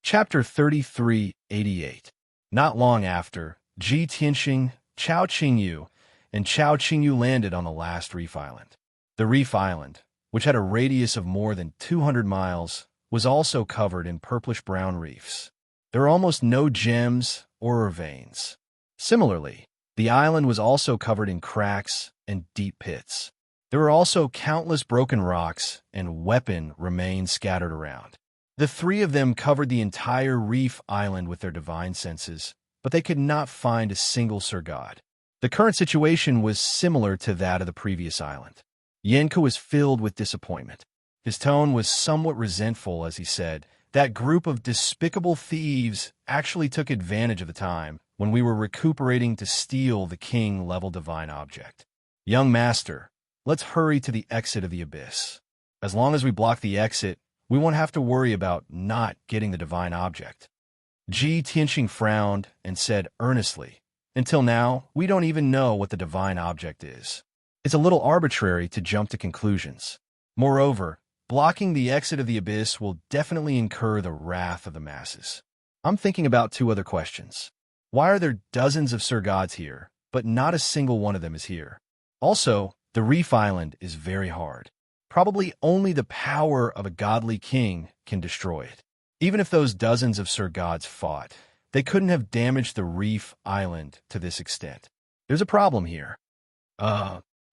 Chapter 3388. Not long after, Ji Tianxing, Chao Qingyu, and Chao Qingyu landed on the last reef island. The reef island, which had a radius of more than 200 miles, was also covered in purplish-brown reefs. There were almost no gems or veins. Similarly, the island was also covered in cracks and deep pits. There were also countless broken rocks and weapon remains scattered around. The three of them covered the entire reef island with their divine senses, but they could not find a single Sir God. The current situation was similar to that of the previous island. Yanko was filled with disappointment. His tone was somewhat resentful as he said, "That group of despicable thieves actually took advantage of the time when we were recuperating to steal the king-level divine object. Young master, let's hurry to the exit of the abyss. As long as we block the exit, we won't have to worry about not getting the divine object." Ji Tianxing frowned and said earnestly, "Until now, we don't even know what the divine object is. It's a little arbitrary to jump to conclusions. Moreover, blocking the exit of the abyss will definitely incur the wrath of the masses. I'm thinking about two other questions. Why are there dozens of Sir Gods here, but not a single one of them is here? Also, the reef island is very hard. Probably only the power of a godly king can destroy it. Even if those dozens of Sir Gods fought, they couldn't have damaged the reef island to this extent. There's a problem here."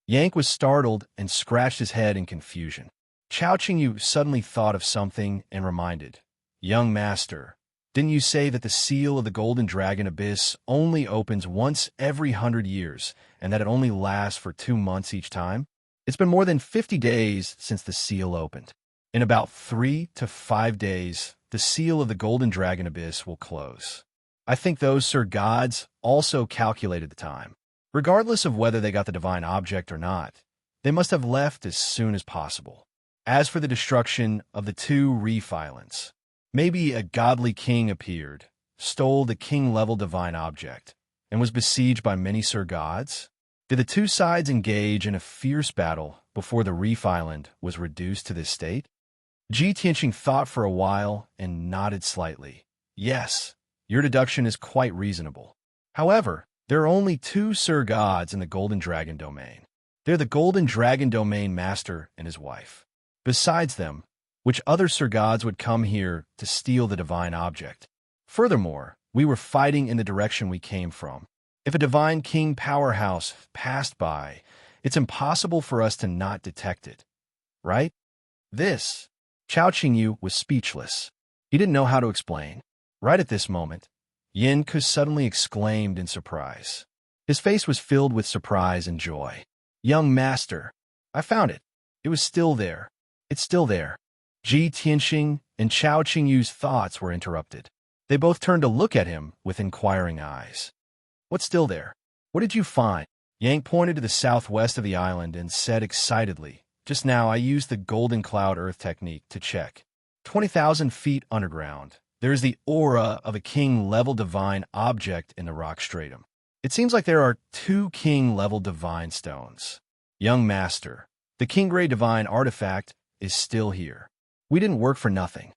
Yank was startled and scratched his head in confusion. Chao Qingyu suddenly thought of something and reminded, "Young master, didn't you say that the seal of the Golden Dragon Abyss only opens once every 100 years, and that it only lasts for 2 months each time? It's been more than 50 days since the seal opened. In about 3 to 5 days, the seal of the Golden Dragon Abyss will close. I think those Sir Gods also calculated the time. Regardless of whether they got the divine object or not, they must have left as soon as possible. As for the destruction of the 2 reef islands, maybe a godly king appeared, stole the king-level divine object, and was besieged by many Sir Gods? Did the 2 sides engage in a fierce battle before the reef island was reduced to this state?" Ji Tianxing thought for a while and nodded slightly. "Yes, your deduction is quite reasonable. However, there are only 2 Sir Gods in the Golden Dragon domain. They're the Golden Dragon domain master and his wife. Besides them, which other Sir Gods would come here to steal the divine object? Furthermore, we were fighting in the direction we came from. If a divine king powerhouse passed by, it's impossible for us to not detect it. Right?" This. Chao Qingyu was speechless. He didn't know how to explain. Right at this moment, Yin Ku suddenly exclaimed in surprise. His face was filled with surprise and joy. "Young master, I found it. It was still there. It's still there." Ji Tianxing and Chao Qingyu's thoughts were interrupted. They both turned to look at him with inquiring eyes. "What's still there? What did you find?" Yang pointed to the southwest of the island and said excitedly, "Just now I used the Golden Cloud Earth technique to check. 20,000 feet underground, there is the aura of a king-level divine object in the rock stratum. It seems like there are 2 king-level divine stones. Young master, the King Gray divine artifact is still here. We didn't work for nothing."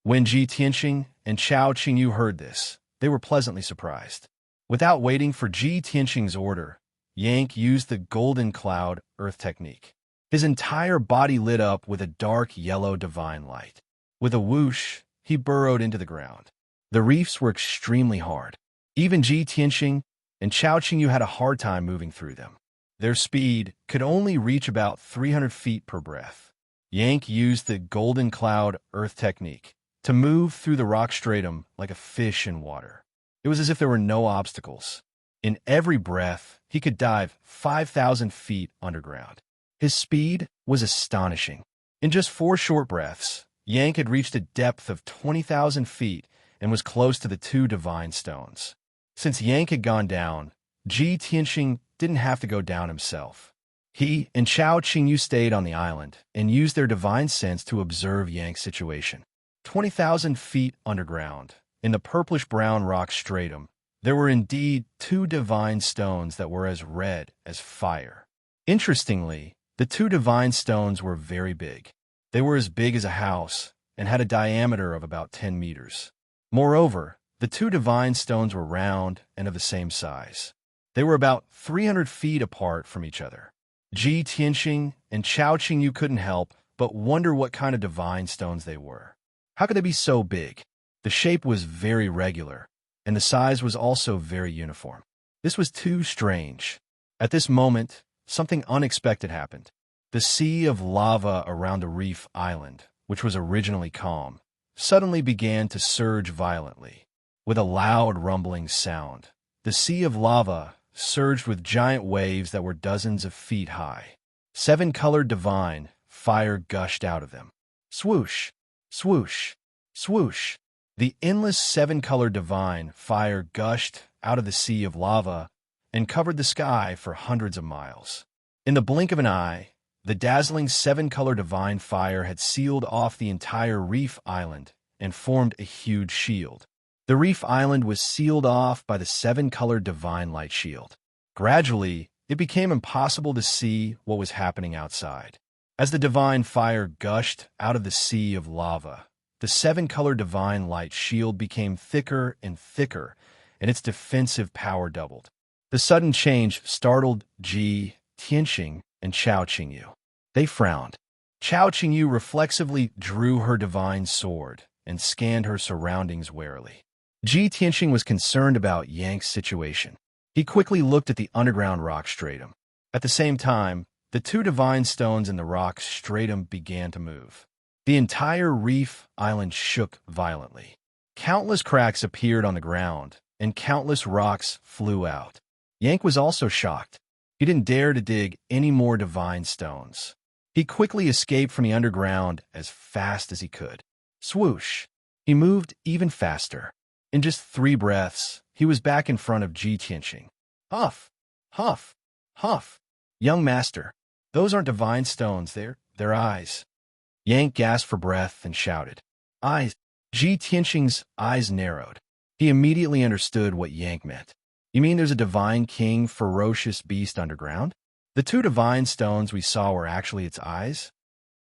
When Ji Tianxing and Chao Qingyu heard this, they were pleasantly surprised. Without waiting for Ji Tianxing's order, Yank used the Golden Cloud Earth technique. His entire body lit up with a dark yellow divine light. With a whoosh, he burrowed into the ground. The reefs were extremely hard. Even Ji Tianxing and Chao Qingyu had a hard time moving through them. Their speed could only reach about 300 feet per breath. Yank used the Golden Cloud Earth technique to move through the rock stratum like a fish in water. It was as if there were no obstacles. In every breath, he could dive 5,000 feet underground. His speed was astonishing. In just 4 short breaths, Yank had reached a depth of 20,000 feet and was close to the 2 divine stones. Since Yank had gone down, Ji Tianxing didn't have to go down himself. He and Chao Qingyu stayed on the island and used their divine sense to observe Yank's situation. 20,000 feet underground, in the purplish-brown rock stratum, there were indeed 2 divine stones that were as red as fire. Interestingly, the 2 divine stones were very big. They were as big as a house and had a diameter of about 10 meters. Moreover, the two divine stones were round and of the same size. They were about 300 feet apart from each other. Ji Tianxing and Chao Qingyu couldn't help but wonder what kind of divine stones they were. How could they be so big? The shape was very regular, and the size was also very uniform. This was too strange. At this moment, something unexpected happened. The sea of lava around the reef island, which was originally calm, suddenly began to surge violently. With a loud rumbling sound, the sea of lava surged with giant waves that were dozens of feet high. 7-colored divine fire gushed out of them. Swoosh, swoosh, swoosh. The endless 7-colored divine fire gushed out of the sea of lava and covered the sky for hundreds of miles. In the blink of an eye, the dazzling 7-colored divine fire had sealed off the entire reef island and formed a huge shield. The reef island was sealed off by the 7-colored divine light shield. Gradually, it became impossible to see what was happening outside. As the divine fire gushed out of the sea of lava, the 7-colored divine light shield became thicker and thicker, and its defensive power doubled. The sudden change startled Ji Tianxing and Chao Qingyu. They frowned. Chao Qingyu reflexively drew her divine sword and scanned her surroundings warily. Ji Tianxing was concerned about Yang's situation. He quickly looked at the underground rock stratum. At the same time, the two divine stones in the rock stratum began to move. The entire reef island shook violently. Countless cracks appeared on the ground, and countless rocks flew out. Yang was also shocked. He didn't dare to dig any more divine stones. He quickly escaped from the underground as fast as he could. Swoosh! He moved even faster. In just 3 breaths, he was back in front of Ji Tianxing. Huff! Huff! Huff! Young master, those aren't divine stones, they're eyes. Yang gasped for breath and shouted. Eyes! Ji Tianxing's eyes narrowed. He immediately understood what Yang meant. You mean there's a divine king, ferocious beast underground? The 2 divine stones we saw were actually its eyes?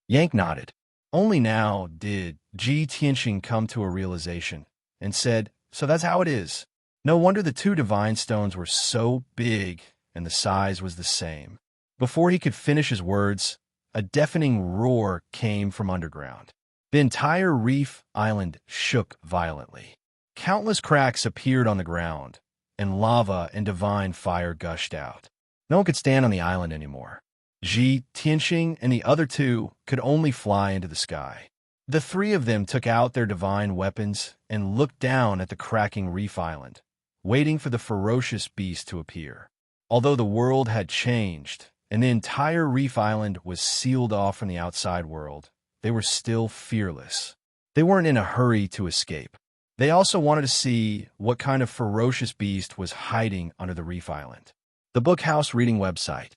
Yang nodded. Only now did Ji Tianxing come to a realization and said, so that's how it is. No wonder the 2 divine stones were so big and the size was the same. Before he could finish his words, a deafening roar came from underground. The entire reef island shook violently. Countless cracks appeared on the ground, and lava and divine fire gushed out. No one could stand on the island anymore. Ji Tianxing and the other 2 could only fly into the sky. The 3 of them took out their divine weapons and looked down at the cracking reef island, waiting for the ferocious beast to appear. Although the world had changed, and the entire reef island was sealed off from the outside world, they were still fearless. They weren't in a hurry to escape. They also wanted to see what kind of ferocious beast was hiding under the reef island. The Bookhouse Reading Website.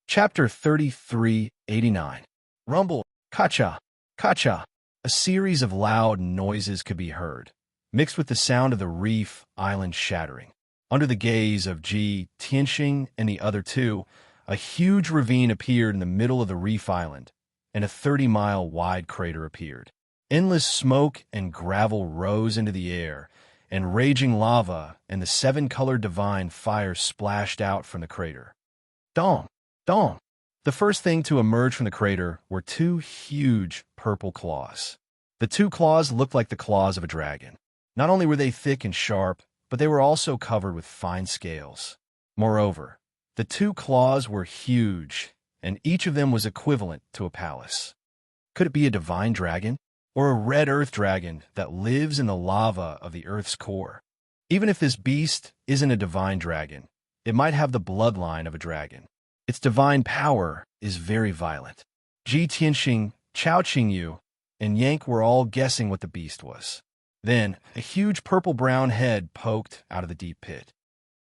Chapter 3389. Rumble, kacha, kacha. A series of loud noises could be heard, mixed with the sound of the reef island shattering. Under the gaze of Ji Tianxing and the other 2, a huge ravine appeared in the middle of the reef island, and a 30-mile-wide crater appeared. Endless smoke and gravel rose into the air, and raging lava and the 7-colored divine fire splashed out from the crater. Dong! Dong! The first thing to emerge from the crater were 2 huge purple claws. The 2 claws looked like the claws of a dragon. Not only were they thick and sharp, but they were also covered with fine scales. Moreover, the 2 claws were huge, and each of them was equivalent to a palace. Could it be a divine dragon? Or a red earth dragon that lives in the lava of the earth's core? Even if this beast isn't a divine dragon, it might have the bloodline of a dragon. Its divine power is very violent. Ji Tianxing, Chao Qingyu, and Yank were all guessing what the beast was. Then, a huge purple-brown head poked out of the deep pit.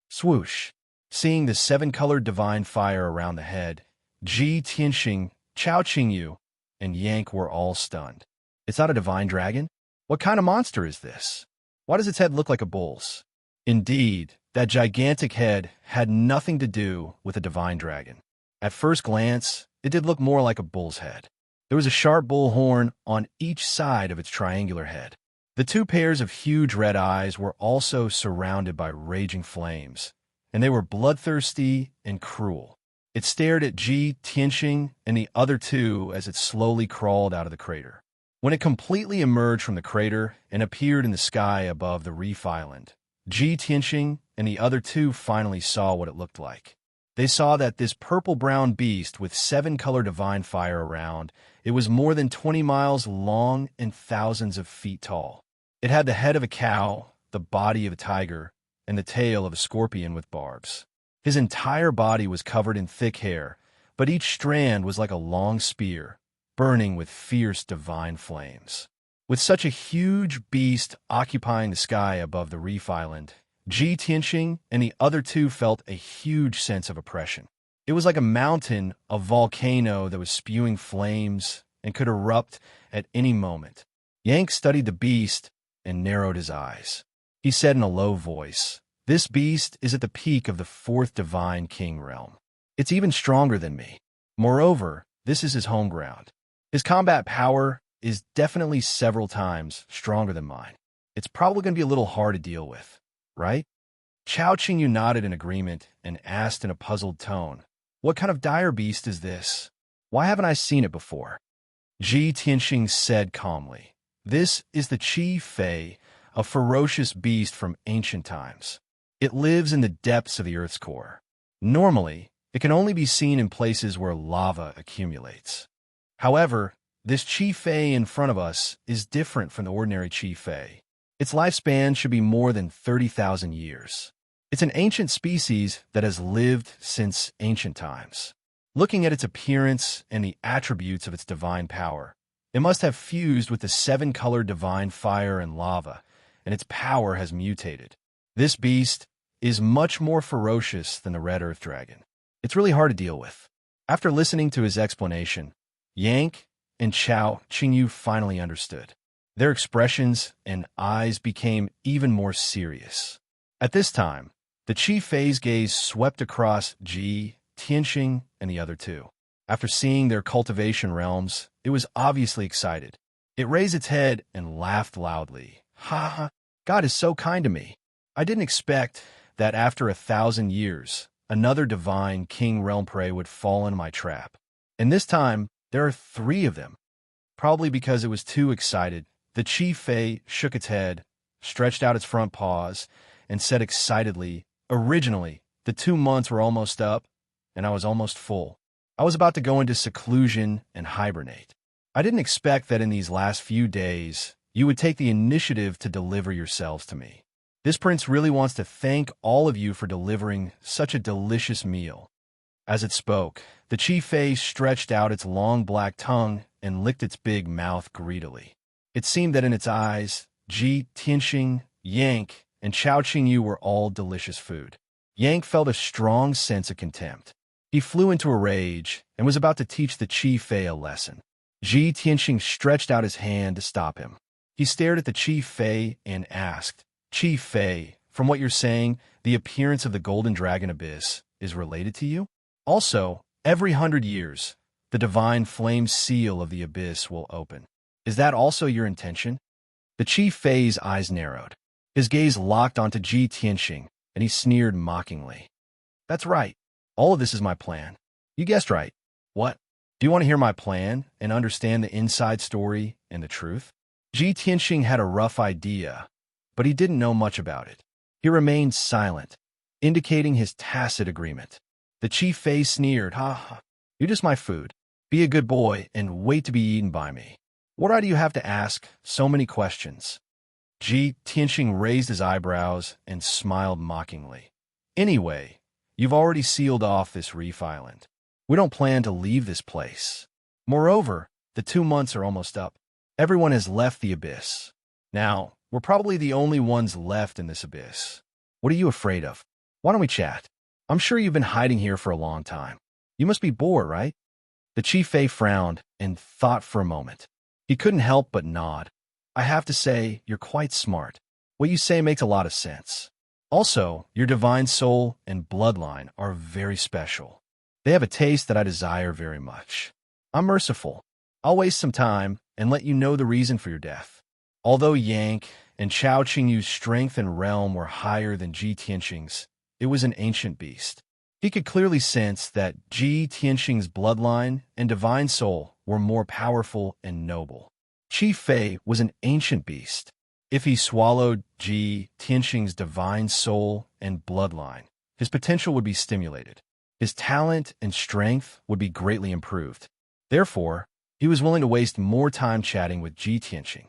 Swoosh! Seeing the 7-colored divine fire around the head, Ji Tianxing, Chao Qingyu, and Yank were all stunned. It's not a divine dragon? What kind of monster is this? Why does its head look like a bull's? Indeed, that gigantic head had nothing to do with a divine dragon. At first glance, it did look more like a bull's head. There was a sharp bull horn on each side of its triangular head. The two pairs of huge red eyes were also surrounded by raging flames, and they were bloodthirsty and cruel. It stared at Ji Tianxing and the other two as it slowly crawled out of the crater. When it completely emerged from the crater and appeared in the sky above the reef island, Ji Tianxing and the other two finally saw what it looked like. They saw that this purple-brown beast with 7-color divine fire around, it was more than 20 miles long and thousands of feet tall. It had the head of a cow, the body of a tiger, and the tail of a scorpion with barbs. His entire body was covered in thick hair, but each strand was like a long spear, burning with fierce divine flames. With such a huge beast occupying the sky above the reef island, Ji Tianxing and the other two felt a huge sense of oppression. It was like a mountain, a volcano that was spewing flames and could erupt at any moment. Yank studied the beast and narrowed his eyes. He said in a low voice, "This beast is at the peak of the 4th divine king realm. It's even stronger than me. Moreover, this is his home ground. His combat power is definitely several times stronger than mine. It's probably going to be a little hard to deal with, right?" Chao Qingyu nodded in agreement and asked in a puzzled tone, "What kind of dire beast is this? Why haven't I seen it before?" Ji Tianxing said calmly, "This is the Qi Fei, a ferocious beast from ancient times. It lives in the depths of the Earth's core. Normally, it can only be seen in places where lava accumulates. However, this Qi Fei in front of us is different from the ordinary Qi Fei. Its lifespan should be more than 30,000 years. It's an ancient species that has lived since ancient times. Looking at its appearance and the attributes of its divine power, it must have fused with the 7-color divine fire and lava, and its power has mutated. This beast is much more ferocious than the red earth dragon. It's really hard to deal with." After listening to his explanation, Yank and Chao Qingyu finally understood. Their expressions and eyes became even more serious. At this time, the Qi Fei's gaze swept across Ji, Tianxing, and the other two. After seeing their cultivation realms, it was obviously excited. It raised its head and laughed loudly. "Ha ha, God is so kind to me. I didn't expect that after 1,000 years, another divine king realm prey would fall in my trap. And this time, there are 3 of them." Probably because it was too excited, the Qi Fei shook its head, stretched out its front paws, and said excitedly, "Originally, the 2 months were almost up, and I was almost full. I was about to go into seclusion and hibernate. I didn't expect that in these last few days, you would take the initiative to deliver yourselves to me. This prince really wants to thank all of you for delivering such a delicious meal." As it spoke, the Qi Fei stretched out its long black tongue and licked its big mouth greedily. It seemed that in its eyes, Ji Tianxing, Yank, and Chao Qingyu were all delicious food. Yank felt a strong sense of contempt. He flew into a rage and was about to teach the Qi Fei a lesson. Ji Tianxing stretched out his hand to stop him. He stared at the Qi Fei and asked, "Qi Fei, from what you're saying, the appearance of the Golden Dragon Abyss is related to you? Also, every 100 years, the divine flame seal of the Abyss will open. Is that also your intention?" The Qi Fei's eyes narrowed. His gaze locked onto Ji Tianxing, and he sneered mockingly. "That's right. All of this is my plan. You guessed right. What? Do you want to hear my plan and understand the inside story and the truth?" Ji Tianxing had a rough idea, but he didn't know much about it. He remained silent, indicating his tacit agreement. The Qi Fei sneered, "Ha ha, you're just my food. Be a good boy and wait to be eaten by me. What right do you have to ask so many questions?" Ji Tianxing raised his eyebrows and smiled mockingly. "Anyway, you've already sealed off this reef island. We don't plan to leave this place. Moreover, the 2 months are almost up. Everyone has left the abyss. Now, we're probably the only ones left in this abyss. What are you afraid of? Why don't we chat? I'm sure you've been hiding here for a long time. You must be bored, right?" The Qi Fei frowned and thought for a moment. He couldn't help but nod. "I have to say, you're quite smart. What you say makes a lot of sense. Also, your divine soul and bloodline are very special. They have a taste that I desire very much. I'm merciful. I'll waste some time and let you know the reason for your death. Although Yank and Chao Qingyu's strength and realm were higher than Ji Tianxing's, it was an ancient beast. He could clearly sense that Ji Tianxing's bloodline and divine soul were more powerful and noble. Qi Fei was an ancient beast. If he swallowed Ji Tianxing's divine soul and bloodline, his potential would be stimulated. His talent and strength would be greatly improved. Therefore, he was willing to waste more time chatting with Ji Tianxing.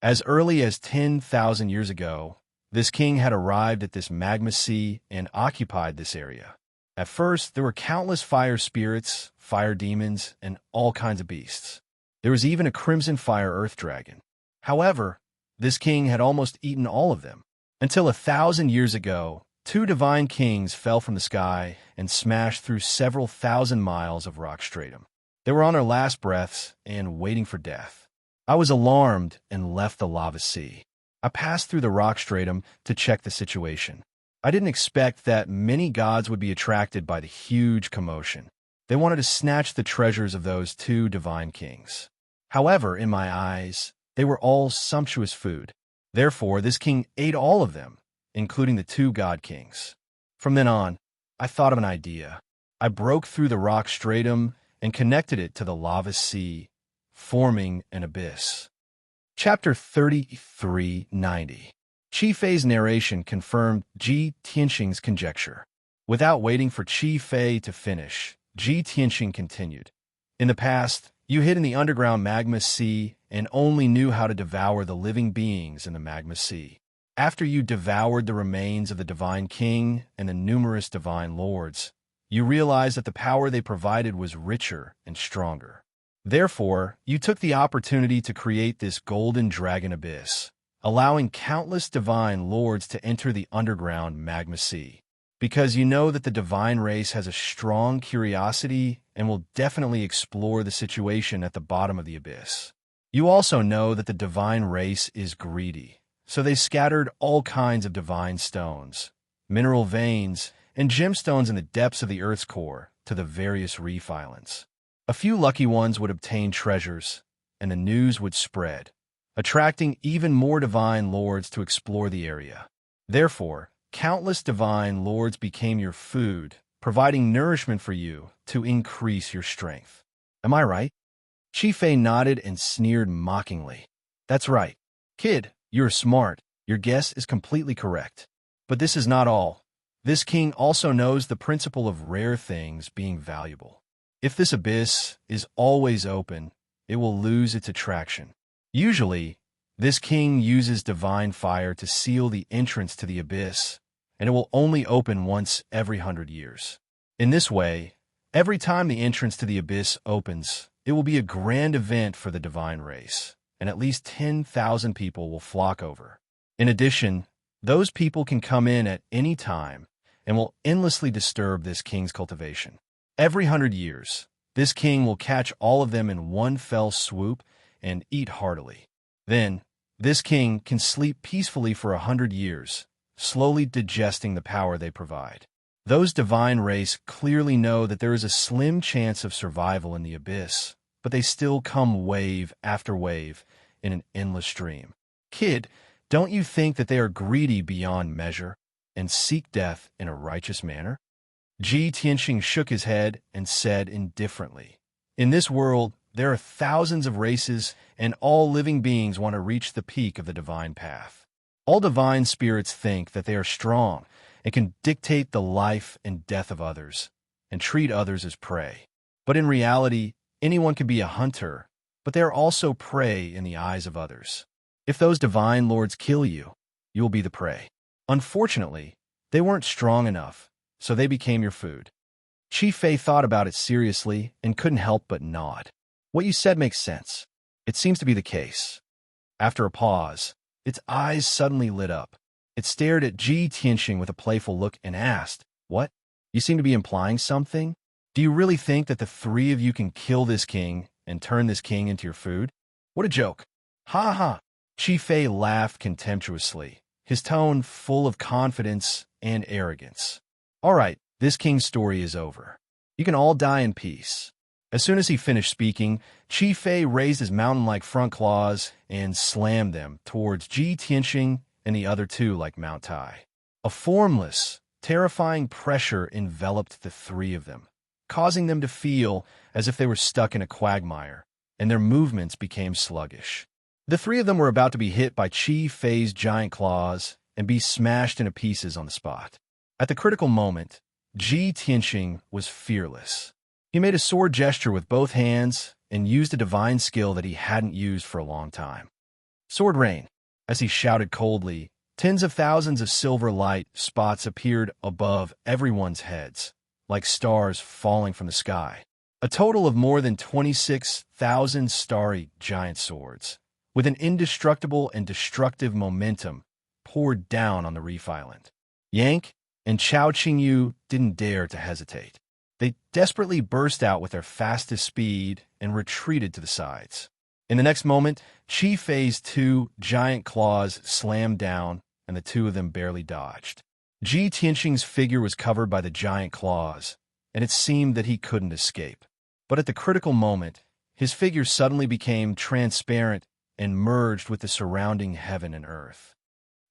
As early as 10,000 years ago, this king had arrived at this magma sea and occupied this area. At first, there were countless fire spirits, fire demons, and all kinds of beasts. There was even a crimson fire earth dragon. However, this king had almost eaten all of them, until 1,000 years ago, two divine kings fell from the sky and smashed through several thousand miles of rock stratum. They were on their last breaths and waiting for death. I was alarmed and left the lava sea. I passed through the rock stratum to check the situation. I didn't expect that many gods would be attracted by the huge commotion. They wanted to snatch the treasures of those two divine kings. However, in my eyes, they were all sumptuous food. Therefore, this king ate all of them, including the two god kings. From then on, I thought of an idea. I broke through the rock stratum and connected it to the lava sea, forming an abyss. Chapter 3390. Qi Fei's narration confirmed Ji Tianxing's conjecture. Without waiting for Qi Fei to finish, Ji Tianxing continued. In the past, you hid in the underground magma sea and only knew how to devour the living beings in the magma sea. After you devoured the remains of the divine king and the numerous divine lords, you realized that the power they provided was richer and stronger. Therefore, you took the opportunity to create this golden dragon abyss, allowing countless divine lords to enter the underground magma sea. Because you know that the divine race has a strong curiosity and will definitely explore the situation at the bottom of the abyss. You also know that the divine race is greedy, so they scattered all kinds of divine stones, mineral veins, and gemstones in the depths of the Earth's core to the various reef islands. A few lucky ones would obtain treasures, and the news would spread, attracting even more divine lords to explore the area. Therefore, countless divine lords became your food, providing nourishment for you to increase your strength. Am I right? Qi Fei nodded and sneered mockingly. That's right. Kid, you're smart. Your guess is completely correct. But this is not all. This king also knows the principle of rare things being valuable. If this abyss is always open, it will lose its attraction. Usually, this king uses divine fire to seal the entrance to the abyss, and it will only open once every 100 years. In this way, every time the entrance to the abyss opens, it will be a grand event for the divine race, and at least 10,000 people will flock over. In addition, those people can come in at any time and will endlessly disturb this king's cultivation. Every 100 years, this king will catch all of them in one fell swoop and eat heartily. Then, this king can sleep peacefully for 100 years, slowly digesting the power they provide. Those divine race clearly know that there is a slim chance of survival in the abyss, but they still come wave after wave in an endless stream. Kid, don't you think that they are greedy beyond measure and seek death in a righteous manner? Ji Tianxing shook his head and said indifferently, in this world, there are thousands of races, and all living beings want to reach the peak of the divine path. All divine spirits think that they are strong and can dictate the life and death of others, and treat others as prey. But in reality, anyone can be a hunter, but they are also prey in the eyes of others. If those divine lords kill you, you will be the prey. Unfortunately, they weren't strong enough, so they became your food. Qi Fei thought about it seriously and couldn't help but nod. What you said makes sense. It seems to be the case. After a pause, its eyes suddenly lit up. It stared at Ji Tianxing with a playful look and asked, What? You seem to be implying something? Do you really think that the three of you can kill this king and turn this king into your food? What a joke. Ha ha. Qi Fei laughed contemptuously, his tone full of confidence and arrogance. All right, this king's story is over. You can all die in peace. As soon as he finished speaking, Qi Fei raised his mountain-like front claws and slammed them towards Ji Tianxing and the other two like Mount Tai. A formless, terrifying pressure enveloped the three of them, causing them to feel as if they were stuck in a quagmire, and their movements became sluggish. The three of them were about to be hit by Qi Fei's giant claws and be smashed into pieces on the spot. At the critical moment, Ji Tianxing was fearless. He made a sword gesture with both hands and used a divine skill that he hadn't used for a long time. Sword rain. As he shouted coldly, tens of thousands of silver light spots appeared above everyone's heads, like stars falling from the sky. A total of more than 26,000 starry giant swords, with an indestructible and destructive momentum, poured down on the reef island. Yank and Chao Qingyu didn't dare to hesitate. They desperately burst out with their fastest speed and retreated to the sides. In the next moment, Qi Fei's two giant claws slammed down, and the two of them barely dodged. Ji Tianxing's figure was covered by the giant claws, and it seemed that he couldn't escape. But at the critical moment, his figure suddenly became transparent and merged with the surrounding heaven and earth.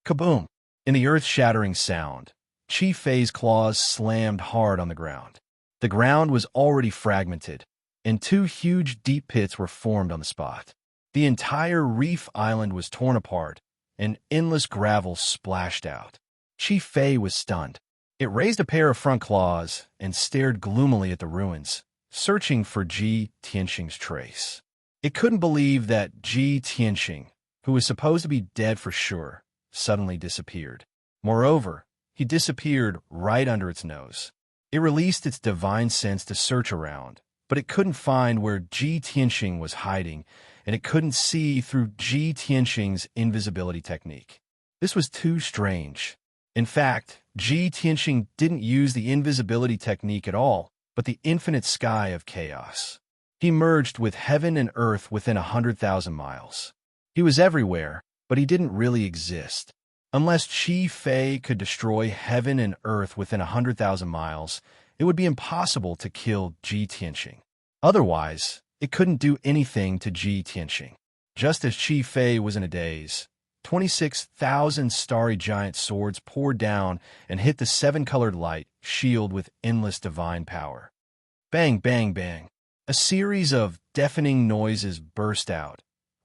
Kaboom! In the earth-shattering sound, Qi Fei's claws slammed hard on the ground. The ground was already fragmented, and two huge deep pits were formed on the spot. The entire reef island was torn apart, and endless gravel splashed out. Qi Fei was stunned. It raised a pair of front claws and stared gloomily at the ruins, searching for Ji Tianxing's trace. It couldn't believe that Ji Tianxing, who was supposed to be dead for sure, suddenly disappeared. Moreover, he disappeared right under its nose. It released its divine sense to search around, but it couldn't find where Ji Tianxing was hiding, and it couldn't see through Ji Tianxing's invisibility technique. This was too strange. In fact, Ji Tianxing didn't use the invisibility technique at all, but the infinite sky of chaos. He merged with heaven and earth within 100,000 miles. He was everywhere, but he didn't really exist. Unless Qi Fei could destroy heaven and earth within 100,000 miles, it would be impossible to kill Ji Tianxing. Otherwise, it couldn't do anything to Ji Tianxing. Just as Qi Fei was in a daze, 26,000 starry giant swords poured down and hit the seven-colored light shield with endless divine power. Bang, bang, bang. A series of deafening noises burst out,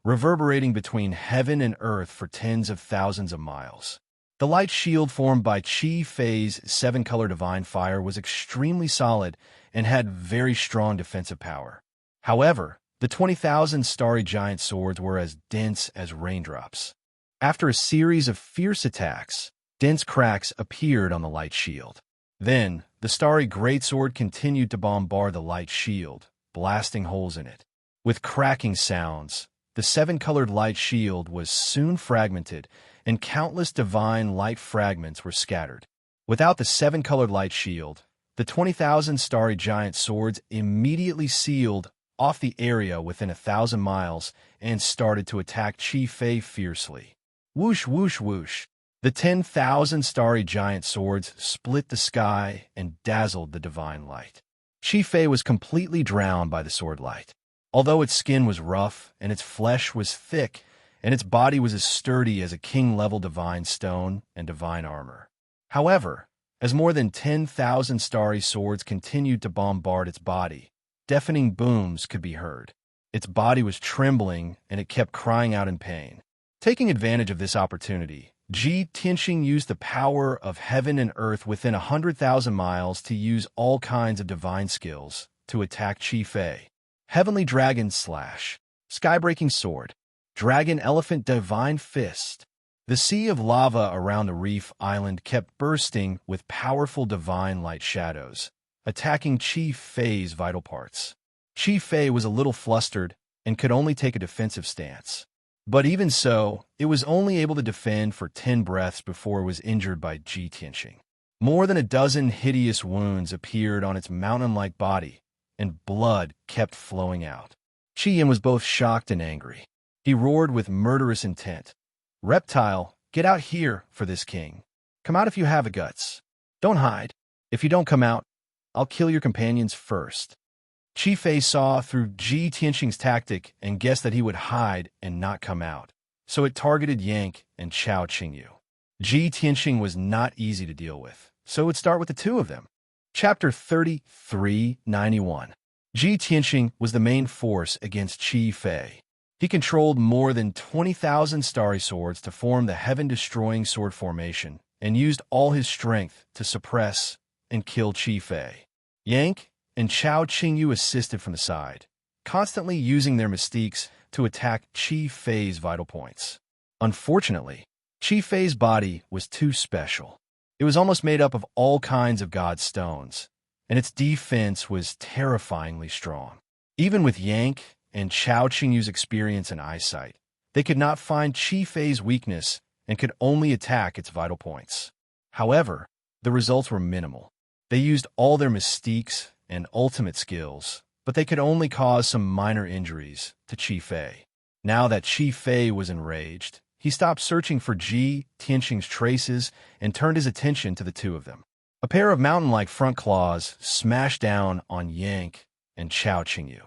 reverberating between heaven and earth for tens of thousands of miles. The light shield formed by Qi Fei's seven-color divine fire was extremely solid and had very strong defensive power. However, the 20,000 starry giant swords were as dense as raindrops. After a series of fierce attacks, dense cracks appeared on the light shield. Then, the starry greatsword continued to bombard the light shield, blasting holes in it. With cracking sounds, the seven-colored light shield was soon fragmented, and countless divine light fragments were scattered. Without the seven-colored light shield, the 20,000 starry giant swords immediately sealed off the area within 1,000 miles and started to attack Qi Fei fiercely. Whoosh, whoosh, whoosh. The 10,000 starry giant swords split the sky and dazzled the divine light. Qi Fei was completely drowned by the sword light. Although its skin was rough and its flesh was thick and its body was as sturdy as a king-level divine stone and divine armor. However, as more than 10,000 starry swords continued to bombard its body, deafening booms could be heard. Its body was trembling and it kept crying out in pain. Taking advantage of this opportunity, Ji Tianxing used the power of heaven and earth within 100,000 miles to use all kinds of divine skills to attack Qi Fei. Heavenly Dragon Slash, Skybreaking Sword, Dragon Elephant Divine Fist. The sea of lava around the reef island kept bursting with powerful divine light shadows, attacking Qi Fei's vital parts. Qi Fei was a little flustered and could only take a defensive stance. But even so, it was only able to defend for 10 breaths before it was injured by Ji Tianxing. More than a dozen hideous wounds appeared on its mountain-like body, and blood kept flowing out. Qi Yin was both shocked and angry. He roared with murderous intent. "Reptile, get out here for this king. Come out if you have the guts. Don't hide. If you don't come out, I'll kill your companions first." Qi Fei saw through Ji Tianxing's tactic and guessed that he would hide and not come out, so it targeted Yank and Chao Qingyu. Ji Tianxing was not easy to deal with, so it would start with the two of them. Chapter 3391. Ji Tianxing was the main force against Qi Fei. He controlled more than 20,000 starry swords to form the heaven-destroying sword formation and used all his strength to suppress and kill Qi Fei. Yank and Chao Qingyu assisted from the side, constantly using their mystiques to attack Qi Fei's vital points. Unfortunately, Qi Fei's body was too special. It was almost made up of all kinds of god stones, and its defense was terrifyingly strong. Even with Yank and Chao Qingyu's experience and eyesight, they could not find Qi Fei's weakness and could only attack its vital points. However, the results were minimal. They used all their mystiques and ultimate skills, but they could only cause some minor injuries to Qi Fei. Now that Qi Fei was enraged, he stopped searching for Ji Tianxing's traces and turned his attention to the two of them. A pair of mountain-like front claws smashed down on Yank and Chao Qingyu.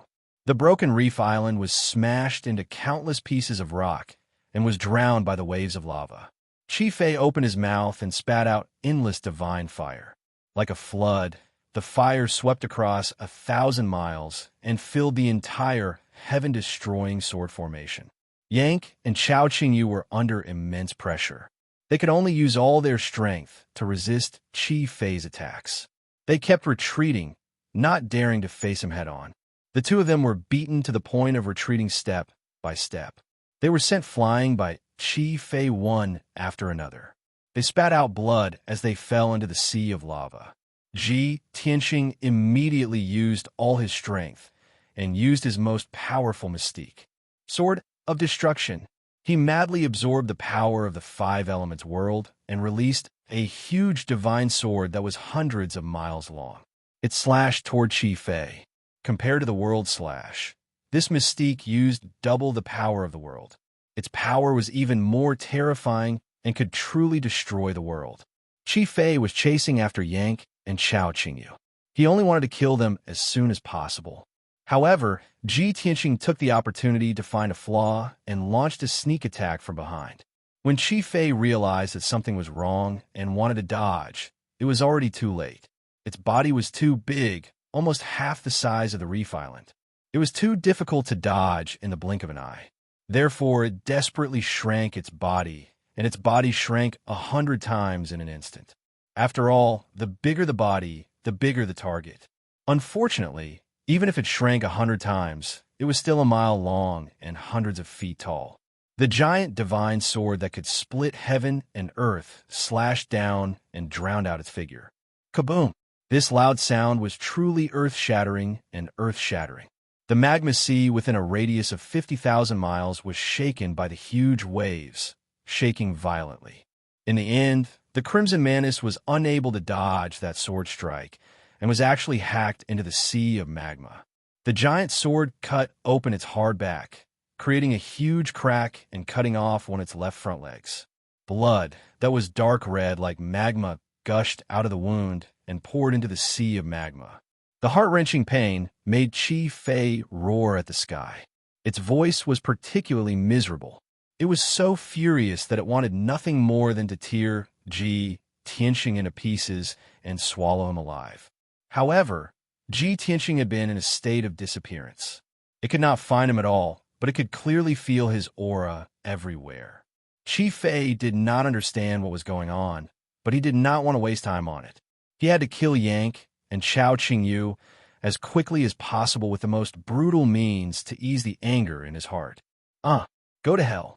The broken reef island was smashed into countless pieces of rock and was drowned by the waves of lava. Qi Fei opened his mouth and spat out endless divine fire. Like a flood, the fire swept across 1,000 miles and filled the entire heaven-destroying sword formation. Yank and Chao Qingyu were under immense pressure. They could only use all their strength to resist Qi Fei's attacks. They kept retreating, not daring to face him head-on. The two of them were beaten to the point of retreating step by step. They were sent flying by Qi Fei one after another. They spat out blood as they fell into the sea of lava. Ji Tianxing immediately used all his strength and used his most powerful mystique, Sword of Destruction. He madly absorbed the power of the five elements world and released a huge divine sword that was hundreds of miles long. It slashed toward Qi Fei. Compared to the world slash, this mystique used double the power of the world. Its power was even more terrifying and could truly destroy the world. Qi Fei was chasing after Yank and Chao Qingyu. He only wanted to kill them as soon as possible. However, Ji Tianxing took the opportunity to find a flaw and launched a sneak attack from behind. When Qi Fei realized that something was wrong and wanted to dodge, it was already too late. Its body was too big, almost half the size of the reef island. It was too difficult to dodge in the blink of an eye. Therefore, it desperately shrank its body, and its body shrank 100 times in an instant. After all, the bigger the body, the bigger the target. Unfortunately, even if it shrank 100 times, it was still a mile long and hundreds of feet tall. The giant divine sword that could split heaven and earth slashed down and drowned out its figure. Kaboom! This loud sound was truly earth-shattering and earth-shattering. The magma sea within a radius of 50,000 miles was shaken by the huge waves, shaking violently. In the end, the Crimson Mantis was unable to dodge that sword strike and was actually hacked into the sea of magma. The giant sword cut open its hard back, creating a huge crack and cutting off one of its left front legs. Blood that was dark red like magma gushed out of the wound and poured into the sea of magma. The heart-wrenching pain made Qi Fei roar at the sky. Its voice was particularly miserable. It was so furious that it wanted nothing more than to tear Ji Tianxing into pieces and swallow him alive. However, Ji Tianxing had been in a state of disappearance. It could not find him at all, but it could clearly feel his aura everywhere. Qi Fei did not understand what was going on, but he did not want to waste time on it. He had to kill Yank and Chao Qingyu as quickly as possible with the most brutal means to ease the anger in his heart. Go to hell.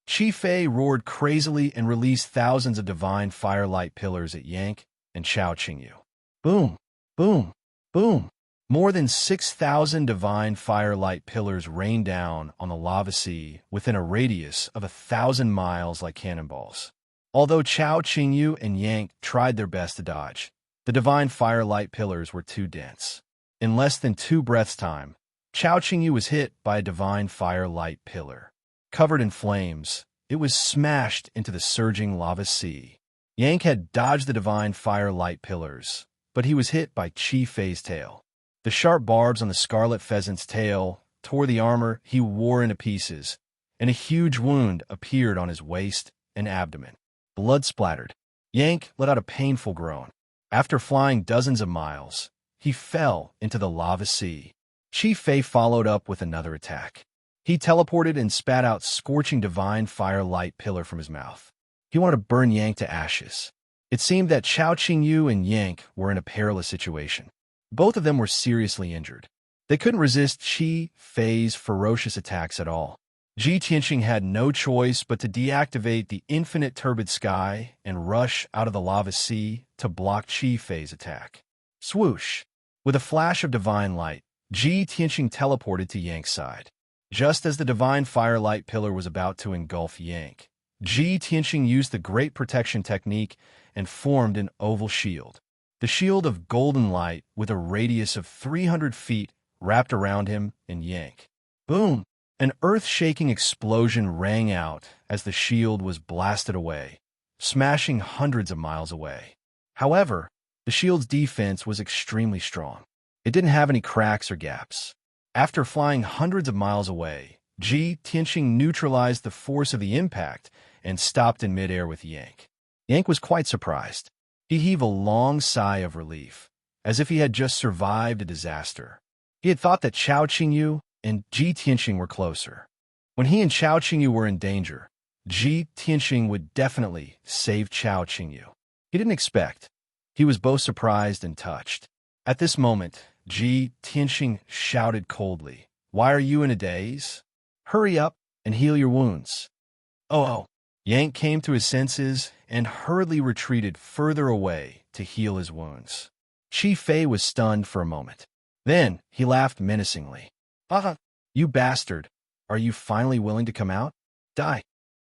Qi Fei roared crazily and released thousands of divine firelight pillars at Yank and Chao Qingyu. Boom, boom, boom. More than 6,000 divine firelight pillars rained down on the lava sea within a radius of 1,000 miles like cannonballs. Although Chao Qingyu and Yank tried their best to dodge, the divine firelight pillars were too dense. In less than 2 breaths' time, Chao Qingyu was hit by a divine firelight pillar. Covered in flames, it was smashed into the surging lava sea. Yank had dodged the divine firelight pillars, but he was hit by Qi Fei's tail. The sharp barbs on the scarlet pheasant's tail tore the armor he wore into pieces, and a huge wound appeared on his waist and abdomen. Blood splattered. Yank let out a painful groan. After flying dozens of miles, he fell into the lava sea. Chi Fei followed up with another attack. He teleported and spat out scorching divine fire light pillar from his mouth. He wanted to burn Yank to ashes. It seemed that Chao Qingyu and Yank were in a perilous situation. Both of them were seriously injured. They couldn't resist Chi Fei's ferocious attacks at all. Ji Tianxing had no choice but to deactivate the infinite turbid sky and rush out of the lava sea to block Chi Fei's attack. Swoosh! With a flash of divine light, Ji Tianxing teleported to Yank's side. Just as the divine firelight pillar was about to engulf Yank, Ji Tianxing used the Great Protection technique and formed an oval shield. The shield of golden light with a radius of 300 feet wrapped around him and Yank. Boom! An earth-shaking explosion rang out as the shield was blasted away, smashing hundreds of miles away. However, the shield's defense was extremely strong. It didn't have any cracks or gaps. After flying hundreds of miles away, Ji Tianxing neutralized the force of the impact and stopped in midair with Yank. Yank was quite surprised. He heaved a long sigh of relief, as if he had just survived a disaster. He had thought that Chao Qingyu and Ji Tianxing were closer. When he and Chao Qingyu were in danger, Ji Tianxing would definitely save Chao Qingyu. He didn't expect. He was both surprised and touched. At this moment, Ji Tianxing shouted coldly, "Why are you in a daze? Hurry up and heal your wounds." Oh. Yank came to his senses and hurriedly retreated further away to heal his wounds. Chi Fei was stunned for a moment. Then he laughed menacingly. You bastard. Are you finally willing to come out? Die."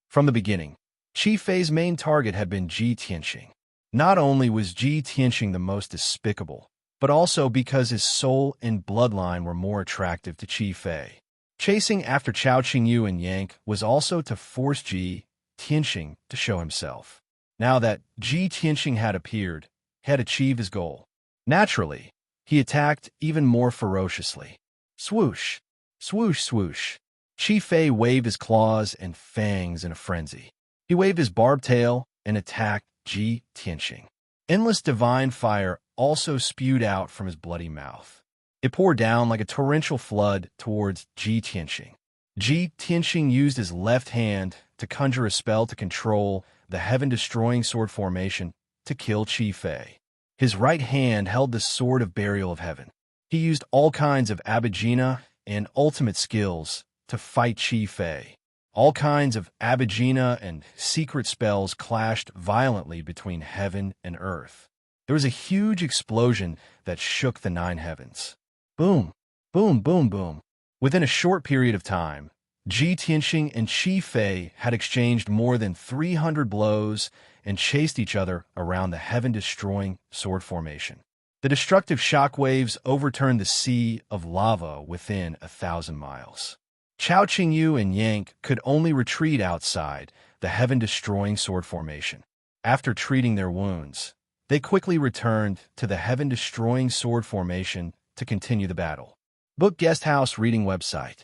From the beginning, Chi Fei's main target had been Ji Tianxing. Not only was Ji Tianxing the most despicable, but also because his soul and bloodline were more attractive to Chi Fei. Chasing after Chao Qingyu and Yank was also to force Ji Tianxing to show himself. Now that Ji Tianxing had appeared, he had achieved his goal. Naturally, he attacked even more ferociously. Swoosh! Swoosh, swoosh! Chi Fei waved his claws and fangs in a frenzy. He waved his barbed tail and attacked Ji Tianxing. Endless divine fire also spewed out from his bloody mouth. It poured down like a torrential flood towards Ji Tianxing. Ji Tianxing used his left hand to conjure a spell to control the heaven-destroying sword formation to kill Chi Fei. His right hand held the Sword of Burial of Heaven. He used all kinds of abhijna and ultimate skills to fight Chi Fei. All kinds of abhijna and secret spells clashed violently between heaven and earth. There was a huge explosion that shook the 9 heavens. Boom, boom, boom, boom. Within a short period of time, Ji Tianxing and Chi Fei had exchanged more than 300 blows and chased each other around the heaven-destroying sword formation. The destructive shockwaves overturned the sea of lava within 1,000 miles. Chao Qingyu and Yank could only retreat outside the heaven-destroying sword formation. After treating their wounds, they quickly returned to the heaven-destroying sword formation to continue the battle. Book Guesthouse Reading Website.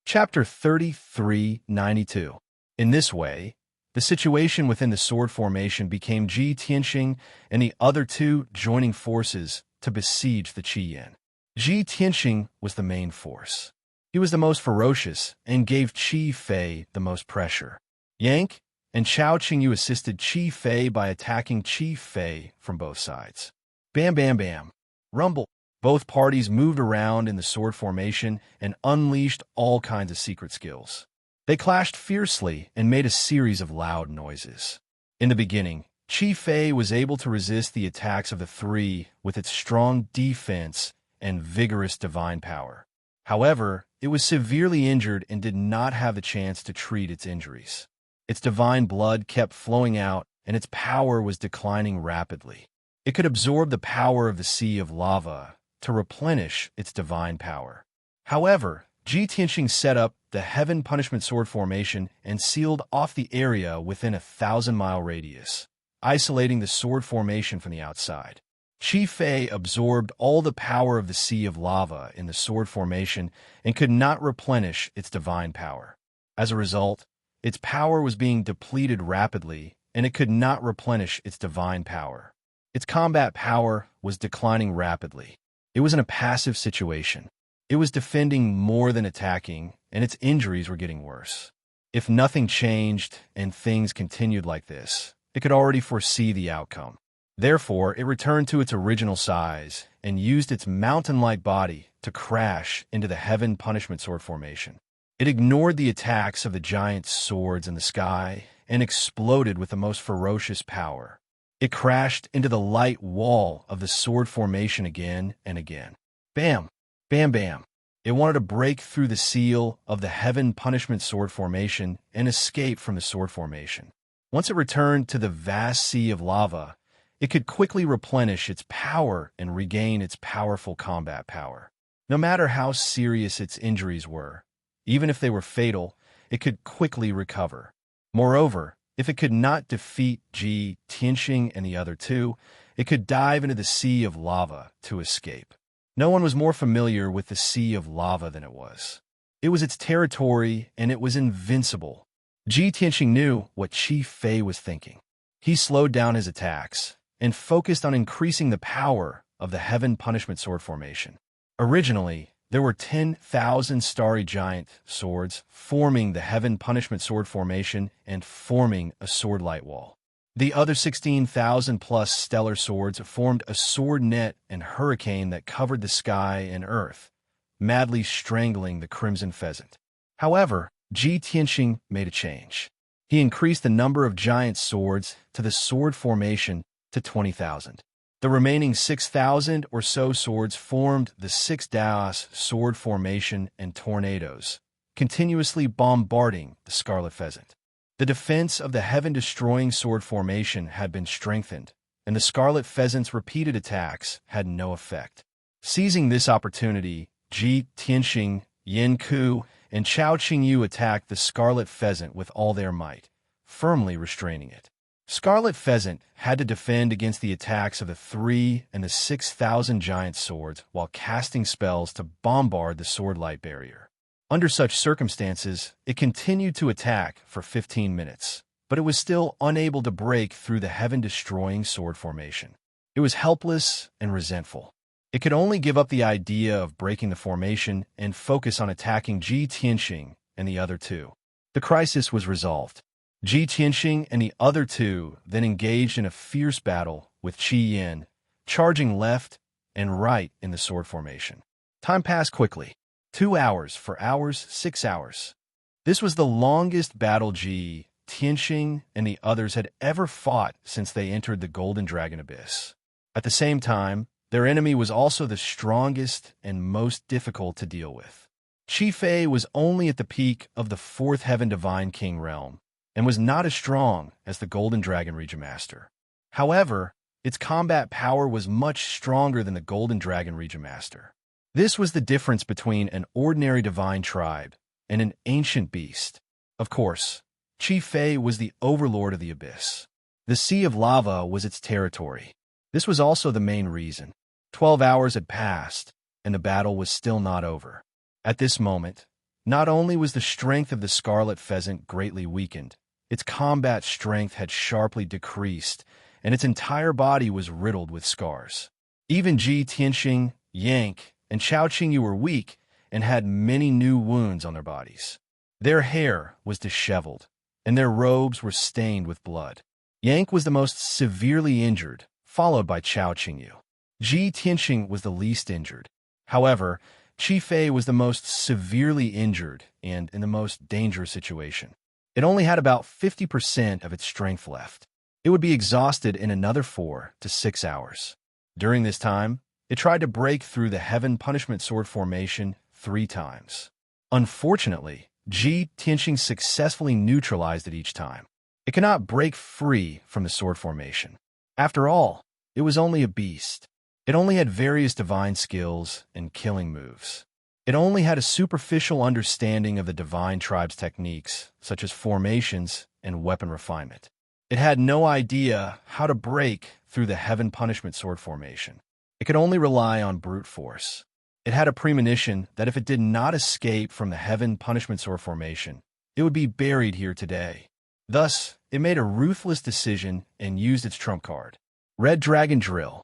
Chapter 3392. In this way, the situation within the sword formation became Ji Tianxing and the other two joining forces to besiege the Qi Yin. Ji Tianxing was the main force. He was the most ferocious and gave Chi Fei the most pressure. Yank and Chao Qingyu assisted Chi Fei by attacking Chi Fei from both sides. Bam, bam, bam. Rumble. Both parties moved around in the sword formation and unleashed all kinds of secret skills. They clashed fiercely and made a series of loud noises. In the beginning, Chi Fei was able to resist the attacks of the three with its strong defense and vigorous divine power. However, it was severely injured and did not have the chance to treat its injuries. Its divine blood kept flowing out, and its power was declining rapidly. It could absorb the power of the sea of lava to replenish its divine power. However, Ji Tianxing set up the Heaven Punishment Sword formation and sealed off the area within a 1,000-mile radius, isolating the sword formation from the outside. Chi Fei absorbed all the power of the Sea of Lava in the sword formation and could not replenish its divine power. As a result, its power was being depleted rapidly, and it could not replenish its divine power. Its combat power was declining rapidly. It was in a passive situation. It was defending more than attacking, and its injuries were getting worse. If nothing changed and things continued like this, it could already foresee the outcome. Therefore, it returned to its original size and used its mountain-like body to crash into the Heaven Punishment Sword formation. It ignored the attacks of the giant swords in the sky and exploded with the most ferocious power. It crashed into the light wall of the sword formation again and again. Bam! Bam bam! It wanted to break through the seal of the Heaven Punishment Sword formation and escape from the sword formation. Once it returned to the vast sea of lava, it could quickly replenish its power and regain its powerful combat power. No matter how serious its injuries were, even if they were fatal, it could quickly recover. Moreover, if it could not defeat Ji Tianxing and the other two, it could dive into the sea of lava to escape. No one was more familiar with the sea of lava than it was. It was its territory, and it was invincible. Ji Tianxing knew what Chi Fei was thinking. He slowed down his attacks and focused on increasing the power of the Heaven Punishment Sword formation. Originally, there were 10,000 starry giant swords forming the Heaven Punishment Sword formation and forming a sword light wall. The other 16,000 plus stellar swords formed a sword net and hurricane that covered the sky and earth, madly strangling the crimson pheasant. However, Ji Tianxing made a change. He increased the number of giant swords to the sword formation to 20,000. The remaining 6,000 or so swords formed the Six Daos sword formation and tornadoes, continuously bombarding the scarlet pheasant. The defense of the heaven-destroying sword formation had been strengthened, and the scarlet pheasant's repeated attacks had no effect. Seizing this opportunity, Ji Tianxing, Yin Ku, and Chao Qingyu attacked the scarlet pheasant with all their might, firmly restraining it. Scarlet Pheasant had to defend against the attacks of the 3,000 and the 6,000 giant swords while casting spells to bombard the sword light barrier. Under such circumstances, it continued to attack for 15 minutes, but it was still unable to break through the heaven-destroying sword formation. It was helpless and resentful. It could only give up the idea of breaking the formation and focus on attacking Ji Tianxing and the other two. The crisis was resolved. Ji Tianxing and the other two then engaged in a fierce battle with Qi Yin, charging left and right in the sword formation. Time passed quickly. 2 hours, 4 hours, 6 hours. This was the longest battle Ji Tianxing and the others had ever fought since they entered the Golden Dragon Abyss. At the same time, their enemy was also the strongest and most difficult to deal with. Chi Fei was only at the peak of the 4th Heaven Divine King realm, and was not as strong as the Golden Dragon Region Master. However, its combat power was much stronger than the Golden Dragon Region Master. This was the difference between an ordinary divine tribe and an ancient beast. Of course, Chi Fei was the overlord of the abyss. The Sea of Lava was its territory. This was also the main reason. 12 hours had passed, and the battle was still not over. At this moment, not only was the strength of the Scarlet Pheasant greatly weakened, its combat strength had sharply decreased, and its entire body was riddled with scars. Even Ji Tianxing, Yank, and Chao Qingyu were weak and had many new wounds on their bodies. Their hair was disheveled, and their robes were stained with blood. Yank was the most severely injured, followed by Chao Qingyu. Ji Tianxing was the least injured. However, Chi Fei was the most severely injured and in the most dangerous situation. It only had about 50% of its strength left. It would be exhausted in another 4 to 6 hours. During this time, it tried to break through the Heaven Punishment Sword formation 3 times. Unfortunately, Ji Tianxing successfully neutralized it each time. It could not break free from the sword formation. After all, it was only a beast. It only had various divine skills and killing moves. It only had a superficial understanding of the divine tribe's techniques, such as formations and weapon refinement. It had no idea how to break through the heaven punishment sword formation. It could only rely on brute force. It had a premonition that if it did not escape from the heaven punishment sword formation, it would be buried here today. Thus, it made a ruthless decision and used its trump card. Red Dragon Drill.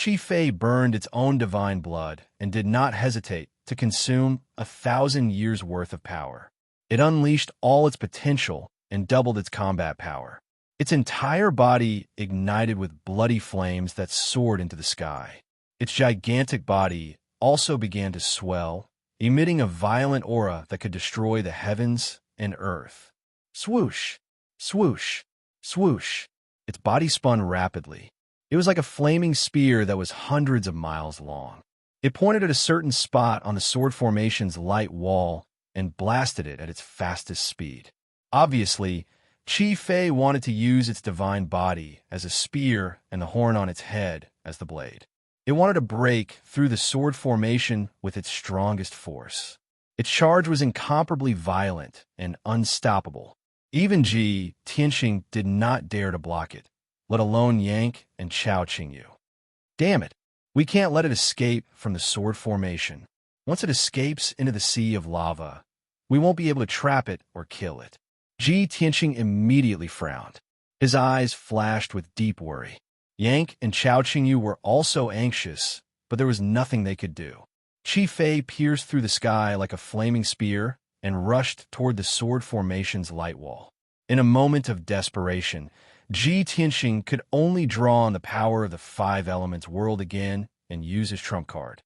Chi-Fei burned its own divine blood and did not hesitate to consume 1,000 years' worth of power. It unleashed all its potential and doubled its combat power. Its entire body ignited with bloody flames that soared into the sky. Its gigantic body also began to swell, emitting a violent aura that could destroy the heavens and earth. Swoosh, swoosh, swoosh. Its body spun rapidly. It was like a flaming spear that was hundreds of miles long. It pointed at a certain spot on the sword formation's light wall and blasted it at its fastest speed. Obviously, Chi-Fei wanted to use its divine body as a spear and the horn on its head as the blade. It wanted to break through the sword formation with its strongest force. Its charge was incomparably violent and unstoppable. Even Ji Tianxing did not dare to block it, let alone Yank and Chao Qingyu. Damn it, we can't let it escape from the sword formation. Once it escapes into the sea of lava, we won't be able to trap it or kill it. Ji Tianxing immediately frowned. His eyes flashed with deep worry. Yank and Chao Qingyu were also anxious, but there was nothing they could do. Chi-Fei pierced through the sky like a flaming spear and rushed toward the sword formation's light wall. In a moment of desperation, Ji Tianxing could only draw on the power of the five elements world again and use his trump card.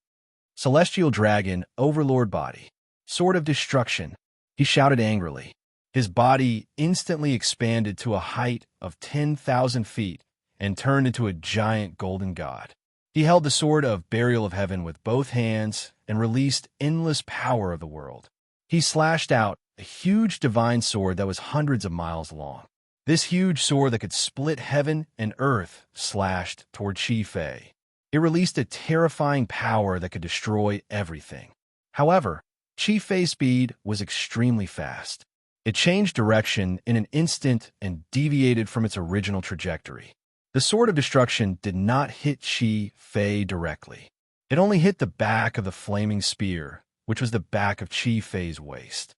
Celestial Dragon, Overlord Body. Sword of Destruction. He shouted angrily. His body instantly expanded to a height of 10,000 feet and turned into a giant golden god. He held the sword of Burial of Heaven with both hands and released endless power of the world. He slashed out a huge divine sword that was hundreds of miles long. This huge sword that could split heaven and earth slashed toward Chi-Fei. It released a terrifying power that could destroy everything. However, Chi-Fei's speed was extremely fast. It changed direction in an instant and deviated from its original trajectory. The Sword of Destruction did not hit Chi-Fei directly. It only hit the back of the flaming spear, which was the back of Chi-Fei's waist.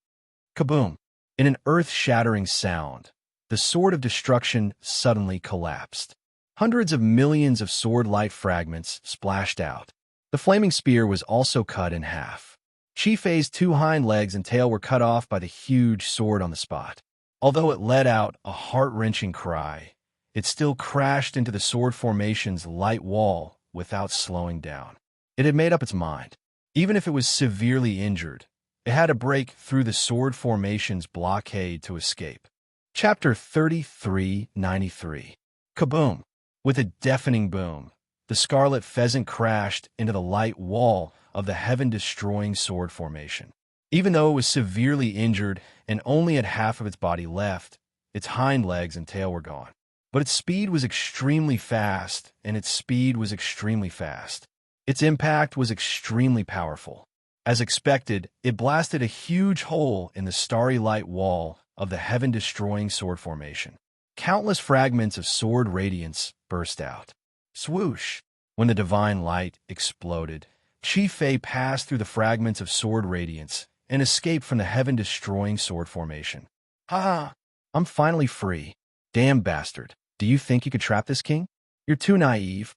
Kaboom! In an earth-shattering sound, the Sword of Destruction suddenly collapsed. Hundreds of millions of sword-like fragments splashed out. The flaming spear was also cut in half. Chi-Fei's two hind legs and tail were cut off by the huge sword on the spot. Although it let out a heart-wrenching cry, it still crashed into the sword formation's light wall without slowing down. It had made up its mind. Even if it was severely injured, it had to break through the sword formation's blockade to escape. Chapter 3393. Kaboom! With a deafening boom, the scarlet pheasant crashed into the light wall of the heaven-destroying sword formation. Even though it was severely injured and only had half of its body left, its hind legs and tail were gone. But its speed was extremely fast, and its speed was extremely fast. Its impact was extremely powerful. As expected, it blasted a huge hole in the starry light wall of the heaven-destroying sword formation. Countless fragments of sword radiance burst out. Swoosh! When the divine light exploded, Chi-Fei passed through the fragments of sword radiance and escaped from the heaven-destroying sword formation. Ha! I'm finally free. Damn bastard. Do you think you could trap this king? You're too naive.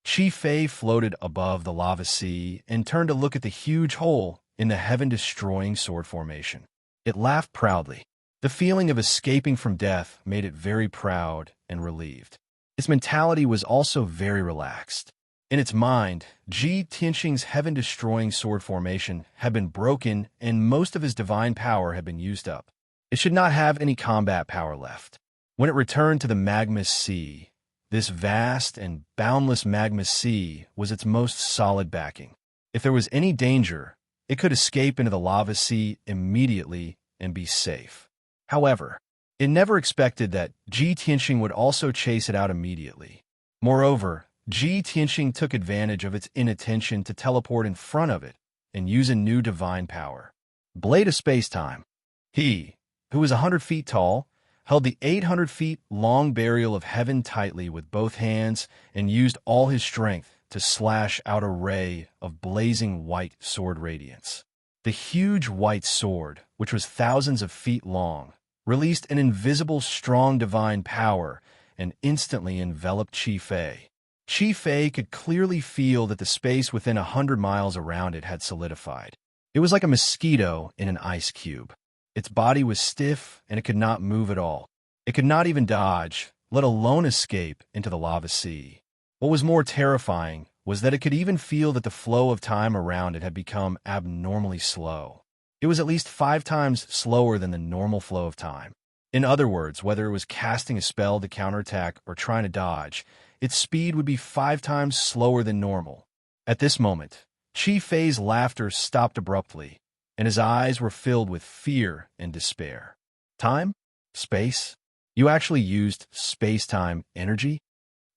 Chi-Fei floated above the lava sea and turned to look at the huge hole in the heaven-destroying sword formation. It laughed proudly. The feeling of escaping from death made it very proud and relieved. Its mentality was also very relaxed. In its mind, Ji Tianxing's heaven-destroying sword formation had been broken and most of his divine power had been used up. It should not have any combat power left. When it returned to the magma sea, this vast and boundless magma sea was its most solid backing. If there was any danger, it could escape into the lava sea immediately and be safe. However, it never expected that Ji Tianxing would also chase it out immediately. Moreover, Ji Tianxing took advantage of its inattention to teleport in front of it and use a new divine power. Blade of Space-Time. He, who was 100 feet tall, held the 800 feet long barrier of heaven tightly with both hands and used all his strength to slash out a ray of blazing white sword radiance. The huge white sword, which was thousands of feet long, released an invisible, strong divine power and instantly enveloped Chi Fei. Chi Fei could clearly feel that the space within 100 miles around it had solidified. It was like a mosquito in an ice cube. Its body was stiff and it could not move at all. It could not even dodge, let alone escape into the lava sea. What was more terrifying was that it could even feel that the flow of time around it had become abnormally slow. It was at least 5 times slower than the normal flow of time. In other words, whether it was casting a spell to counterattack or trying to dodge, its speed would be 5 times slower than normal. At this moment, Chi Fei's laughter stopped abruptly, and his eyes were filled with fear and despair. Time? Space? You actually used space-time energy?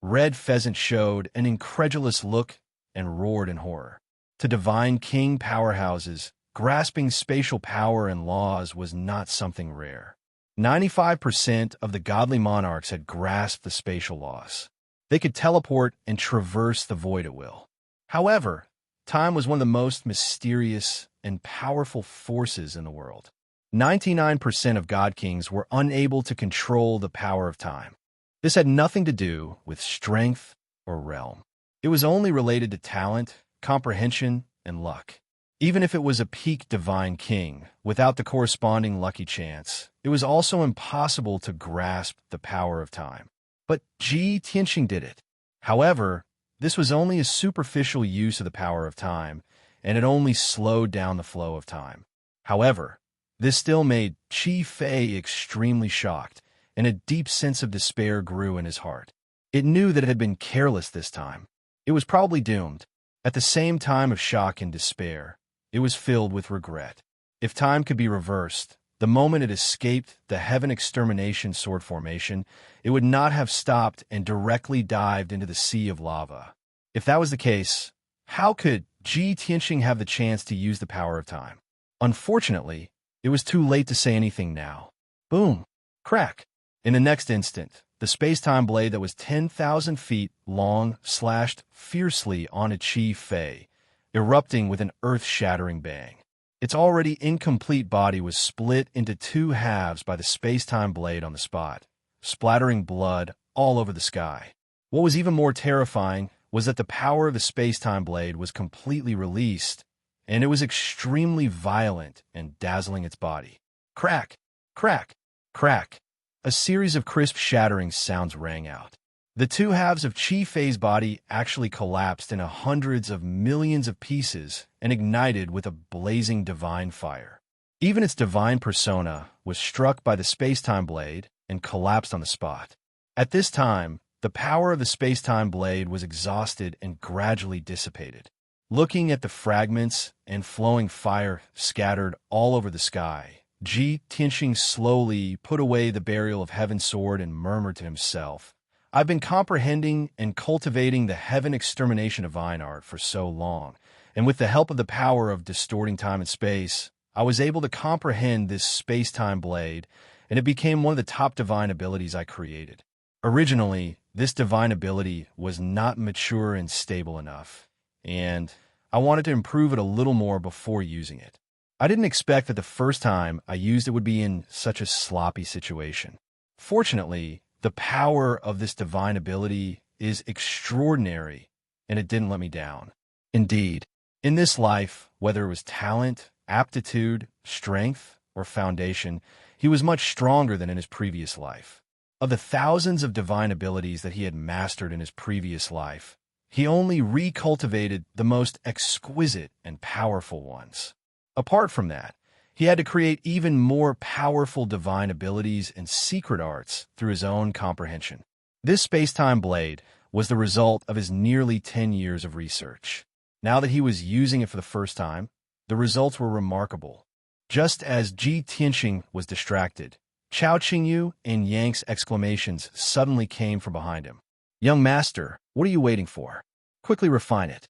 Red Pheasant showed an incredulous look and roared in horror. To divine king powerhouses, grasping spatial power and laws was not something rare. 95% of the godly monarchs had grasped the spatial laws. They could teleport and traverse the void at will. However, time was one of the most mysterious and powerful forces in the world. 99% of god kings were unable to control the power of time. This had nothing to do with strength or realm. It was only related to talent, comprehension, and luck. Even if it was a peak divine king, without the corresponding lucky chance, it was also impossible to grasp the power of time. But Ji Tianxing did it. However, this was only a superficial use of the power of time, and it only slowed down the flow of time. However, this still made Chi Fei extremely shocked, and a deep sense of despair grew in his heart. It knew that it had been careless this time. It was probably doomed. At the same time of shock and despair, it was filled with regret. If time could be reversed, the moment it escaped the heaven extermination sword formation, it would not have stopped and directly dived into the sea of lava. If that was the case, how could Ji Tianxing have the chance to use the power of time? Unfortunately, it was too late to say anything now. Boom! Crack! In the next instant, the space-time blade that was 10,000 feet long slashed fiercely onto Chi Fei, erupting with an earth-shattering bang. Its already incomplete body was split into 2 halves by the space-time blade on the spot, splattering blood all over the sky. What was even more terrifying was that the power of the space-time blade was completely released, and it was extremely violent and dazzling its body. Crack! Crack! Crack! A series of crisp shattering sounds rang out. The 2 halves of Chi Fei's body actually collapsed into hundreds of millions of pieces and ignited with a blazing divine fire. Even its divine persona was struck by the space-time blade and collapsed on the spot. At this time, the power of the space-time blade was exhausted and gradually dissipated. Looking at the fragments and flowing fire scattered all over the sky, Ji Tianxing slowly put away the burial of heaven's sword and murmured to himself, "I've been comprehending and cultivating the heaven extermination divine art for so long, and with the help of the power of distorting time and space, I was able to comprehend this space-time blade, and it became one of the top divine abilities I created. Originally, this divine ability was not mature and stable enough, and I wanted to improve it a little more before using it. I didn't expect that the first time I used it would be in such a sloppy situation. Fortunately, the power of this divine ability is extraordinary, and it didn't let me down. Indeed, in this life, whether it was talent, aptitude, strength, or foundation, he was much stronger than in his previous life. Of the thousands of divine abilities that he had mastered in his previous life, he only recultivated the most exquisite and powerful ones. Apart from that, he had to create even more powerful divine abilities and secret arts through his own comprehension. This space-time blade was the result of his nearly 10 years of research. Now that he was using it for the first time, the results were remarkable. Just as Ji Tianxing was distracted, Chao Qingyu and Yang's exclamations suddenly came from behind him. "Young master, what are you waiting for? Quickly refine it."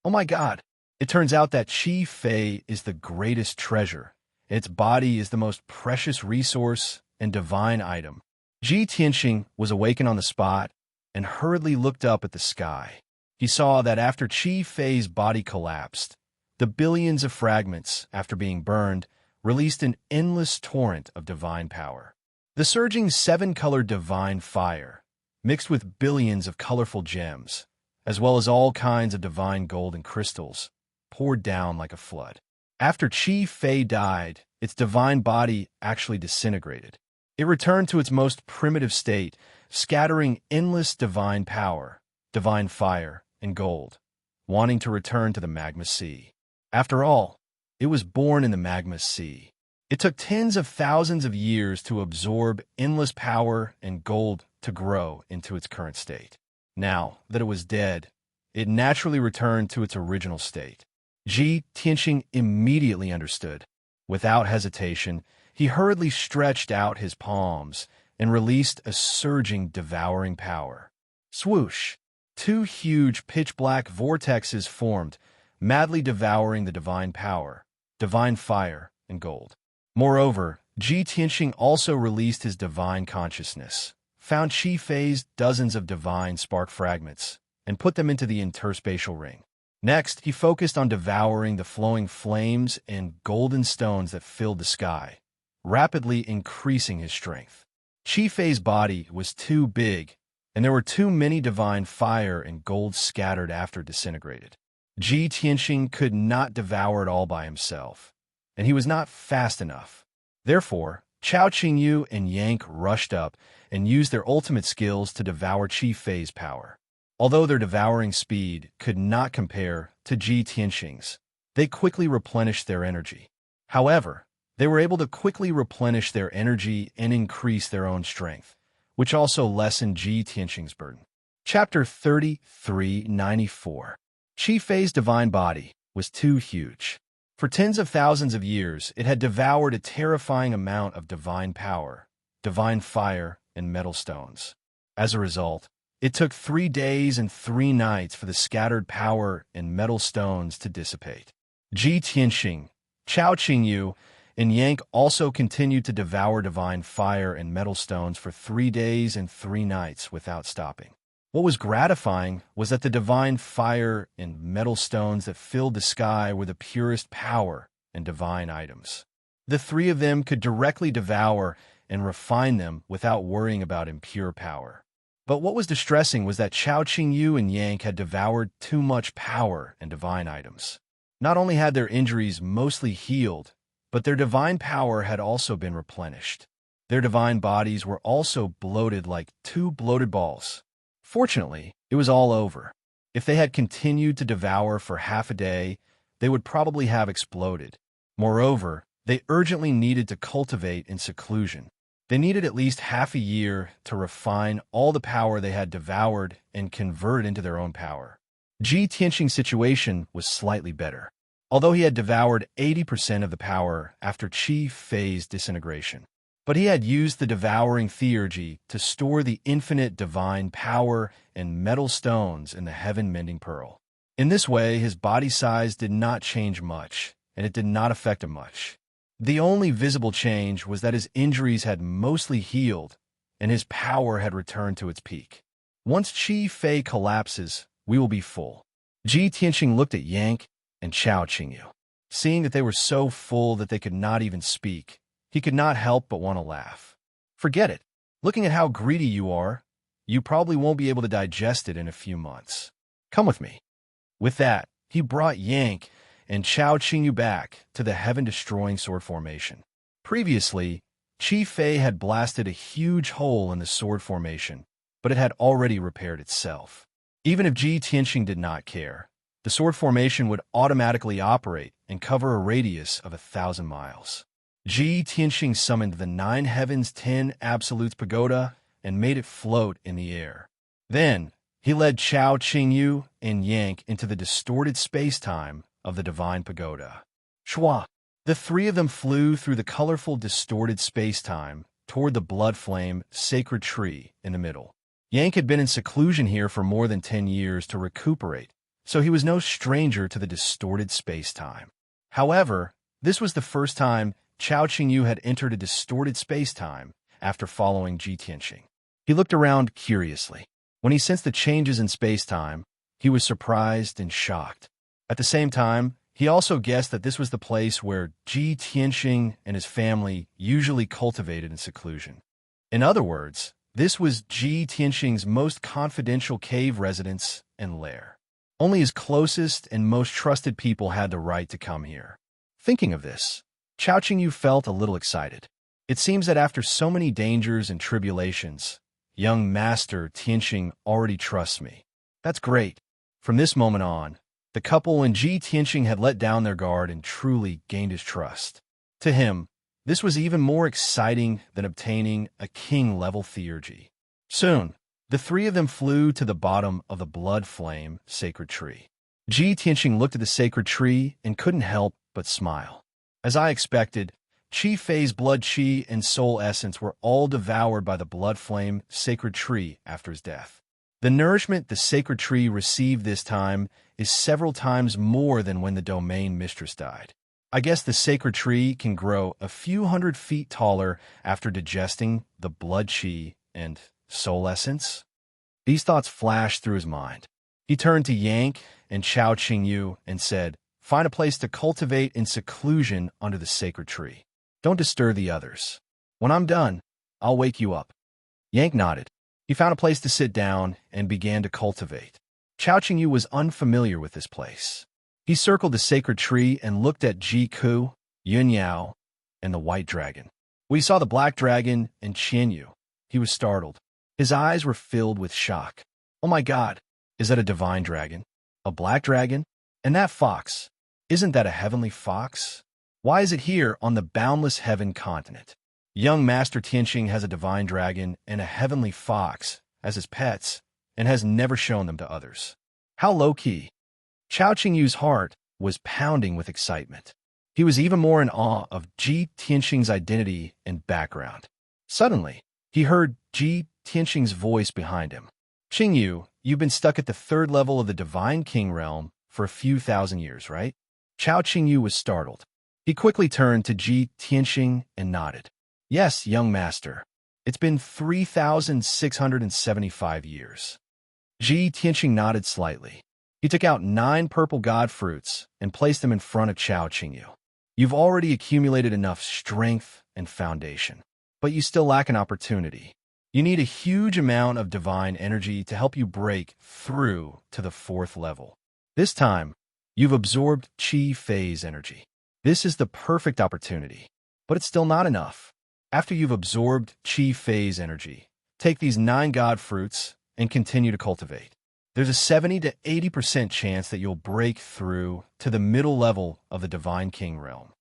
Oh my God! It turns out that Chi Fei is the greatest treasure. Its body is the most precious resource, and divine item. Ji Tianxing was awakened on the spot and hurriedly looked up at the sky. He saw that after Qi Fei's body collapsed, the billions of fragments, after being burned, released an endless torrent of divine power. The surging seven-colored divine fire, mixed with billions of colorful gems, as well as all kinds of divine gold and crystals, poured down like a flood. After Qi Fei died, its divine body actually disintegrated. It returned to its most primitive state, scattering endless divine power, divine fire, and gold, wanting to return to the magma sea. After all, it was born in the magma sea. It took tens of thousands of years to absorb endless power and gold to grow into its current state. Now that it was dead, it naturally returned to its original state. Ji Tianxing immediately understood. Without hesitation, he hurriedly stretched out his palms and released a surging, devouring power. Swoosh! Two huge pitch-black vortexes formed, madly devouring the divine power, divine fire, and gold. Moreover, Ji Tianxing also released his divine consciousness, found Qi Fei's dozens of divine spark fragments, and put them into the interspatial ring. Next, he focused on devouring the flowing flames and golden stones that filled the sky, rapidly increasing his strength. Qi Fei's body was too big, and there were too many divine fire and gold scattered after it disintegrated. Ji Tianxing could not devour it all by himself, and he was not fast enough. Therefore, Chao Qingyu and Yank rushed up and used their ultimate skills to devour Qi Fei's power. Although their devouring speed could not compare to Ji Tianxing's, they quickly replenished their energy. However, they were able to quickly replenish their energy and increase their own strength, which also lessened Ji Tianxing's burden. Chapter 3394. Qi Fei's divine body was too huge. For tens of thousands of years, it had devoured a terrifying amount of divine power, divine fire, and metal stones. As a result, it took 3 days and 3 nights for the scattered power and metal stones to dissipate. Ji Tianxing, Chao Qingyu, and Yank also continued to devour divine fire and metal stones for 3 days and 3 nights without stopping. What was gratifying was that the divine fire and metal stones that filled the sky were the purest power and divine items. The 3 of them could directly devour and refine them without worrying about impure power. But what was distressing was that Chao Qingyu and Yank had devoured too much power and divine items. Not only had their injuries mostly healed, but their divine power had also been replenished. Their divine bodies were also bloated like 2 bloated balls. Fortunately, it was all over. If they had continued to devour for half a day, they would probably have exploded. Moreover, they urgently needed to cultivate in seclusion. They needed at least half a year to refine all the power they had devoured and convert it into their own power. Ji Tianxing's situation was slightly better, although he had devoured 80% of the power after Qi Fei's disintegration. But he had used the devouring theurgy to store the infinite divine power and metal stones in the heaven-mending pearl. In this way, his body size did not change much, and it did not affect him much. The only visible change was that his injuries had mostly healed, and his power had returned to its peak. Once Qi Fei collapses, we will be full. Ji Tianxing looked at Yank and Chao Qingyu. Seeing that they were so full that they could not even speak, he could not help but want to laugh. Forget it. Looking at how greedy you are, you probably won't be able to digest it in a few months. Come with me. With that, he brought Yank and Chao Qingyu back to the heaven-destroying sword formation. Previously, Qi Fei had blasted a huge hole in the sword formation, but it had already repaired itself. Even if Ji Tianxing did not care, the sword formation would automatically operate and cover a radius of 1,000 miles. Ji Tianxing summoned the 9 Heavens 10 Absolutes Pagoda and made it float in the air. Then, he led Chao Qingyu and Yank into the distorted space-time of the Divine Pagoda. Shwa! The 3 of them flew through the colorful distorted space-time toward the blood flame sacred tree in the middle. Yank had been in seclusion here for more than 10 years to recuperate, so he was no stranger to the distorted space-time. However, this was the first time Chao Qingyu had entered a distorted space-time, after following Ji Tianxing. He looked around curiously. When he sensed the changes in space-time, he was surprised and shocked. At the same time, he also guessed that this was the place where Ji Tianxing and his family usually cultivated in seclusion. In other words, this was Ji Tianxing's most confidential cave residence and lair. Only his closest and most trusted people had the right to come here. Thinking of this, Chao Qingyu felt a little excited. It seems that after so many dangers and tribulations, young Master Tianxing already trusts me. That's great. From this moment on, the couple and Ji Tianxing had let down their guard and truly gained his trust. To him, this was even more exciting than obtaining a king-level theurgy. Soon, the three of them flew to the bottom of the blood flame sacred tree. Ji Tianxing looked at the sacred tree and couldn't help but smile. As I expected, Qi Fei's blood qi and soul essence were all devoured by the blood flame sacred tree after his death. The nourishment the sacred tree received this time is several times more than when the domain mistress died. I guess the sacred tree can grow a few hundred feet taller after digesting the blood qi and soul essence. These thoughts flashed through his mind. He turned to Yank and Chao Qingyu and said, "Find a place to cultivate in seclusion under the sacred tree. Don't disturb the others. When I'm done, I'll wake you up." Yank nodded. He found a place to sit down and began to cultivate. Chao Qingyu was unfamiliar with this place. He circled the sacred tree and looked at Ji Ku, Yun Yao, and the white dragon. When he saw the black dragon and Qianyu, he was startled. His eyes were filled with shock. "Oh my God, is that a divine dragon? A black dragon? And that fox, isn't that a heavenly fox? Why is it here on the boundless heaven continent?" Young Master Tianxing has a divine dragon and a heavenly fox as his pets and has never shown them to others. How low-key. Chao Qingyu's heart was pounding with excitement. He was even more in awe of Ji Tianxing's identity and background. Suddenly, he heard Ji Tianxing's voice behind him. "Qingyu, you've been stuck at the third level of the Divine King realm for a few thousand years, right?" Chao Qingyu was startled. He quickly turned to Ji Tianxing and nodded. "Yes, young master. It's been 3,675 years." Ji Tianxing nodded slightly. He took out 9 purple god fruits and placed them in front of Chao Qingyu. "You've already accumulated enough strength and foundation, but you still lack an opportunity. You need a huge amount of divine energy to help you break through to the 4th level. This time, you've absorbed Qi Fei's energy. This is the perfect opportunity, but it's still not enough. After you've absorbed Qi Fei's energy, take these 9 god fruits and continue to cultivate. There's a 70 to 80% chance that you'll break through to the middle level of the Divine King realm."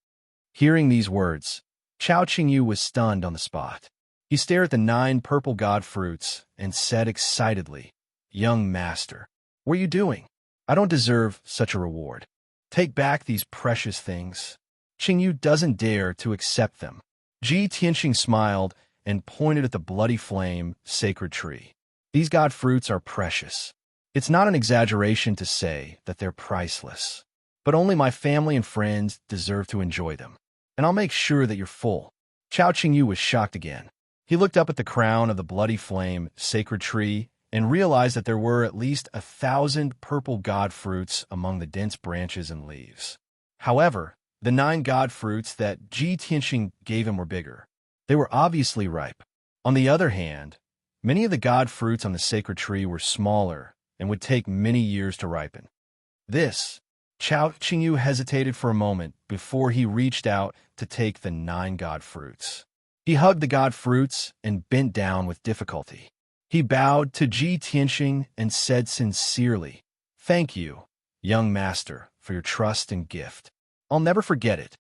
Hearing these words, Chao Qingyu was stunned on the spot. He stared at the 9 purple god fruits and said excitedly, "Young master, what are you doing? I don't deserve such a reward. Take back these precious things." Qingyu doesn't dare to accept them. Ji Tianxing smiled and pointed at the bloody flame sacred tree. "These god fruits are precious. It's not an exaggeration to say that they're priceless. But only my family and friends deserve to enjoy them. And I'll make sure that you're full." Chao Qingyu was shocked again. He looked up at the crown of the bloody flame sacred tree and realized that there were at least 1,000 purple god fruits among the dense branches and leaves. However, the 9 god fruits that Ji Tianxing gave him were bigger. They were obviously ripe. On the other hand, many of the god fruits on the sacred tree were smaller and would take many years to ripen. Chao Qingyu hesitated for a moment before he reached out to take the 9 god fruits. He hugged the god fruits and bent down with difficulty. He bowed to Ji Tianxing and said sincerely, "Thank you, young master, for your trust and gift. I'll never forget it.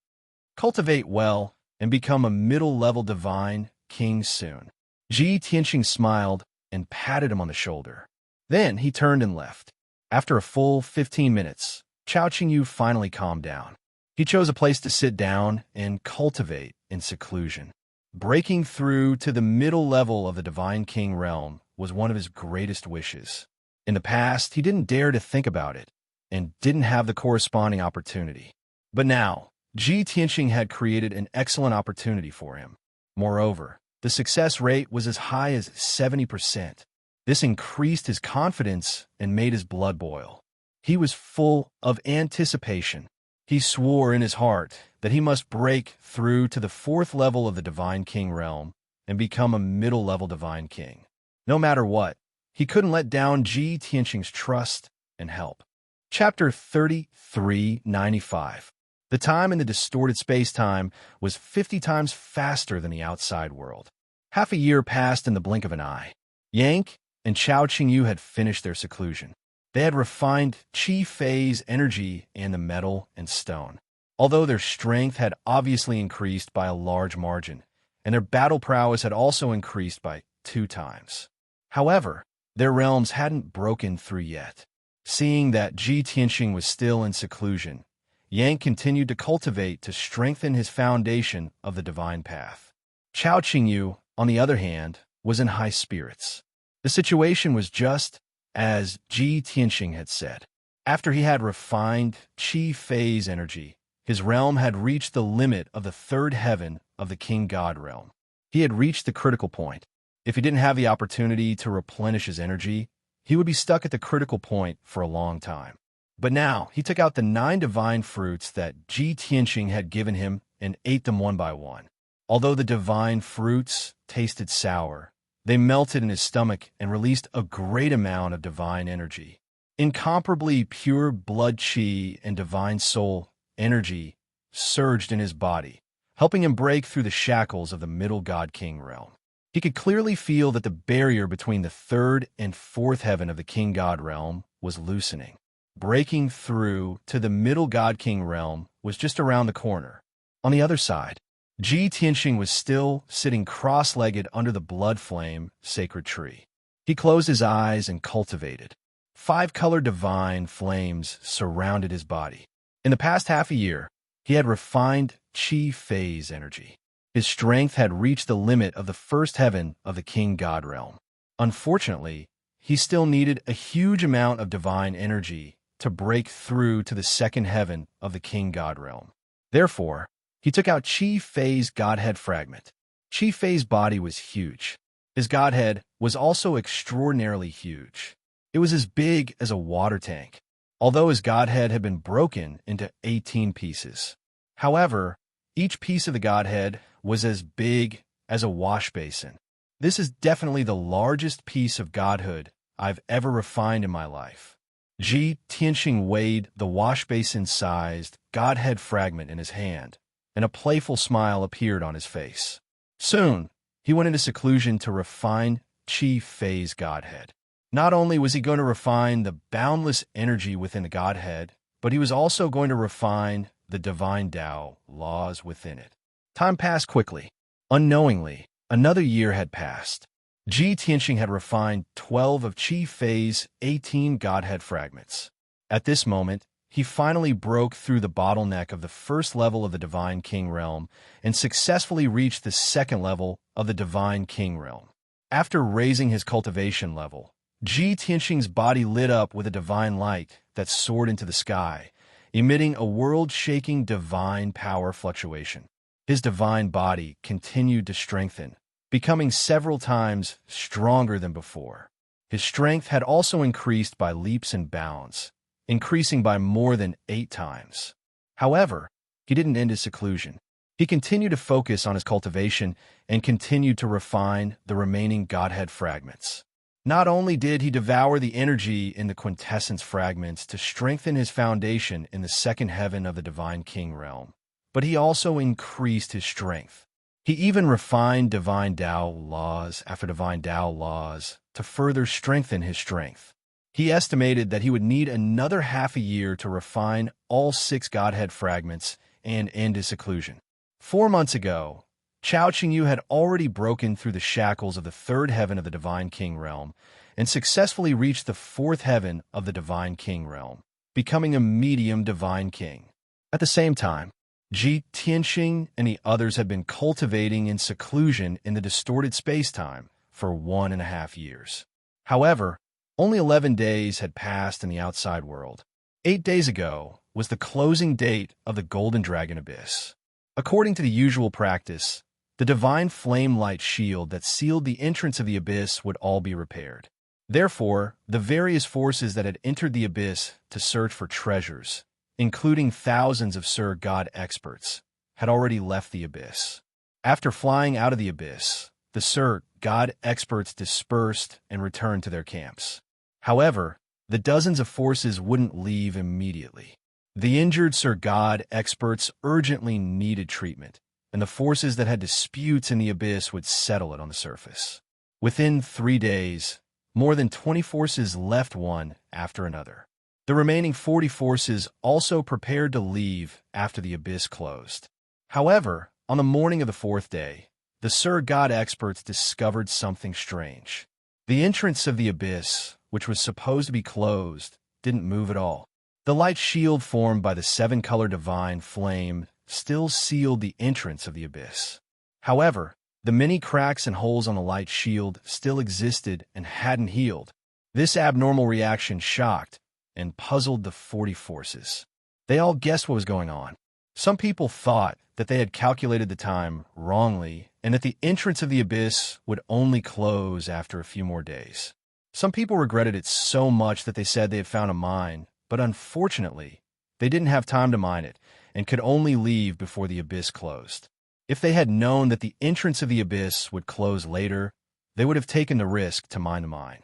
Cultivate well and become a middle-level divine king soon." Ji Tianxing smiled and patted him on the shoulder. Then he turned and left. After a full 15 minutes, Chao Qingyu finally calmed down. He chose a place to sit down and cultivate in seclusion. Breaking through to the middle level of the Divine King realm was one of his greatest wishes. In the past, he didn't dare to think about it and didn't have the corresponding opportunity. But now, Ji Tianxing had created an excellent opportunity for him. Moreover, the success rate was as high as 70%. This increased his confidence and made his blood boil. He was full of anticipation. He swore in his heart that he must break through to the fourth level of the Divine King realm and become a middle-level Divine King. No matter what, he couldn't let down Ji Tianxing's trust and help. Chapter 3395. The time in the distorted space-time was 50 times faster than the outside world. Half a year passed in the blink of an eye. Yang and Chao Qingyu had finished their seclusion. They had refined Qi phase energy and the metal and stone. Although their strength had obviously increased by a large margin, and their battle prowess had also increased by 2 times. However, their realms hadn't broken through yet. Seeing that Ji Tianxing was still in seclusion, Yang continued to cultivate to strengthen his foundation of the divine path. Chao Qingyu, on the other hand, was in high spirits. The situation was just as Ji Tianxing had said. After he had refined Qi phase energy, his realm had reached the limit of the third heaven of the King God realm. He had reached the critical point. If he didn't have the opportunity to replenish his energy, he would be stuck at the critical point for a long time. But now, he took out the 9 divine fruits that Ji Tianxing had given him and ate them one by one. Although the divine fruits tasted sour, they melted in his stomach and released a great amount of divine energy. Incomparably pure blood qi and divine soul energy surged in his body, helping him break through the shackles of the middle God King realm. He could clearly feel that the barrier between the third and fourth heaven of the King God realm was loosening. Breaking through to the middle God King realm was just around the corner. On the other side, Ji Tianxing was still sitting cross-legged under the blood flame sacred tree. He closed his eyes and cultivated. 5-colored divine flames surrounded his body. In the past half a year, he had refined Qi phase energy. His strength had reached the limit of the first heaven of the King God realm. Unfortunately, he still needed a huge amount of divine energy to break through to the second heaven of the King God realm. Therefore, he took out Qi phase Godhead fragment. Qi phase body was huge. His Godhead was also extraordinarily huge. It was as big as a water tank, although his Godhead had been broken into 18 pieces. However, each piece of the Godhead was as big as a wash basin. This is definitely the largest piece of Godhood I've ever refined in my life. Ji Tianxing weighed the wash basin-sized Godhead fragment in his hand, and a playful smile appeared on his face. Soon, he went into seclusion to refine Qi phase Godhead. Not only was he going to refine the boundless energy within the Godhead, but he was also going to refine the divine Tao laws within it. Time passed quickly. Unknowingly, another year had passed. Ji Tianxing had refined 12 of Qi phase 18 Godhead fragments. At this moment, he finally broke through the bottleneck of the first level of the Divine King realm and successfully reached the second level of the Divine King realm. After raising his cultivation level, Ji Tianxing's body lit up with a divine light that soared into the sky, emitting a world-shaking divine power fluctuation. His divine body continued to strengthen, becoming several times stronger than before. His strength had also increased by leaps and bounds, increasing by more than 8 times. However, he didn't end his seclusion. He continued to focus on his cultivation and continued to refine the remaining Godhead fragments. Not only did he devour the energy in the quintessence fragments to strengthen his foundation in the second heaven of the Divine King realm, but he also increased his strength. He even refined divine Tao laws after divine Tao laws to further strengthen his strength. He estimated that he would need another half a year to refine all 6 Godhead fragments and end his seclusion. 4 months ago, Chao Qingyu had already broken through the shackles of the third heaven of the Divine King realm and successfully reached the fourth heaven of the Divine King realm, becoming a medium Divine King. At the same time, Ji Tianxing and the others had been cultivating in seclusion in the distorted space-time for 1.5 years. However, only 11 days had passed in the outside world. 8 days ago was the closing date of the Golden Dragon Abyss. According to the usual practice, the divine flame light shield that sealed the entrance of the abyss would all be repaired. Therefore, the various forces that had entered the abyss to search for treasures, including thousands of Sir God experts, had already left the abyss. After flying out of the abyss, the Sir God experts dispersed and returned to their camps. However, the dozens of forces wouldn't leave immediately. The injured Sir God experts urgently needed treatment, and the forces that had disputes in the abyss would settle it on the surface. Within 3 days, more than 20 forces left one after another. The remaining 40 forces also prepared to leave after the abyss closed. However, on the morning of the 4th day, the Sir God experts discovered something strange. The entrance of the abyss, which was supposed to be closed, didn't move at all. The light shield formed by the 7-color divine flame still sealed the entrance of the abyss. However, the many cracks and holes on the light shield still existed and hadn't healed. This abnormal reaction shocked and puzzled the 40 forces. They all guessed what was going on. Some people thought that they had calculated the time wrongly and that the entrance of the abyss would only close after a few more days. Some people regretted it so much that they said they had found a mine, but unfortunately, they didn't have time to mine it and could only leave before the abyss closed. If they had known that the entrance of the abyss would close later, they would have taken the risk to mine the mine.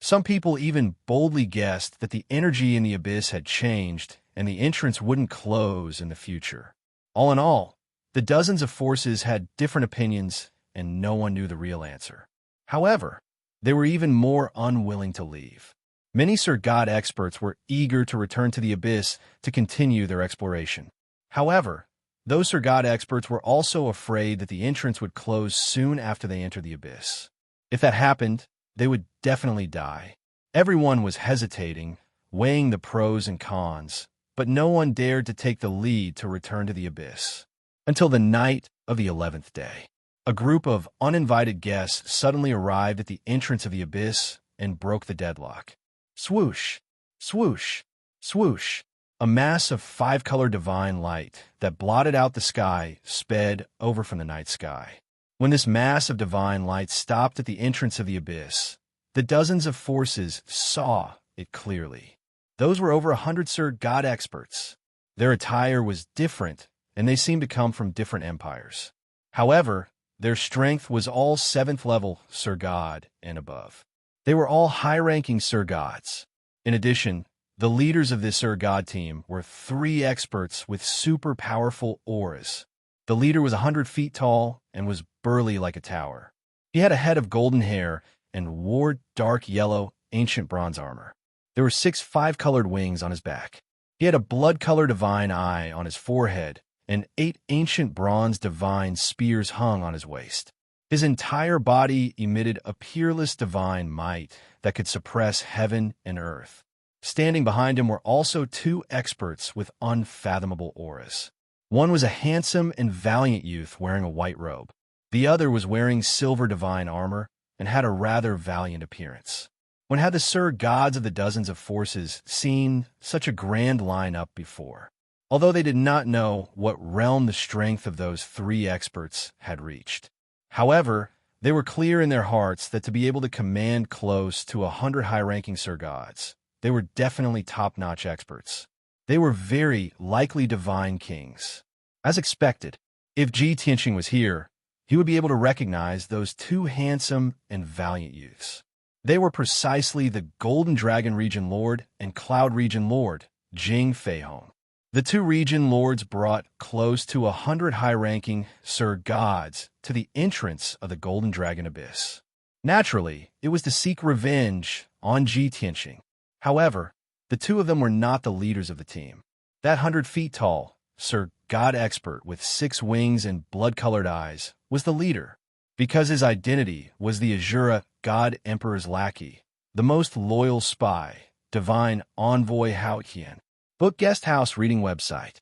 Some people even boldly guessed that the energy in the abyss had changed and the entrance wouldn't close in the future. All in all, the dozens of forces had different opinions and no one knew the real answer. However, they were even more unwilling to leave. Many Sir God experts were eager to return to the abyss to continue their exploration. However, those Sir God experts were also afraid that the entrance would close soon after they entered the abyss. If that happened, they would definitely die. Everyone was hesitating, weighing the pros and cons, but no one dared to take the lead to return to the abyss. Until the night of the 11th day. A group of uninvited guests suddenly arrived at the entrance of the abyss and broke the deadlock. Swoosh, swoosh, swoosh. A mass of 5-color divine light that blotted out the sky sped over from the night sky. When this mass of divine light stopped at the entrance of the abyss, the dozens of forces saw it clearly. Those were over 100 Sir God experts. Their attire was different, and they seemed to come from different empires. However, their strength was all 7th level Sir God and above. They were all high-ranking Sir Gods. In addition, the leaders of this Sir God team were 3 experts with super powerful auras. The leader was 100 feet tall and was burly like a tower. He had a head of golden hair and wore dark yellow, ancient bronze armor. There were 6 5-colored wings on his back. He had a blood-colored divine eye on his forehead, and 8 ancient bronze divine spears hung on his waist. His entire body emitted a peerless divine might that could suppress heaven and earth. Standing behind him were also 2 experts with unfathomable auras. One was a handsome and valiant youth wearing a white robe. The other was wearing silver divine armor and had a rather valiant appearance. When had the Sir Gods of the dozens of forces seen such a grand lineup before? Although they did not know what realm the strength of those 3 experts had reached. However, they were clear in their hearts that to be able to command close to 100 high-ranking Sir Gods, they were definitely top-notch experts. They were very likely divine kings. As expected, if Ji Tianqing was here, he would be able to recognize those 2 handsome and valiant youths. They were precisely the Golden Dragon Region Lord and Cloud Region Lord, Jing Feihong. The 2 region lords brought close to 100 high-ranking Sir Gods to the entrance of the Golden Dragon Abyss. Naturally, it was to seek revenge on Ji Tianqing. However, the 2 of them were not the leaders of the team. That 100 feet tall, Sir God expert with 6 wings and blood-colored eyes was the leader, because his identity was the Azura God Emperor's lackey, the most loyal spy, divine envoy Hao Qian. Book Guest House Reading Website.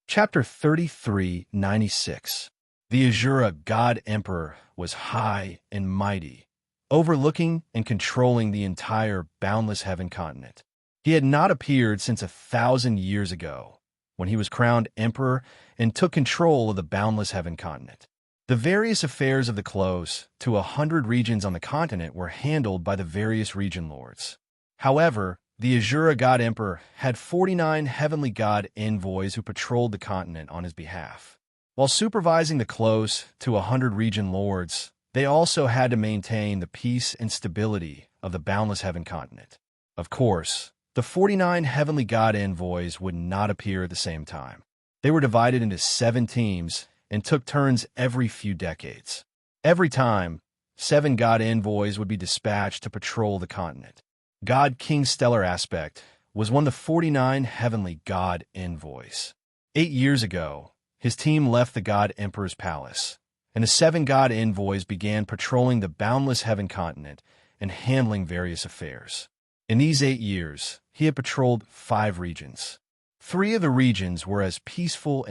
Chapter 3396. The Azura God Emperor was high and mighty, overlooking and controlling the entire boundless heaven continent. He had not appeared since 1,000 years ago, when he was crowned emperor and took control of the boundless heaven continent. The various affairs of the close to 100 regions on the continent were handled by the various region lords. However, the Azura God Emperor had 49 heavenly god envoys who patrolled the continent on his behalf. While supervising the close to 100 region lords, they also had to maintain the peace and stability of the boundless heaven continent. Of course, the 49 heavenly god envoys would not appear at the same time. They were divided into 7 teams and took turns every few decades. Every time, 7 god envoys would be dispatched to patrol the continent. God King Stellar Aspect was one of the 49 heavenly god envoys. 8 years ago, his team left the God Emperor's palace, and the 7 god envoys began patrolling the boundless heaven continent and handling various affairs. In these 8 years, he had patrolled 5 regions. 3 of the regions were as peaceful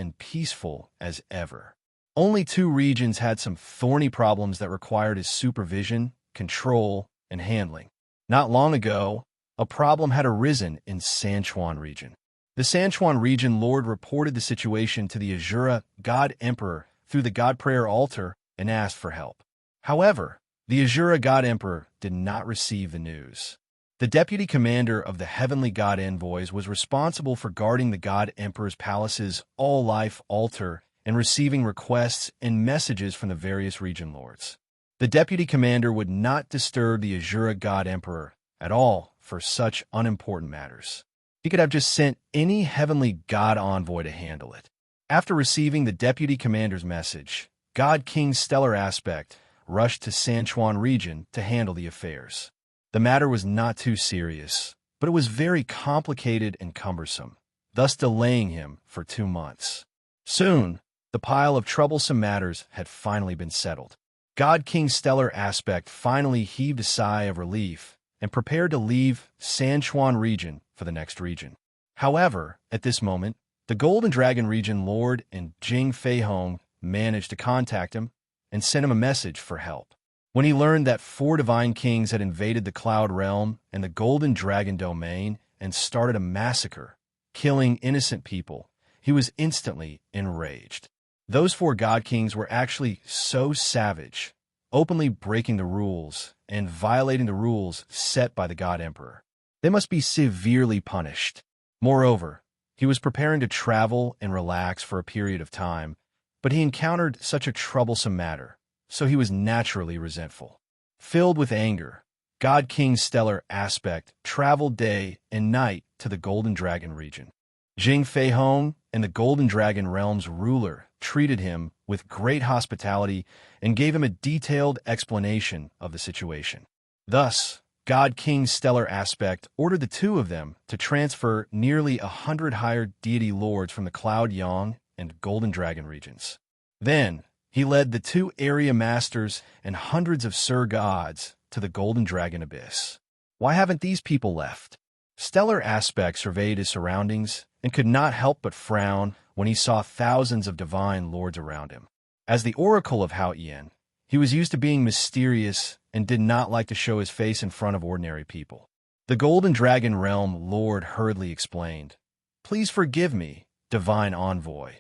as ever. Only 2 regions had some thorny problems that required his supervision, control, and handling. Not long ago, a problem had arisen in Sanchuan region. The Sanchuan region lord reported the situation to the Azura God Emperor through the God Prayer altar and asked for help. However, the Azura God Emperor did not receive the news. The deputy commander of the heavenly god envoys was responsible for guarding the God Emperor's palace's all-life altar and receiving requests and messages from the various region lords. The deputy commander would not disturb the Azura God Emperor at all for such unimportant matters. He could have just sent any heavenly god envoy to handle it. After receiving the deputy commander's message, God King Stellar Aspect rushed to Sanchuan region to handle the affairs. The matter was not too serious, but it was very complicated and cumbersome, thus delaying him for 2 months. Soon, the pile of troublesome matters had finally been settled. God King Stellar Aspect finally heaved a sigh of relief and prepared to leave Sanchuan region for the next region. However, at this moment, the Golden Dragon region lord and Jing Fei Hong managed to contact him and sent him a message for help. When he learned that 4 divine kings had invaded the Cloud Realm and the Golden Dragon domain and started a massacre, killing innocent people, he was instantly enraged. Those 4 god kings were actually so savage, openly breaking the rules and violating the rules set by the God Emperor. They must be severely punished. Moreover, he was preparing to travel and relax for a period of time, but he encountered such a troublesome matter, so he was naturally resentful. Filled with anger, God King Stellar Aspect traveled day and night to the Golden Dragon region. Jing Fei Hong and the Golden Dragon realm's ruler treated him with great hospitality and gave him a detailed explanation of the situation. Thus, God King Stellar Aspect ordered the 2 of them to transfer nearly 100 hired deity lords from the Cloud Yang and Golden Dragon regions. Then, he led the 2 area masters and hundreds of Sir Gods to the Golden Dragon Abyss. Why haven't these people left? Stellar Aspect surveyed his surroundings and could not help but frown when he saw thousands of divine lords around him. As the Oracle of Hao Yen, he was used to being mysterious and did not like to show his face in front of ordinary people. The Golden Dragon Realm Lord hurriedly explained, "Please forgive me, divine envoy.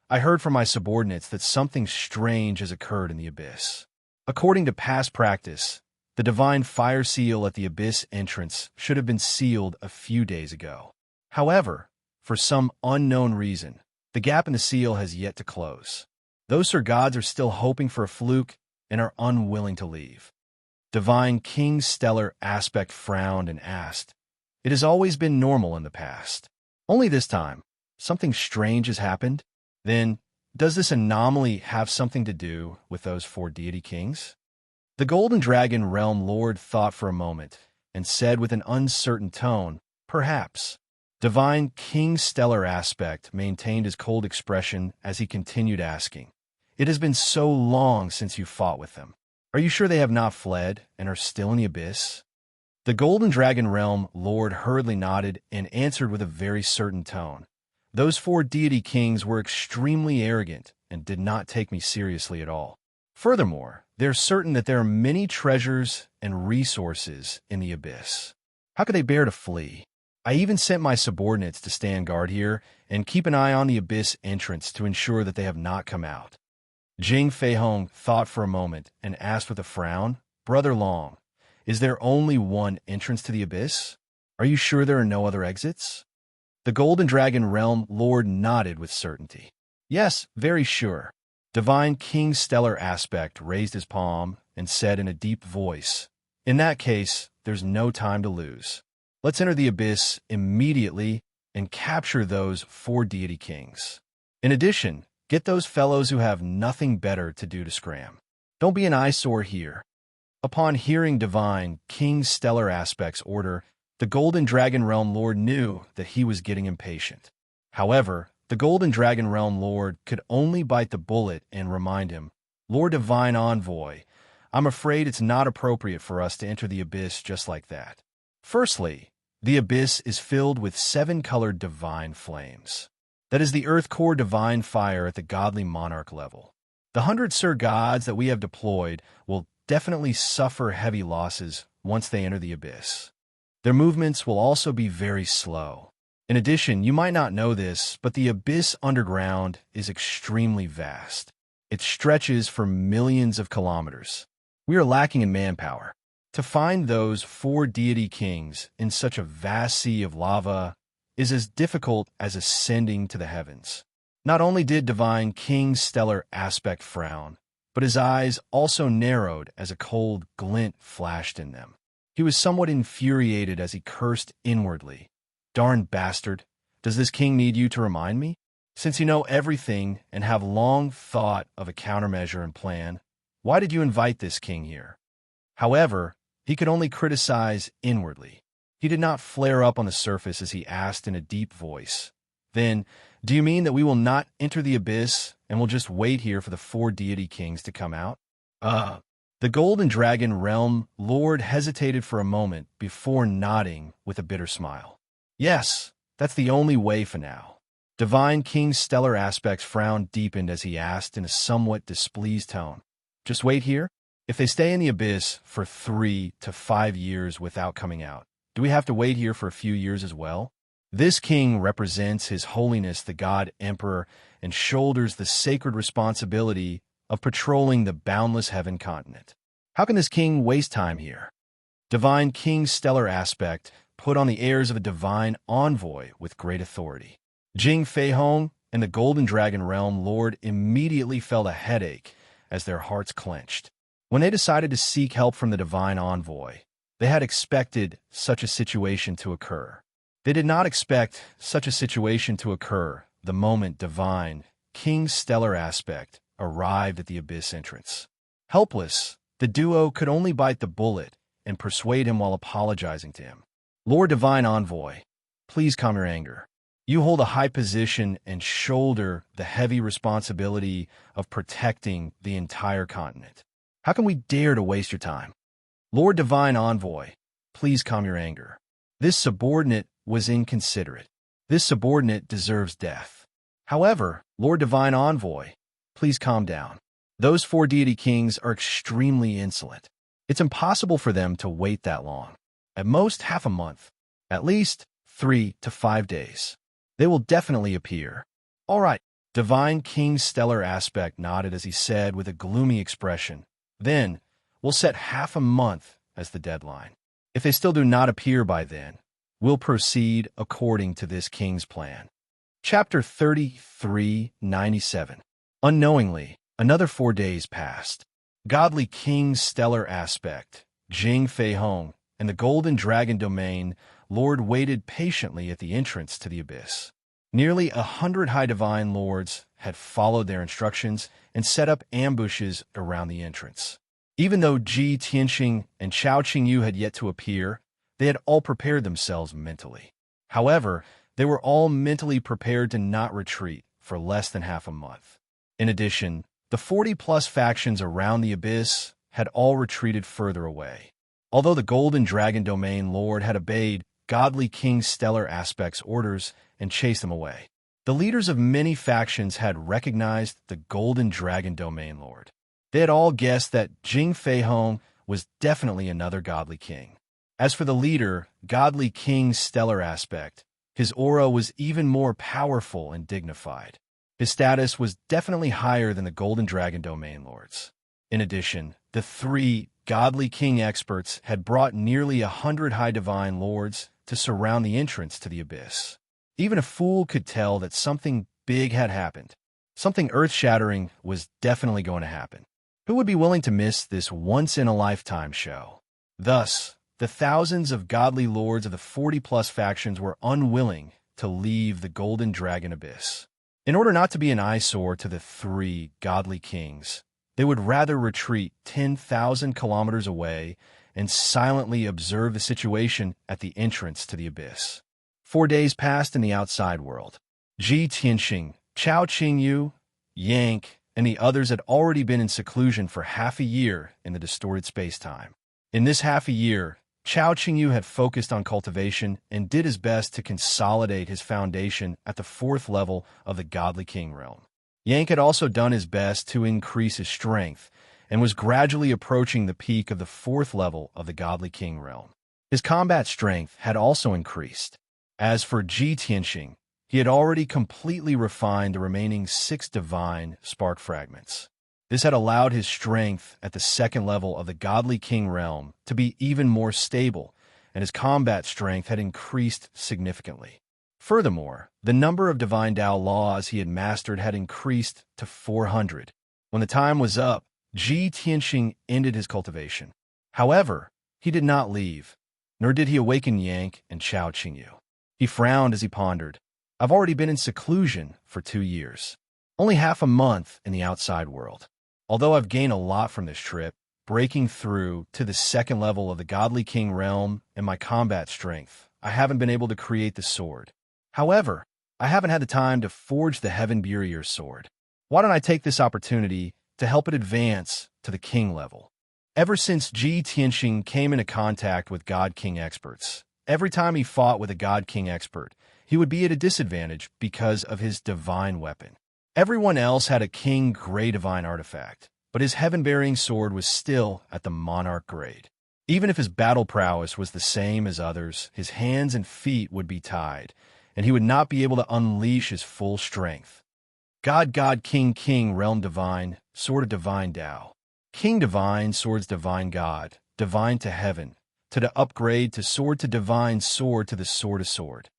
I heard from my subordinates that something strange has occurred in the Abyss. According to past practice, the divine fire seal at the Abyss entrance should have been sealed a few days ago. However, for some unknown reason, the gap in the seal has yet to close. Those Sir Gods are still hoping for a fluke and are unwilling to leave." Divine King Stellar Aspect frowned and asked, "It has always been normal in the past. Only this time, something strange has happened? Then, does this anomaly have something to do with those 4 deity kings?" The Golden Dragon Realm Lord thought for a moment and said with an uncertain tone, "Perhaps." Divine King Stellar Aspect maintained his cold expression as he continued asking, "It has been so long since you fought with them. Are you sure they have not fled and are still in the Abyss?" The Golden Dragon Realm Lord hurriedly nodded and answered with a very certain tone, "Those 4 deity kings were extremely arrogant and did not take me seriously at all. Furthermore, they're certain that there are many treasures and resources in the Abyss. How could they bear to flee? I even sent my subordinates to stand guard here and keep an eye on the Abyss entrance to ensure that they have not come out." Jing Feihong thought for a moment and asked with a frown, Brother Long, is there only one entrance to the abyss? Are you sure there are no other exits? The Golden Dragon Realm Lord nodded with certainty. Yes, very sure. Divine King Stellar Aspect raised his palm and said in a deep voice, in that case, there's no time to lose. Let's enter the abyss immediately and capture those 4 deity kings. In addition, get those fellows who have nothing better to do to scram. Don't be an eyesore here. Upon hearing Divine King Stellar Aspect's order, the Golden Dragon Realm Lord knew that he was getting impatient. However, the Golden Dragon Realm Lord could only bite the bullet and remind him, Lord Divine Envoy, I'm afraid it's not appropriate for us to enter the abyss just like that. Firstly, the abyss is filled with 7-colored divine flames. That is the Earth Core divine fire at the godly monarch level. The 100 Sir Gods that we have deployed will definitely suffer heavy losses once they enter the abyss. Their movements will also be very slow. In addition, you might not know this, but the abyss underground is extremely vast. It stretches for millions of kilometers. We are lacking in manpower. To find those 4 deity kings in such a vast sea of lava is as difficult as ascending to the heavens. Not only did Divine King Stellar Aspect frown, but his eyes also narrowed as a cold glint flashed in them. He was somewhat infuriated as he cursed inwardly. Darn bastard, does this king need you to remind me? Since you know everything and have long thought of a countermeasure and plan, why did you invite this king here? However, he could only criticize inwardly. He did not flare up on the surface as he asked in a deep voice, Then, do you mean that we will not enter the abyss and will just wait here for the 4 deity kings to come out? The Golden Dragon Realm Lord hesitated for a moment before nodding with a bitter smile. Yes, that's the only way for now. Divine King Stellar Aspect's frown deepened as he asked in a somewhat displeased tone. Just wait here? If they stay in the abyss for 3 to 5 years without coming out, do we have to wait here for a few years as well? This king represents His Holiness the God Emperor and shoulders the sacred responsibility of patrolling the boundless heaven continent. How can this king waste time here? Divine King Stellar Aspect put on the airs of a divine envoy with great authority. Jing Feihong and the Golden Dragon Realm Lord immediately felt a headache as their hearts clenched. When they decided to seek help from the divine envoy, they had expected such a situation to occur. They did not expect such a situation to occur the moment Divine King Stellar Aspect arrived at the abyss entrance. Helpless, the duo could only bite the bullet and persuade him while apologizing to him. Lord Divine Envoy, please calm your anger. You hold a high position and shoulder the heavy responsibility of protecting the entire continent. How can we dare to waste your time? Lord Divine Envoy, please calm your anger. This subordinate was inconsiderate. This subordinate deserves death. However, Lord Divine Envoy, please calm down. Those 4 deity kings are extremely insolent. It's impossible for them to wait that long. At most half a month. At least 3 to 5 days. They will definitely appear. All right. Divine King Stellar Aspect nodded as he said with a gloomy expression. Then, we'll set half a month as the deadline. If they still do not appear by then, we'll proceed according to this king's plan. Chapter 3397. Unknowingly, another 4 days passed. Godly King Stellar Aspect, Jing Feihong, and the Golden Dragon Domain Lord waited patiently at the entrance to the abyss. Nearly 100 High Divine Lords had followed their instructions and set up ambushes around the entrance. Even though Ji Tianxing and Chao Qingyu had yet to appear, they had all prepared themselves mentally. However, they were all mentally prepared to not retreat for less than half a month. In addition, the 40-plus factions around the abyss had all retreated further away. Although the Golden Dragon Domain Lord had obeyed Godly King Stellar Aspect's orders and chased them away, the leaders of many factions had recognized the Golden Dragon Domain Lord. They had all guessed that Jing Feihong was definitely another godly king. As for the leader, Godly King Stellar Aspect, his aura was even more powerful and dignified. His status was definitely higher than the Golden Dragon domain lords. In addition, the three godly king experts had brought nearly 100 high divine lords to surround the entrance to the abyss. Even a fool could tell that something big had happened. Something earth-shattering was definitely going to happen. Who would be willing to miss this once-in-a-lifetime show? Thus, the thousands of godly lords of the 40-plus factions were unwilling to leave the Golden Dragon abyss. In order not to be an eyesore to the three godly kings, they would rather retreat 10,000 kilometers away and silently observe the situation at the entrance to the abyss. 4 days passed in the outside world. Ji Tianxing, Chao Qingyu, Yank, and the others had already been in seclusion for half a year in the distorted space-time. In this half a year, Chao Qingyu had focused on cultivation and did his best to consolidate his foundation at the 4th level of the Godly King realm. Yank had also done his best to increase his strength and was gradually approaching the peak of the 4th level of the Godly King realm. His combat strength had also increased. As for Ji Tianxing, he had already completely refined the remaining 6 divine spark fragments. This had allowed his strength at the 2nd level of the Godly King realm to be even more stable, and his combat strength had increased significantly. Furthermore, the number of divine Tao laws he had mastered had increased to 400. When the time was up, Ji Tianxing ended his cultivation. However, he did not leave, nor did he awaken Yank and Chao Qingyu. He frowned as he pondered. I've already been in seclusion for 2 years. Only half a month in the outside world. Although I've gained a lot from this trip, breaking through to the 2nd level of the Godly King realm and my combat strength, I haven't been able to create the sword. However, I haven't had the time to forge the Heaven Barrier sword. Why don't I take this opportunity to help it advance to the king level? Ever since Ji Tianxing came into contact with God King experts, every time he fought with a God King expert, he would be at a disadvantage because of his divine weapon. Everyone else had a King Grey Divine artifact, but his heaven-bearing sword was still at the Monarch grade. Even if his battle prowess was the same as others, his hands and feet would be tied, and he would not be able to unleash his full strength. God, King, Realm Divine, Sword of Divine Tao. King Divine, Swords Divine God, Divine to Heaven, to the upgrade to Sword to Divine, Sword to the Sword of Sword.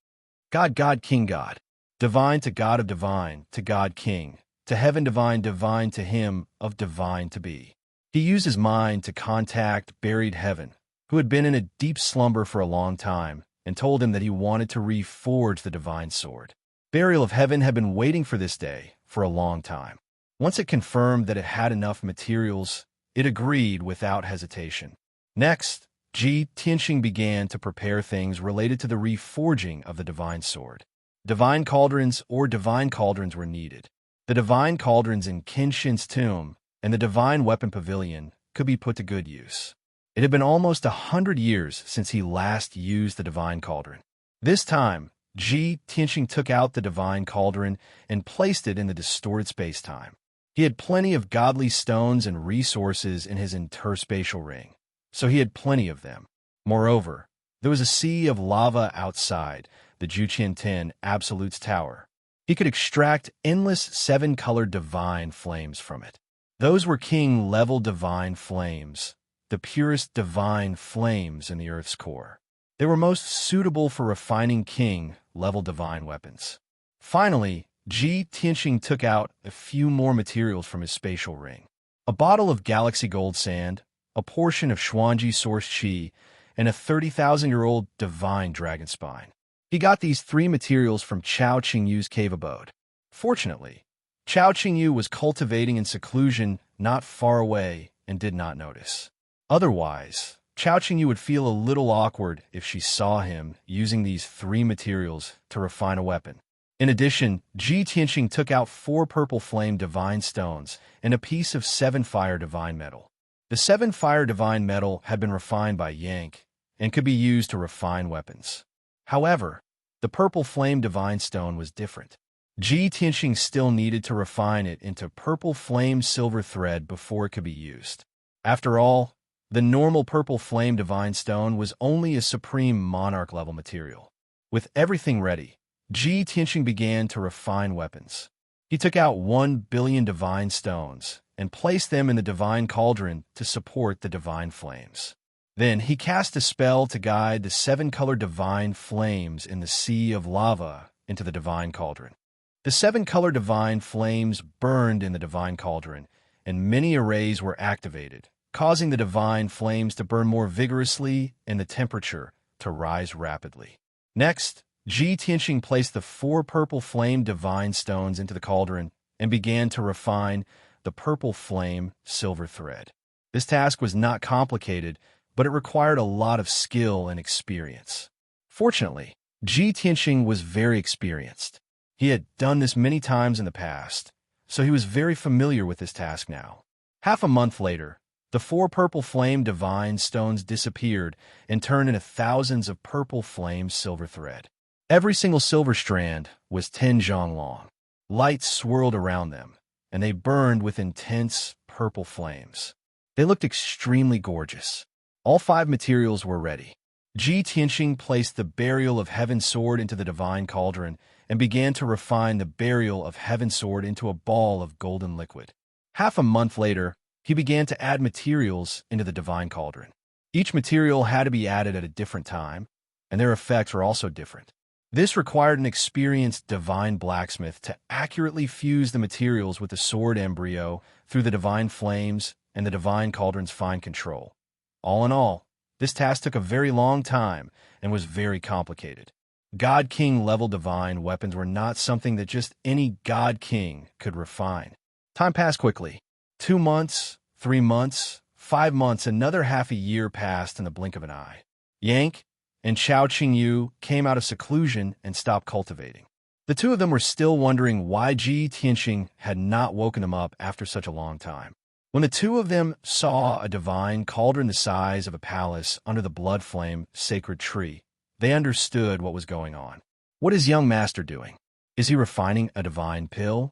God, King God, Divine to God of Divine, to God King, to Heaven Divine, Divine to Him of Divine to be. He used his mind to contact buried Heaven, who had been in a deep slumber for a long time, and told him that he wanted to reforge the divine sword. Burial of Heaven had been waiting for this day for a long time. Once it confirmed that it had enough materials, it agreed without hesitation. Next, Ji Tianxing began to prepare things related to the reforging of the divine sword. Divine cauldrons were needed. The divine cauldrons in Kenshin's tomb and the divine weapon pavilion could be put to good use. It had been almost 100 years since he last used the divine cauldron. This time, Ji Tianxing took out the divine cauldron and placed it in the distorted space-time. He had plenty of godly stones and resources in his interspatial ring, so he had plenty of them. Moreover, there was a sea of lava outside the Juqian Absolute's tower. He could extract endless 7-colored divine flames from it. Those were king-level divine flames, the purest divine flames in the Earth's core. They were most suitable for refining king-level divine weapons. Finally, Ji Tianxing took out a few more materials from his spatial ring. A bottle of galaxy gold sand, a portion of Xuanji source chi, and a 30,000-year-old divine dragon spine. He got these 3 materials from Chao Qingyu's cave abode. Fortunately, Chao Qingyu was cultivating in seclusion not far away and did not notice. Otherwise, Chao Qingyu would feel a little awkward if she saw him using these 3 materials to refine a weapon. In addition, Ji Tianxing took out 4 purple flame divine stones and a piece of 7 fire divine metal. The 7 fire divine metal had been refined by Yank and could be used to refine weapons. However, the purple flame divine stone was different. Ji Tianxing still needed to refine it into purple flame silver thread before it could be used. After all, the normal purple flame divine stone was only a supreme monarch level material. With everything ready, Ji Tianxing began to refine weapons. He took out 1 billion divine stones and placed them in the divine cauldron to support the divine flames. Then he cast a spell to guide the 7-colored divine flames in the sea of lava into the divine cauldron. The 7-colored divine flames burned in the divine cauldron, and many arrays were activated, causing the divine flames to burn more vigorously and the temperature to rise rapidly. Next, Ji Tianxing placed the 4 purple flame divine stones into the cauldron and began to refine the purple flame silver thread. This task was not complicated, but it required a lot of skill and experience. Fortunately, Ji Tianxing was very experienced. He had done this many times in the past, so he was very familiar with this task now. Half a month later, the 4 purple flame divine stones disappeared and turned into thousands of purple flame silver thread. Every single silver strand was 10 zhang long. Lights swirled around them, and they burned with intense purple flames. They looked extremely gorgeous. All 5 materials were ready. Ji Tianxing placed the burial of Heaven Sword into the divine cauldron and began to refine the burial of Heaven Sword into a ball of golden liquid. Half a month later, he began to add materials into the divine cauldron. Each material had to be added at a different time, and their effects were also different. This required an experienced divine blacksmith to accurately fuse the materials with the sword embryo through the divine flames and the divine cauldron's fine control. All in all, this task took a very long time and was very complicated. God King level divine weapons were not something that just any God King could refine. Time passed quickly. 2 months, 3 months, 5 months, another half a year passed in the blink of an eye. Yank and Chao Qingyu came out of seclusion and stopped cultivating. The two of them were still wondering why Ji Tianxing had not woken them up after such a long time. When the two of them saw a divine cauldron the size of a palace under the blood flame sacred tree, they understood what was going on. What is young master doing? Is he refining a divine pill?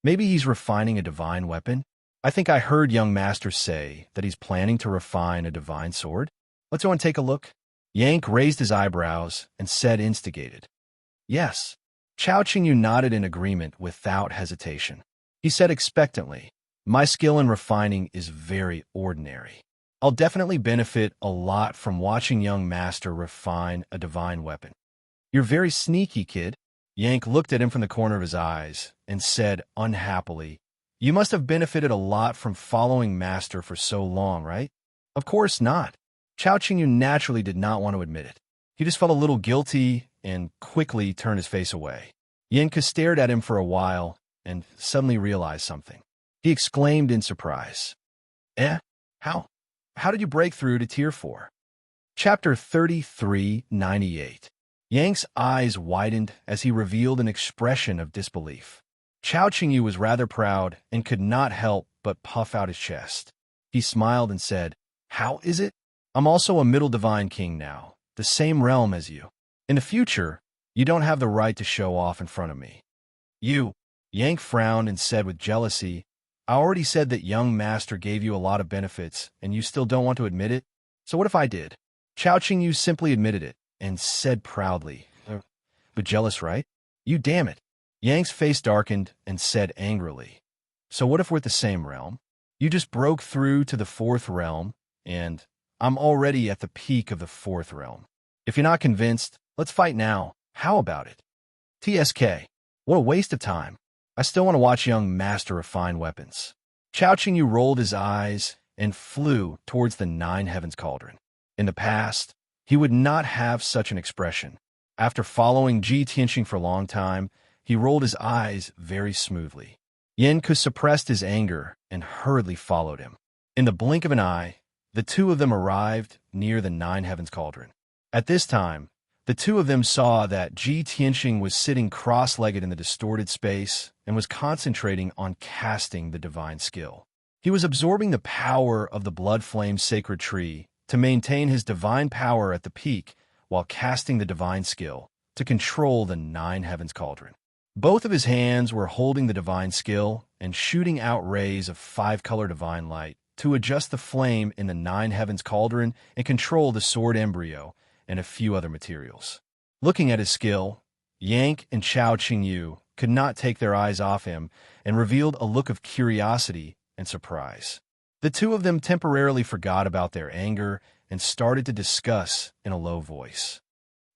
Maybe he's refining a divine weapon? I think I heard young master say that he's planning to refine a divine sword. Let's go and take a look. Yank raised his eyebrows and said instigated. Yes. Chao Qingyu nodded in agreement without hesitation. He said expectantly, my skill in refining is very ordinary. I'll definitely benefit a lot from watching young master refine a divine weapon. You're very sneaky, kid. Yank looked at him from the corner of his eyes and said unhappily, you must have benefited a lot from following master for so long, right? Of course not. Chao Qingyu naturally did not want to admit it. He just felt a little guilty and quickly turned his face away. Yanka stared at him for a while and suddenly realized something. He exclaimed in surprise. How? How did you break through to Tier 4? Chapter 3398. Yang's eyes widened as he revealed an expression of disbelief. Chao Qingyu was rather proud and could not help but puff out his chest. He smiled and said, how is it? I'm also a middle divine king now, the same realm as you. In the future, you don't have the right to show off in front of me. Yank frowned and said with jealousy, I already said that young master gave you a lot of benefits, and you still don't want to admit it? So what if I did? Chao Qingyu simply admitted it and said proudly, but jealous, right? You damn it. Yang's face darkened and said angrily, so what if we're at the same realm? You just broke through to the 4th realm, and I'm already at the peak of the 4th realm. If you're not convinced, let's fight now. How about it? TSK. What a waste of time. I still want to watch young master refine weapons. Chao Qingyu rolled his eyes and flew towards the 9 heavens cauldron. In the past, he would not have such an expression. After following Ji Tianxing for a long time, he rolled his eyes very smoothly. Yanku suppressed his anger and hurriedly followed him. In the blink of an eye, the two of them arrived near the 9 heavens cauldron. At this time, the two of them saw that Ji Tianxing was sitting cross-legged in the distorted space and was concentrating on casting the divine skill. He was absorbing the power of the blood flame sacred tree to maintain his divine power at the peak while casting the divine skill to control the 9 heavens cauldron. Both of his hands were holding the divine skill and shooting out rays of 5-color divine light to adjust the flame in the 9 heavens cauldron and control the sword embryo and a few other materials. Looking at his skill, Yank and Chao Qingyu could not take their eyes off him and revealed a look of curiosity and surprise. The two of them temporarily forgot about their anger and started to discuss in a low voice.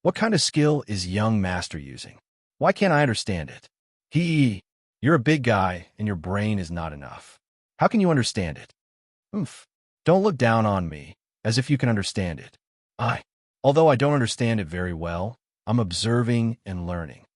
What kind of skill is young master using? Why can't I understand it? You're a big guy and your brain is not enough. How can you understand it? Oomph. Don't look down on me, as if you can understand it. Although I don't understand it very well, I'm observing and learning.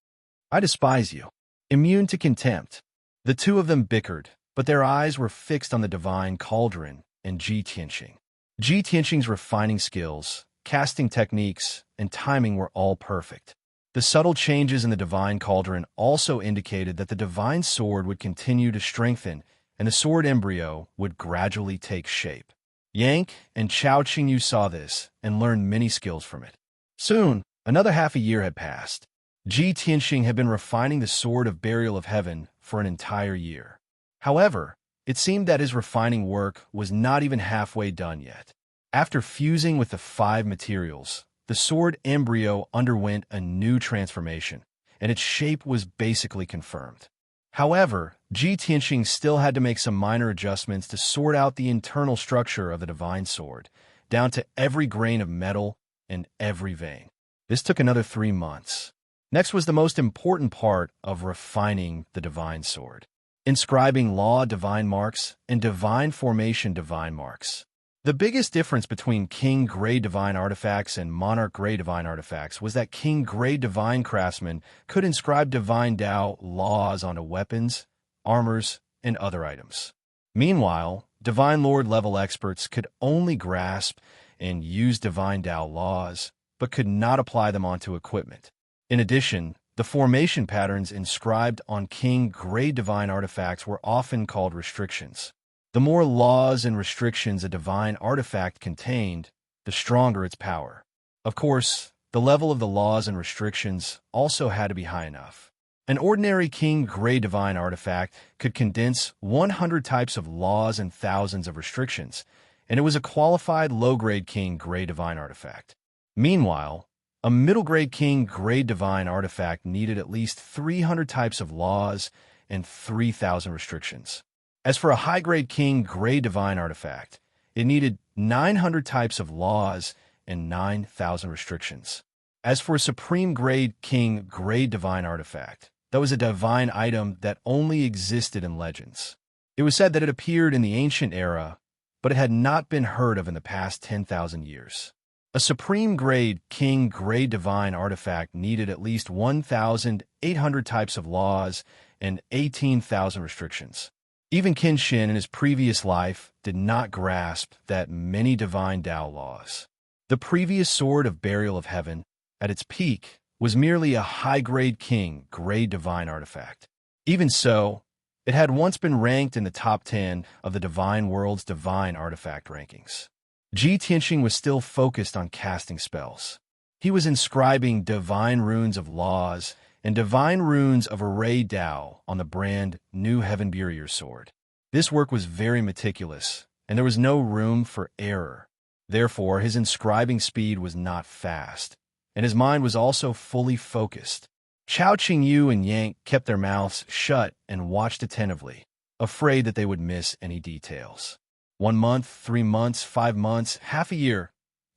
I despise you. Immune to contempt. The two of them bickered, but their eyes were fixed on the divine cauldron and Ji Tianxing. Ji Tianxing's refining skills, casting techniques, and timing were all perfect. The subtle changes in the divine cauldron also indicated that the divine sword would continue to strengthen and the sword embryo would gradually take shape. Yang and Chao Qingyu saw this and learned many skills from it. Soon, another half a year had passed. Ji Tianxing had been refining the sword of burial of heaven for an entire year. However, it seemed that his refining work was not even halfway done yet. After fusing with the 5 materials, the sword embryo underwent a new transformation, and its shape was basically confirmed. However, Ji Tianxing still had to make some minor adjustments to sort out the internal structure of the divine sword, down to every grain of metal and every vein. This took another 3 months. Next was the most important part of refining the divine sword: inscribing law divine marks and divine formation divine marks. The biggest difference between King Grade divine artifacts and Monarch Grade divine artifacts was that King Grade divine craftsmen could inscribe divine Tao laws onto weapons, armors, and other items. Meanwhile, divine lord level experts could only grasp and use divine Tao laws, but could not apply them onto equipment. In addition, the formation patterns inscribed on King Grade divine artifacts were often called restrictions. The more laws and restrictions a divine artifact contained, the stronger its power. Of course, the level of the laws and restrictions also had to be high enough. An ordinary King Grade divine artifact could condense 100 types of laws and thousands of restrictions, and it was a qualified low-grade King Grade divine artifact. Meanwhile, a middle-grade King Grade divine artifact needed at least 300 types of laws and 3,000 restrictions. As for a high-grade King Grade divine artifact, it needed 900 types of laws and 9,000 restrictions. As for a supreme-grade King Grade divine artifact, that was a divine item that only existed in legends. It was said that it appeared in the ancient era, but it had not been heard of in the past 10,000 years. A supreme-grade King Grade divine artifact needed at least 1,800 types of laws and 18,000 restrictions. Even Qin Shin in his previous life did not grasp that many divine Tao laws. The previous sword of burial of heaven, at its peak, was merely a high-grade King Grade divine artifact. Even so, it had once been ranked in the top 10 of the divine world's divine artifact rankings. Ji Tianxing was still focused on casting spells. He was inscribing divine runes of laws and divine runes of array Tao on the brand new Heaven Barrier sword. This work was very meticulous, and there was no room for error. Therefore, his inscribing speed was not fast, and his mind was also fully focused. Chao Qingyu and Yang kept their mouths shut and watched attentively, afraid that they would miss any details. 1 month, 3 months, 5 months, half a year.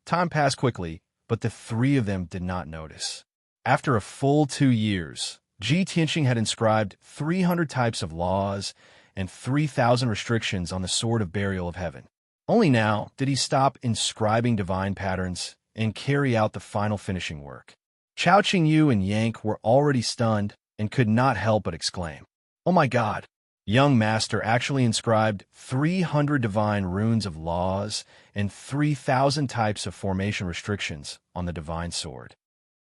Time passed quickly, but the 3 of them did not notice. After a full 2 years, Ji Tianxing had inscribed 300 types of laws and 3,000 restrictions on the Sword of Burial of Heaven. Only now did he stop inscribing divine patterns and carry out the final finishing work. Chao Qingyu and Yang were already stunned and could not help but exclaim, "Oh my God! Young Master actually inscribed 300 divine runes of laws and 3,000 types of formation restrictions on the divine sword."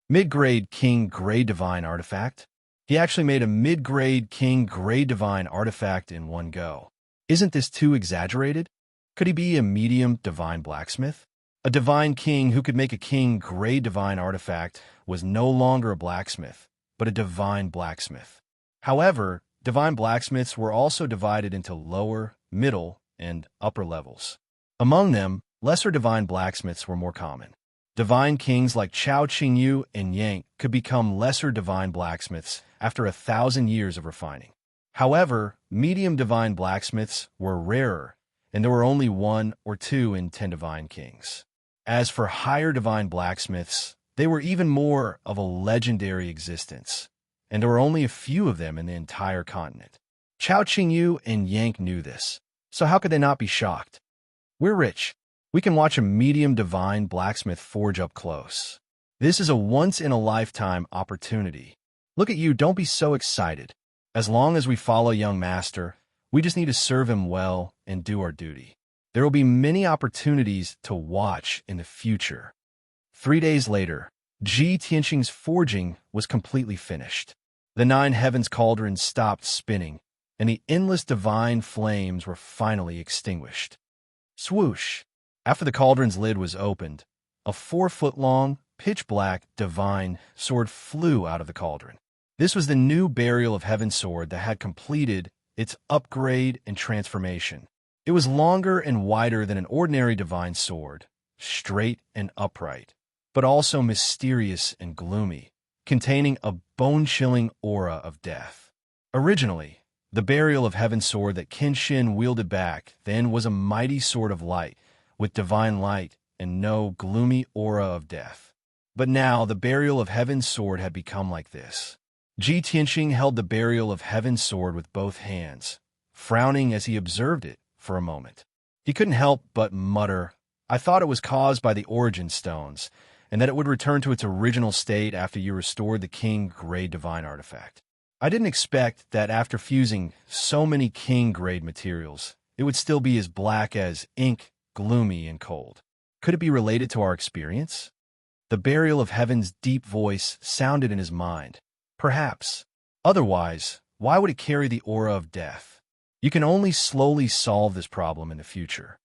Mid-grade King Grade Divine Artifact? He actually made a mid-grade King Grade Divine Artifact in one go. Isn't this too exaggerated? Could he be a medium Divine Blacksmith? A Divine King who could make a King Grade Divine Artifact was no longer a blacksmith, but a Divine Blacksmith. However, Divine Blacksmiths were also divided into lower, middle, and upper levels. Among them, lesser Divine Blacksmiths were more common. Divine kings like Chao Qingyu and Yang could become lesser divine blacksmiths after 1,000 years of refining. However, medium divine blacksmiths were rarer, and there were only 1 or 2 in 10 divine kings. As for higher divine blacksmiths, they were even more of a legendary existence, and there were only a few of them in the entire continent. Chao Qingyu and Yang knew this, so how could they not be shocked? We're rich. We can watch a medium divine blacksmith forge up close. This is a once-in-a-lifetime opportunity. Look at you, don't be so excited. As long as we follow young master, we just need to serve him well and do our duty. There will be many opportunities to watch in the future. 3 days later, Ji Tianxing's forging was completely finished. The 9 heavens cauldrons stopped spinning, and the endless divine flames were finally extinguished. Swoosh! After the cauldron's lid was opened, a 4-foot-long, pitch-black, divine sword flew out of the cauldron. This was the new Burial of Heaven sword that had completed its upgrade and transformation. It was longer and wider than an ordinary divine sword, straight and upright, but also mysterious and gloomy, containing a bone-chilling aura of death. Originally, the Burial of Heaven sword that Kenshin wielded back then was a mighty sword of light, with divine light and no gloomy aura of death. But now the Burial of Heaven sword had become like this. Ji Tianxing held the Burial of Heaven sword with both hands, frowning as he observed it for a moment. He couldn't help but mutter, "I thought it was caused by the origin stones, and that it would return to its original state after you restored the King-grade divine artifact. I didn't expect that after fusing so many King-grade materials, it would still be as black as ink, gloomy and cold. Could it be related to our experience?" The Burial of Heaven's deep voice sounded in his mind. Perhaps. Otherwise, why would it carry the aura of death? You can only slowly solve this problem in the future.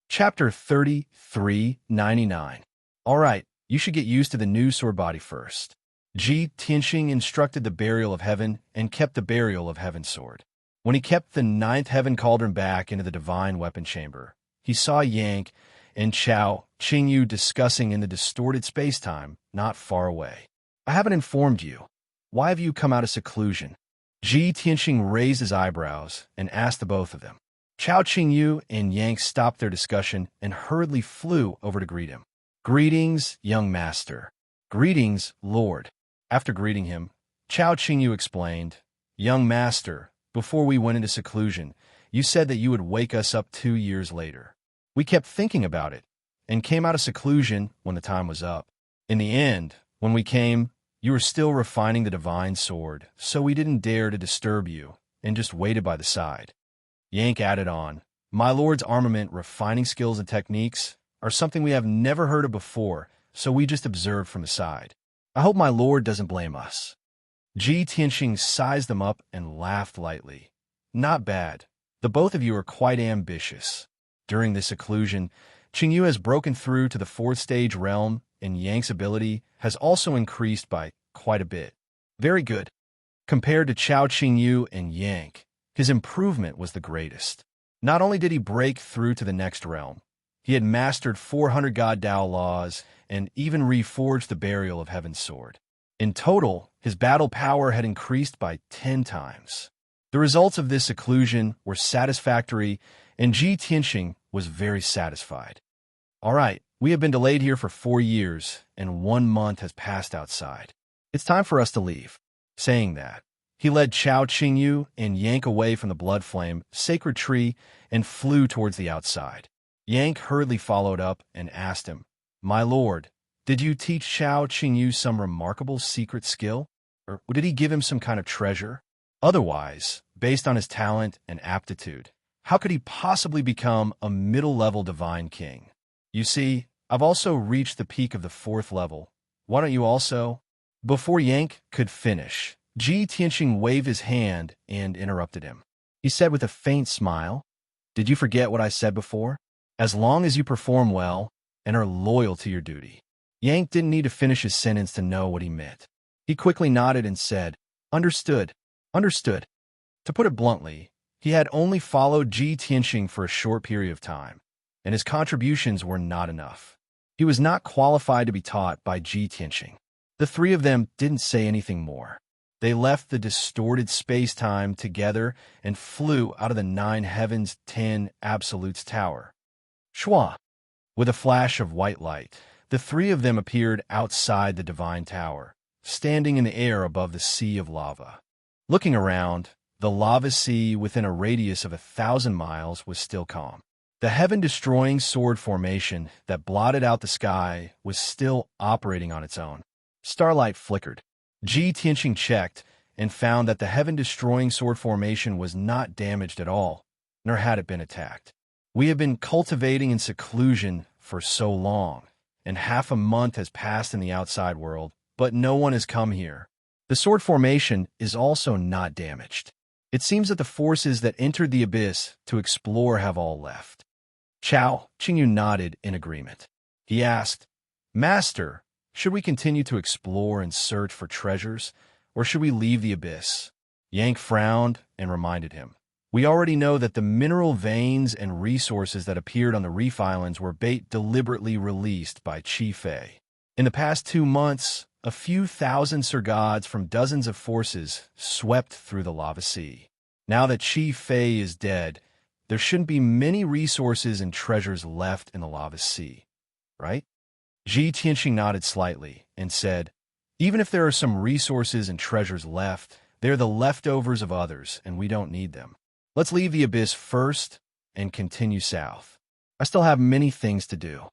Chapter 3399. Alright, you should get used to the new sword body first. Ji Tianxing instructed the Burial of Heaven and kept the Burial of Heaven sword. When he kept the 9th heaven cauldron back into the divine weapon chamber, he saw Yang and Chao Qingyu discussing in the distorted space-time not far away. "I haven't informed you. Why have you come out of seclusion?" Ji Tianxing raised his eyebrows and asked the both of them. Chao Qingyu and Yang stopped their discussion and hurriedly flew over to greet him. "Greetings, young master." "Greetings, lord." After greeting him, Chao Qingyu explained, "Young master, before we went into seclusion, you said that you would wake us up 2 years later. We kept thinking about it, and came out of seclusion when the time was up. In the end, when we came, you were still refining the divine sword, so we didn't dare to disturb you, and just waited by the side." Yank added on, "My lord's armament refining skills and techniques are something we have never heard of before, so we just observed from the side. I hope my lord doesn't blame us." Ji Tianxing sized them up and laughed lightly. "Not bad. The both of you are quite ambitious. During this seclusion, Qingyu has broken through to the 4th stage realm, and Yang's ability has also increased by quite a bit. Very good. Compared to Chao Qingyu and Yang, his improvement was the greatest. Not only did he break through to the next realm, he had mastered 400 God Tao laws and even reforged the Burial of Heaven sword. In total, his battle power had increased by 10 times. The results of this seclusion were satisfactory, and Ji Tianxing was very satisfied. "All right, we have been delayed here for 4 years, and 1 month has passed outside. It's time for us to leave." Saying that, he led Chao Qingyu and Yank away from the blood flame sacred tree and flew towards the outside. Yank hurriedly followed up and asked him, "My lord, did you teach Chao Qingyu some remarkable secret skill? Or did he give him some kind of treasure? Otherwise, based on his talent and aptitude, how could he possibly become a middle-level divine king? You see, I've also reached the peak of the 4th level. Why don't you also?" Before Yank could finish, Ji Tianxing waved his hand and interrupted him. He said with a faint smile, "Did you forget what I said before? As long as you perform well and are loyal to your duty." Yank didn't need to finish his sentence to know what he meant. He quickly nodded and said, "Understood, understood." To put it bluntly, he had only followed Ji Tianxing for a short period of time, and his contributions were not enough. He was not qualified to be taught by Ji Tianxing. The three of them didn't say anything more. They left the distorted space-time together and flew out of the Nine Heavens 10 Absolutes Tower. Shua! With a flash of white light, the three of them appeared outside the Divine Tower, standing in the air above the sea of lava. Looking around, the lava sea within a radius of 1,000 miles was still calm. The heaven-destroying sword formation that blotted out the sky was still operating on its own. Starlight flickered. Ji Tianxing checked and found that the heaven-destroying sword formation was not damaged at all, nor had it been attacked. We have been cultivating in seclusion for so long, and half a month has passed in the outside world, but no one has come here. The sword formation is also not damaged. It seems that the forces that entered the abyss to explore have all left. Chao Qingyu nodded in agreement. He asked, Master, should we continue to explore and search for treasures, or should we leave the abyss? Yank frowned and reminded him. We already know that the mineral veins and resources that appeared on the Reef Islands were bait deliberately released by Qi Fei. In the past 2 months, a few thousand Sir Gods from dozens of forces swept through the lava sea. Now that Qi Fei is dead, there shouldn't be many resources and treasures left in the lava sea, right? Ji Tianxing nodded slightly and said, Even if there are some resources and treasures left, they're the leftovers of others, and we don't need them. Let's leave the abyss first and continue south. I still have many things to do.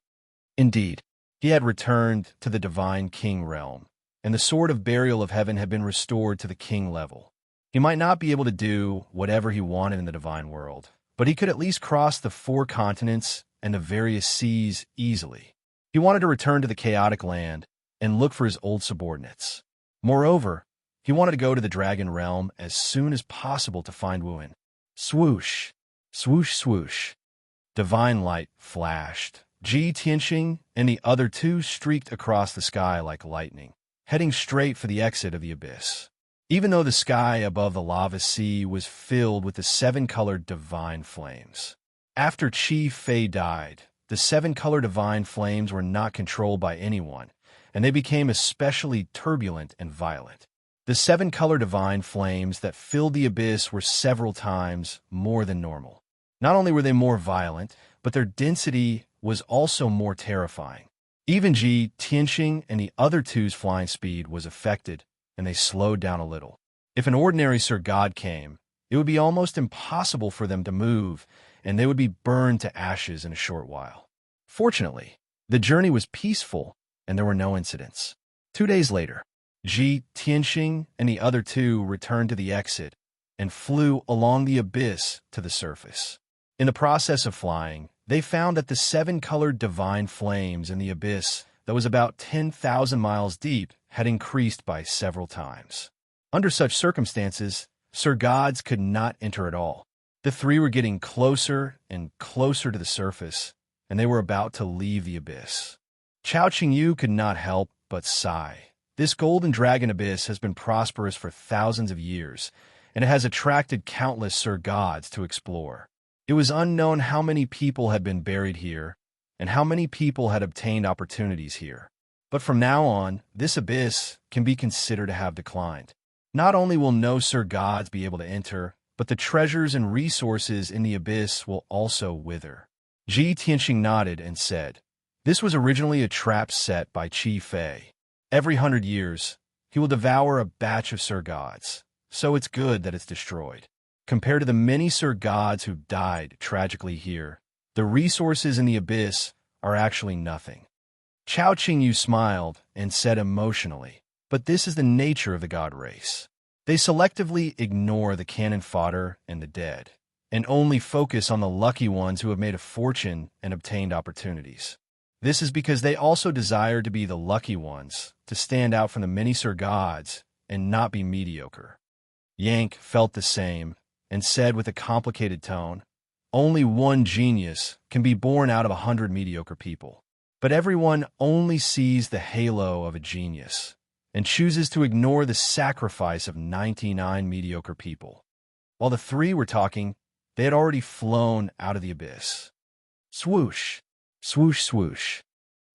Indeed, he had returned to the Divine King realm, and the Sword of Burial of Heaven had been restored to the king level. He might not be able to do whatever he wanted in the divine world, but he could at least cross the 4 continents and the various seas easily. He wanted to return to the chaotic land and look for his old subordinates. Moreover, he wanted to go to the dragon realm as soon as possible to find Wuan. Swoosh, swoosh, swoosh. Divine light flashed. Ji Tianxing and the other 2 streaked across the sky like lightning, heading straight for the exit of the abyss. Even though the sky above the lava sea was filled with the 7-colored divine flames. After Qi Fei died, the 7-colored divine flames were not controlled by anyone, and they became especially turbulent and violent. The 7-colored divine flames that filled the abyss were several times more than normal. Not only were they more violent, but their density was also more terrifying. Even Ji Tianxing and the other 2's flying speed was affected, and they slowed down a little. If an ordinary Sir God came, it would be almost impossible for them to move, and they would be burned to ashes in a short while. Fortunately, the journey was peaceful, and there were no incidents. 2 days later, Ji Tianxing and the other 2 returned to the exit and flew along the abyss to the surface. In the process of flying, they found that the 7-colored divine flames in the abyss that was about 10,000 miles deep had increased by several times. Under such circumstances, Sir Gods could not enter at all. The 3 were getting closer and closer to the surface, and they were about to leave the abyss. Chao Qingyu could not help but sigh. This golden dragon abyss has been prosperous for thousands of years, and it has attracted countless Sir Gods to explore. It was unknown how many people had been buried here, and how many people had obtained opportunities here. But from now on, this abyss can be considered to have declined. Not only will no Sir Gods be able to enter, but the treasures and resources in the abyss will also wither. Ji Tianxing nodded and said, This was originally a trap set by Qi Fei. Every 100 years, he will devour a batch of Sir Gods, so it's good that it's destroyed. Compared to the many Sir Gods who died tragically here, the resources in the abyss are actually nothing. Chao Qingyu smiled and said emotionally, But this is the nature of the God race. They selectively ignore the cannon fodder and the dead, and only focus on the lucky ones who have made a fortune and obtained opportunities. This is because they also desire to be the lucky ones, to stand out from the many Sir Gods and not be mediocre. Yank felt the same and said with a complicated tone, Only one genius can be born out of 100 mediocre people. But everyone only sees the halo of a genius and chooses to ignore the sacrifice of 99 mediocre people. While the 3 were talking, they had already flown out of the abyss. Swoosh, swoosh, swoosh.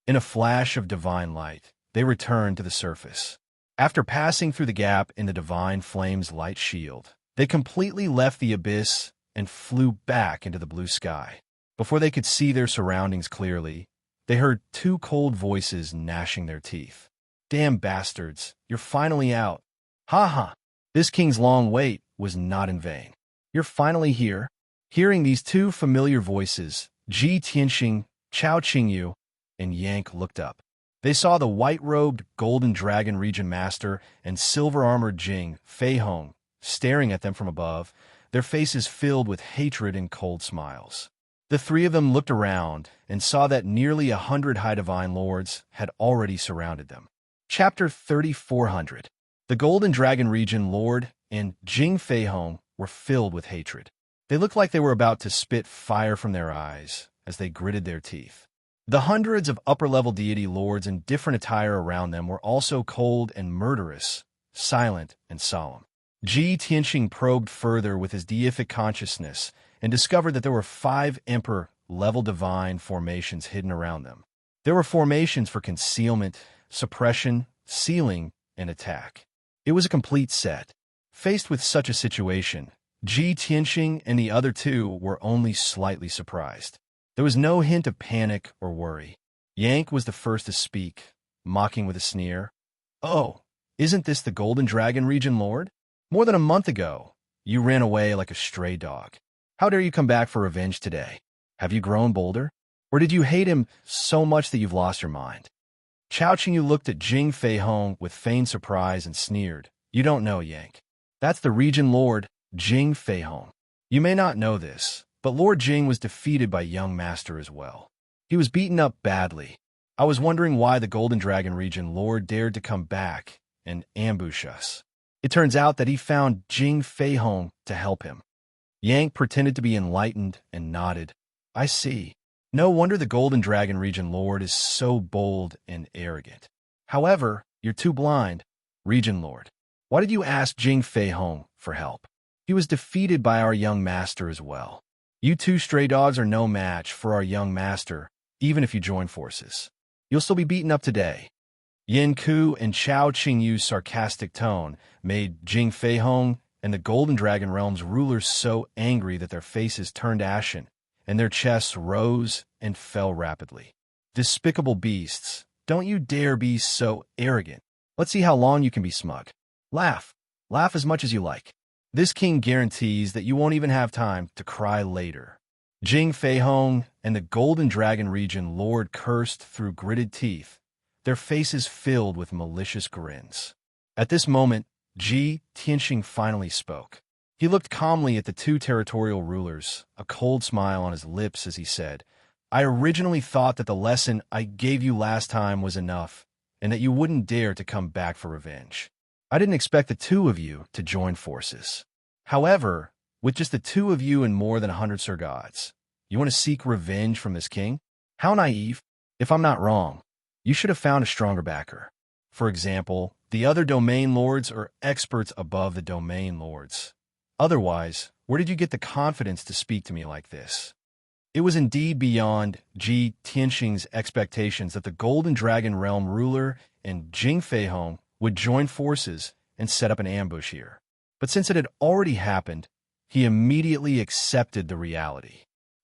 In a flash of divine light, they returned to the surface. After passing through the gap in the divine flame's light shield, they completely left the abyss and flew back into the blue sky. Before they could see their surroundings clearly, they heard two cold voices gnashing their teeth. "Damn bastards, you're finally out. Ha ha! This king's long wait was not in vain. You're finally here." Hearing these two familiar voices, Ji Tianxing, Chao Qingyu, and Yank looked up. They saw the white-robed Golden Dragon Region Master and silver-armored Jing Feihong staring at them from above, their faces filled with hatred and cold smiles. The three of them looked around and saw that nearly 100 high divine lords had already surrounded them. Chapter 3400. The Golden Dragon Region Lord and Jing Feihong were filled with hatred. They looked like they were about to spit fire from their eyes as they gritted their teeth. The hundreds of upper-level deity lords in different attire around them were also cold and murderous, silent and solemn. Ji Tianxing probed further with his deific consciousness and discovered that there were 5 emperor-level divine formations hidden around them. There were formations for concealment, suppression, sealing, and attack. It was a complete set. Faced with such a situation, Ji Tianxing and the other two were only slightly surprised. There was no hint of panic or worry. Yank was the first to speak, mocking with a sneer. "Oh, isn't this the Golden Dragon Region Lord? More than a month ago, you ran away like a stray dog. How dare you come back for revenge today? Have you grown bolder? Or did you hate him so much that you've lost your mind?" Chao Qingyu looked at Jing Feihong with feigned surprise and sneered. "You don't know, Yank. That's the Region Lord, Jing Feihong. You may not know this, but Lord Jing was defeated by young Master as well. He was beaten up badly. I was wondering why the Golden Dragon Region Lord dared to come back and ambush us. It turns out that he found Jing Feihong to help him." Yank pretended to be enlightened and nodded. "I see. No wonder the Golden Dragon Region Lord is so bold and arrogant. However, you're too blind, Region Lord. Why did you ask Jing Feihong for help? He was defeated by our young Master as well. You two stray dogs are no match for our young Master, even if you join forces. You'll still be beaten up today." Yin Ku and Chao Qingyu's sarcastic tone made Jing Feihong and the Golden Dragon Realm's rulers so angry that their faces turned ashen, and their chests rose and fell rapidly. "Despicable beasts, don't you dare be so arrogant. Let's see how long you can be smug. Laugh. Laugh as much as you like. This king guarantees that you won't even have time to cry later." Jing Feihong and the Golden Dragon Region Lord cursed through gritted teeth, their faces filled with malicious grins. At this moment, Ji Tianxing finally spoke. He looked calmly at the two territorial rulers, a cold smile on his lips as he said, "I originally thought that the lesson I gave you last time was enough, and that you wouldn't dare to come back for revenge. I didn't expect the two of you to join forces. However, with just the two of you and more than 100 Sir Gods, you want to seek revenge from this king? How naive. If I'm not wrong, you should have found a stronger backer. For example, the other domain lords are experts above the domain lords. Otherwise, where did you get the confidence to speak to me like this?" It was indeed beyond Ji Tianxing's expectations that the Golden Dragon Realm ruler and Jing Feihong would join forces and set up an ambush here. But since it had already happened, he immediately accepted the reality.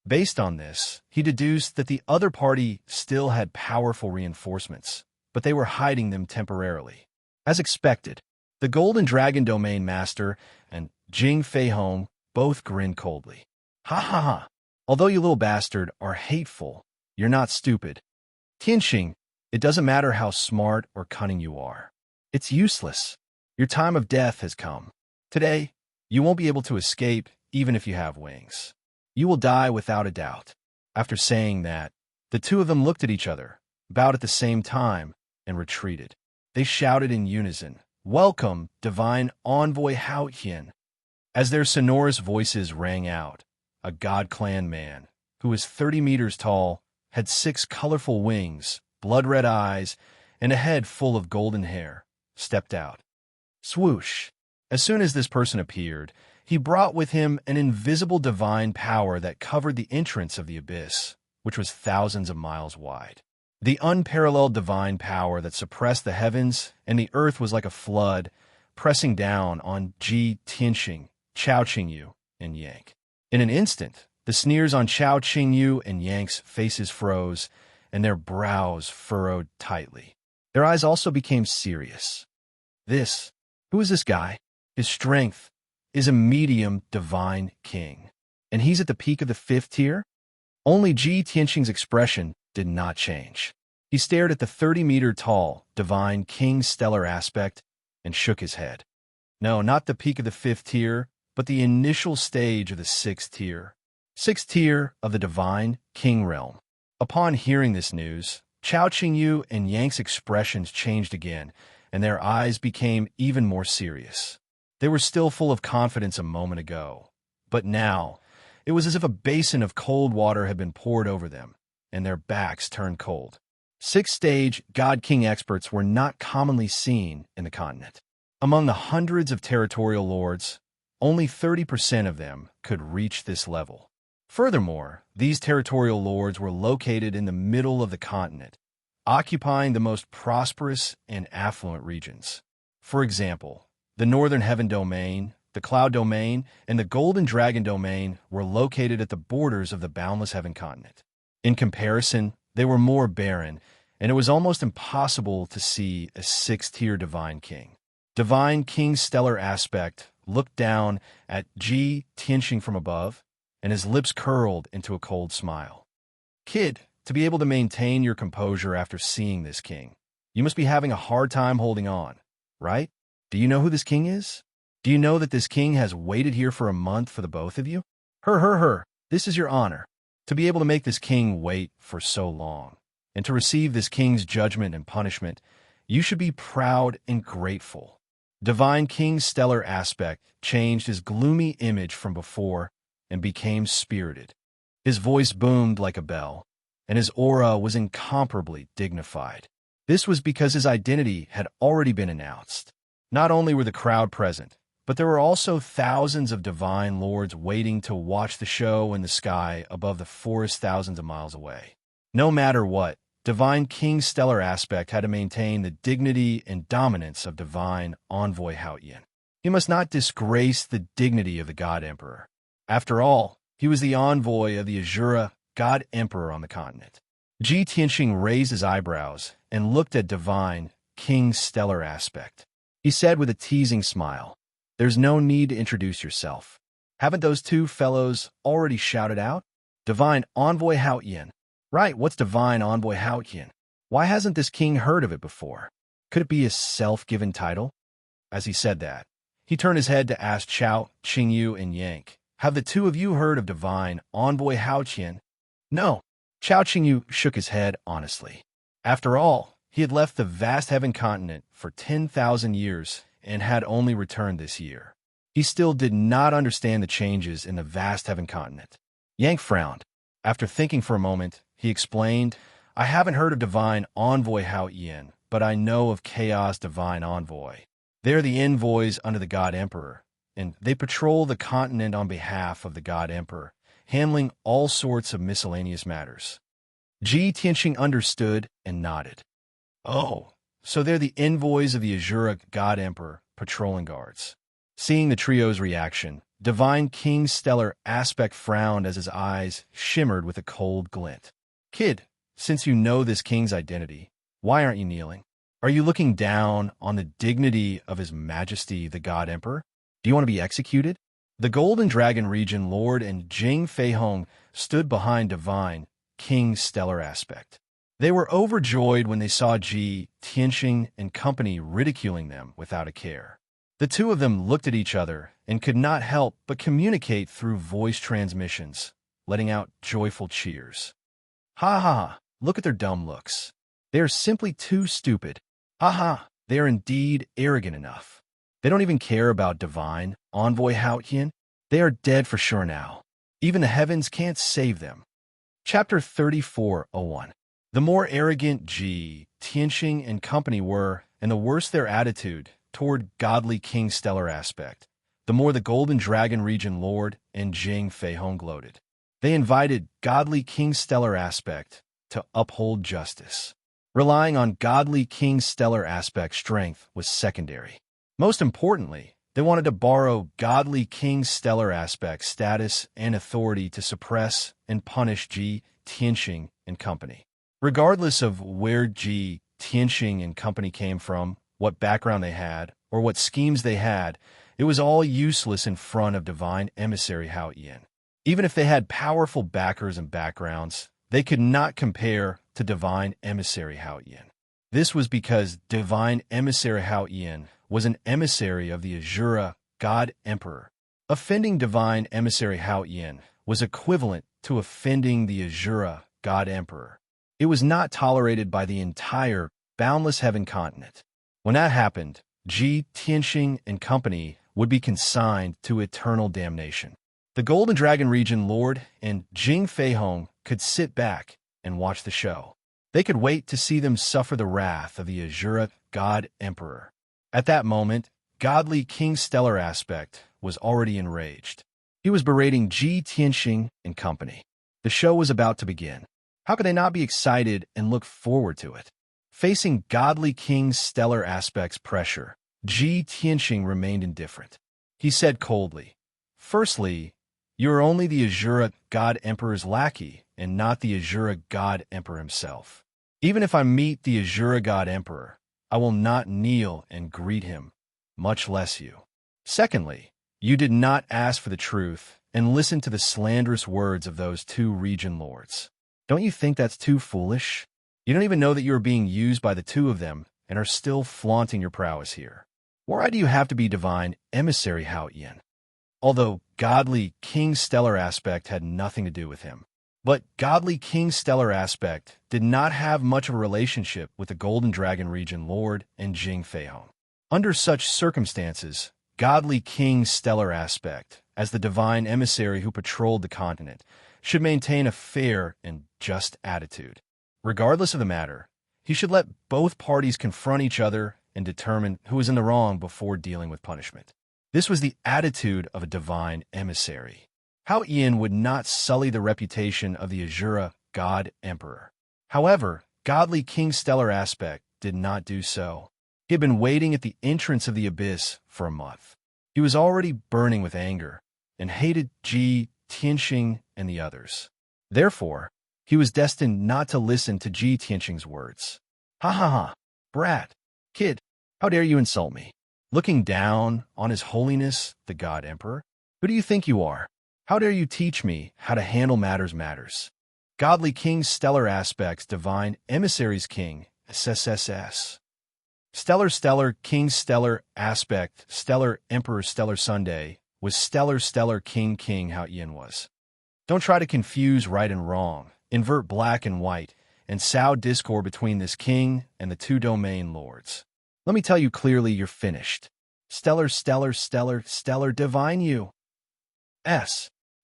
Based on this, he deduced that the other party still had powerful reinforcements, but they were hiding them temporarily. As expected, the Golden Dragon Domain Master and Jing Feihong both grinned coldly. "Ha ha ha! Although you little bastard are hateful, you're not stupid. Tianxing, it doesn't matter how smart or cunning you are. It's useless. Your time of death has come. Today, you won't be able to escape even if you have wings. You will die without a doubt." After saying that, the two of them looked at each other, bowed at the same time, and retreated. They shouted in unison, "Welcome, divine envoy Hao Qian." As their sonorous voices rang out, a God-clan man, who was 30 meters tall, had 6 colorful wings, blood-red eyes, and a head full of golden hair, stepped out. Swoosh! As soon as this person appeared, he brought with him an invisible divine power that covered the entrance of the abyss, which was thousands of miles wide. The unparalleled divine power that suppressed the heavens and the earth was like a flood, pressing down on Ji Tianxing, Chao Qingyu, and Yang. In an instant, the sneers on Chao Qingyu and Yang's faces froze, and their brows furrowed tightly. Their eyes also became serious. Who is this guy? His strength is a medium divine king. And he's at the peak of the 5th tier? Only Ji Tianxing's expression did not change. He stared at the 30-meter-tall divine king's stellar aspect and shook his head. No, not the peak of the 5th tier, but the initial stage of the 6th tier. 6th tier of the divine king realm. Upon hearing this news, Chao Qingyu and Yang's expressions changed again, and their eyes became even more serious. They were still full of confidence a moment ago, but now it was as if a basin of cold water had been poured over them, and their backs turned cold. 6th stage God King experts were not commonly seen in the continent. Among the hundreds of territorial lords, only 30% of them could reach this level. Furthermore, these territorial lords were located in the middle of the continent, occupying the most prosperous and affluent regions. For example, the Northern Heaven Domain, the Cloud Domain, and the Golden Dragon Domain were located at the borders of the Boundless Heaven continent. In comparison, they were more barren, and it was almost impossible to see a 6th-tier Divine King. Divine King's stellar aspect looked down at Ji Tianxing from above, and his lips curled into a cold smile. Kid, to be able to maintain your composure after seeing this king, you must be having a hard time holding on, right? Do you know who this king is? Do you know that this king has waited here for a month for the both of you? This is your honor, to be able to make this king wait for so long. And to receive this king's judgment and punishment, you should be proud and grateful. Divine King's stellar aspect changed his gloomy image from before and became spirited. His voice boomed like a bell, and his aura was incomparably dignified. This was because his identity had already been announced. Not only were the crowd present, but there were also thousands of divine lords waiting to watch the show in the sky above the forest thousands of miles away. No matter what, Divine King's stellar aspect had to maintain the dignity and dominance of Divine Envoy Haotian. He must not disgrace the dignity of the God Emperor. After all, he was the envoy of the Azura God Emperor on the continent. Ji Tianxing raised his eyebrows and looked at Divine King's stellar aspect. He said with a teasing smile, "There's no need to introduce yourself. Haven't those two fellows already shouted out? Divine Envoy Haotian." Right, what's Divine Envoy Haotian? Why hasn't this king heard of it before? Could it be a self-given title? As he said that, he turned his head to ask Chao Qingyu and Yang, "Have the two of you heard of Divine Envoy Haotian?" No. Chao Qingyu shook his head honestly. After all, he had left the vast heaven continent for 10,000 years and had only returned this year. He still did not understand the changes in the vast heaven continent. Yang frowned. After thinking for a moment, he explained, "I haven't heard of Divine Envoy Haotian, but I know of Chaos Divine Envoy. They're the envoys under the God Emperor, and they patrol the continent on behalf of the God Emperor, handling all sorts of miscellaneous matters." Ji Tianxing understood and nodded. "Oh, so they're the envoys of the Azura God Emperor patrolling guards." Seeing the trio's reaction, Divine King's stellar aspect frowned as his eyes shimmered with a cold glint. "Kid, since you know this king's identity, why aren't you kneeling? Are you looking down on the dignity of His Majesty the God Emperor? Do you want to be executed?" The Golden Dragon region lord and Jing Feihong stood behind Divine King's stellar aspect. They were overjoyed when they saw Ji Tianxing and company ridiculing them without a care. The two of them looked at each other and could not help but communicate through voice transmissions, letting out joyful cheers. "Ha ha, look at their dumb looks. They are simply too stupid. Ha ha, they are indeed arrogant enough. They don't even care about Divine Envoy Haotian. They are dead for sure now. Even the heavens can't save them." Chapter 34:01. The more arrogant Ji Tianxing and company were, and the worse their attitude toward godly King stellar aspect, the more the Golden Dragon region lord and Jing Feihong gloated. They invited godly King stellar aspect to uphold justice. Relying on godly King's stellar aspect strength was secondary. Most importantly, they wanted to borrow godly King's stellar aspect status and authority to suppress and punish Ji Tianxing and company. Regardless of where Ji Tianxing and company came from, what background they had, or what schemes they had, it was all useless in front of divine emissary Hao Yin. Even if they had powerful backers and backgrounds, they could not compare to divine emissary Hao Yin. This was because divine emissary Hao Yin was an emissary of the Azura God Emperor. Offending divine emissary Hao Yin was equivalent to offending the Azura God Emperor. It was not tolerated by the entire boundless heaven continent. When that happened, Ji Tianxing and company would be consigned to eternal damnation. The Golden Dragon Region Lord and Jing Feihong could sit back and watch the show. They could wait to see them suffer the wrath of the Azura God Emperor. At that moment, godly King Stellar Aspect was already enraged. He was berating Ji Tianxing and company. The show was about to begin. How could they not be excited and look forward to it? Facing godly King Stellar Aspect's pressure, Ji Tianxing remained indifferent. He said coldly, "Firstly, you are only the Azura God Emperor's lackey and not the Azura God Emperor himself. Even if I meet the Azura God Emperor, I will not kneel and greet him, much less you. Secondly, you did not ask for the truth and listen to the slanderous words of those two region lords. Don't you think that's too foolish? You don't even know that you are being used by the two of them and are still flaunting your prowess here. Why do you have to be divine emissary Hao Yin?" Although godly King Stellar Aspect had nothing to do with him. But godly King Stellar Aspect did not have much of a relationship with the Golden Dragon Region Lord and Jing Feihong. Under such circumstances, godly King Stellar Aspect, as the divine emissary who patrolled the continent, should maintain a fair and just attitude. Regardless of the matter, he should let both parties confront each other and determine who was in the wrong before dealing with punishment. This was the attitude of a divine emissary. Hao Yin would not sully the reputation of the Azura God Emperor. However, godly King Stellar Aspect did not do so. He had been waiting at the entrance of the abyss for a month. He was already burning with anger and hated Ji Tianxing and the others. Therefore, he was destined not to listen to Ji Tianxing's words. "Ha ha ha, brat, kid, how dare you insult me?" Looking down on His Holiness, the God Emperor. "Who do you think you are? How dare you teach me how to handle matters? Godly King Stellar Aspects, Divine Emissaries King, SSSS. Stellar King Stellar Aspect, Stellar Emperor Stellar Sunday, was Stellar King Hao Yin was. Don't try to confuse right and wrong, invert black and white, and sow discord between this king and the two domain lords. Let me tell you clearly, you're finished. Stellar Divine you.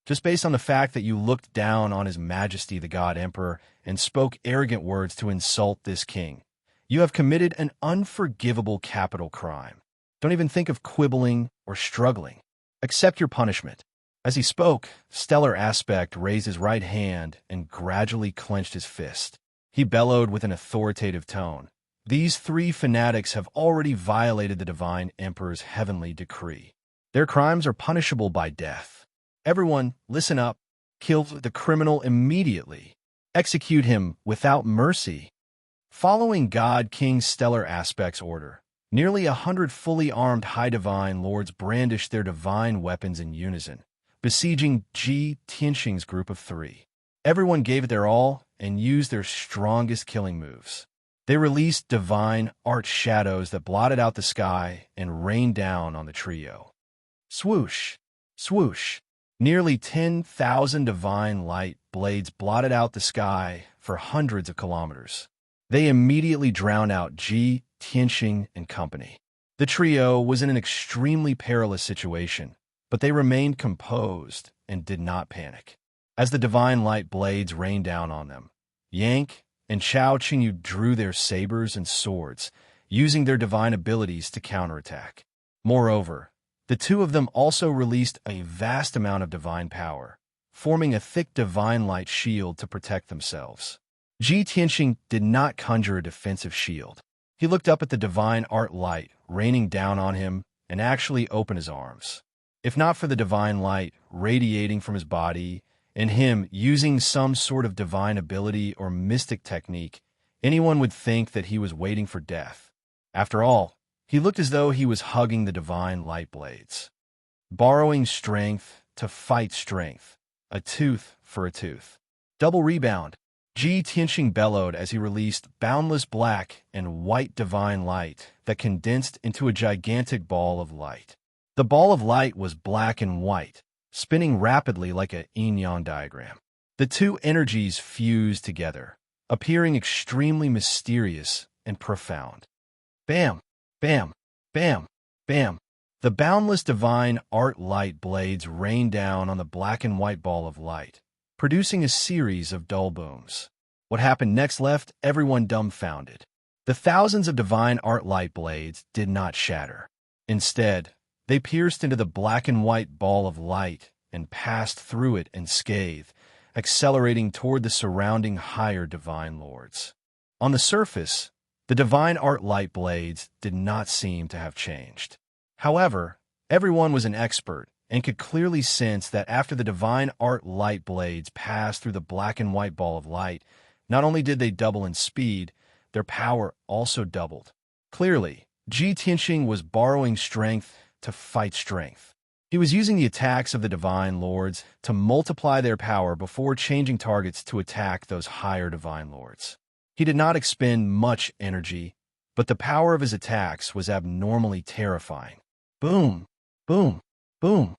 Just based on the fact that you looked down on His Majesty the God Emperor and spoke arrogant words to insult this king, you have committed an unforgivable capital crime. Don't even think of quibbling or struggling. Accept your punishment." As he spoke, Stellar Aspect raised his right hand and gradually clenched his fist. He bellowed with an authoritative tone. "These three fanatics have already violated the Divine Emperor's heavenly decree. Their crimes are punishable by death. Everyone, listen up. Kill the criminal immediately. Execute him without mercy." Following God King Stellar Aspect's order, nearly 100 fully armed High Divine Lords brandished their divine weapons in unison, besieging Ji Tianxing's group of 3. Everyone gave it their all and used their strongest killing moves. They released divine arch shadows that blotted out the sky and rained down on the trio. Swoosh, swoosh. Nearly 10,000 divine light blades blotted out the sky for hundreds of kilometers. They immediately drowned out Ji Tianxing and company. The trio was in an extremely perilous situation, but they remained composed and did not panic. As the divine light blades rained down on them, Yank and Chao Qingyu drew their sabers and swords, using their divine abilities to counterattack. Moreover, the two of them also released a vast amount of divine power, forming a thick divine light shield to protect themselves. Ji Tianxing did not conjure a defensive shield. He looked up at the divine art light raining down on him and actually opened his arms. If not for the divine light radiating from his body and him using some sort of divine ability or mystic technique, anyone would think that he was waiting for death. After all, he looked as though he was hugging the divine light blades. Borrowing strength to fight strength. A tooth for a tooth. Double rebound. Ji Tianxing bellowed as he released boundless black and white divine light that condensed into a gigantic ball of light. The ball of light was black and white, spinning rapidly like a yin-yang diagram. The two energies fused together, appearing extremely mysterious and profound. Bam! Bam! Bam! Bam! The boundless divine art light blades rained down on the black and white ball of light, producing a series of dull booms. What happened next left everyone dumbfounded. The thousands of divine art light blades did not shatter. Instead, they pierced into the black and white ball of light and passed through it unscathed, accelerating toward the surrounding higher divine lords. On the surface, the divine art light blades did not seem to have changed. However, everyone was an expert and could clearly sense that after the divine art light blades passed through the black and white ball of light, not only did they double in speed, their power also doubled. Clearly, Ji Tianxing was borrowing strength to fight strength. He was using the attacks of the divine lords to multiply their power before changing targets to attack those higher divine lords. He did not expend much energy, but the power of his attacks was abnormally terrifying. Boom! Boom! Boom!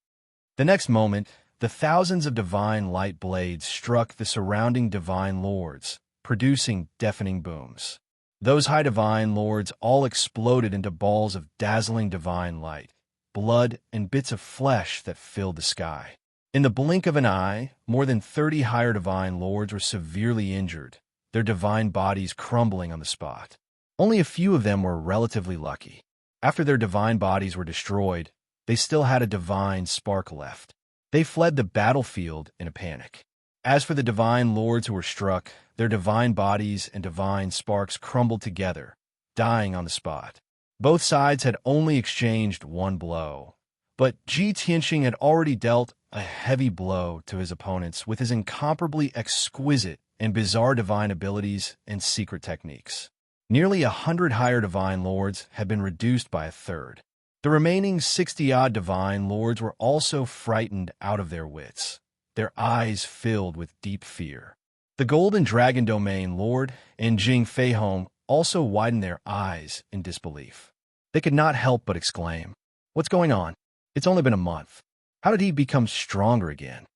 The next moment, the thousands of divine light blades struck the surrounding divine lords, producing deafening booms. Those high divine lords all exploded into balls of dazzling divine light, blood, and bits of flesh that filled the sky. In the blink of an eye, more than 30 higher divine lords were severely injured, their divine bodies crumbling on the spot. Only a few of them were relatively lucky. After their divine bodies were destroyed, they still had a divine spark left. They fled the battlefield in a panic. As for the divine lords who were struck, their divine bodies and divine sparks crumbled together, dying on the spot. Both sides had only exchanged one blow, but Ji Tianxing had already dealt a heavy blow to his opponents with his incomparably exquisite and bizarre divine abilities and secret techniques. Nearly 100 higher divine lords had been reduced by a third. The remaining 60-odd divine lords were also frightened out of their wits, their eyes filled with deep fear. The Golden Dragon Domain Lord and Jing Feihong also widened their eyes in disbelief. They could not help but exclaim, "What's going on? It's only been a month. How did he become stronger again?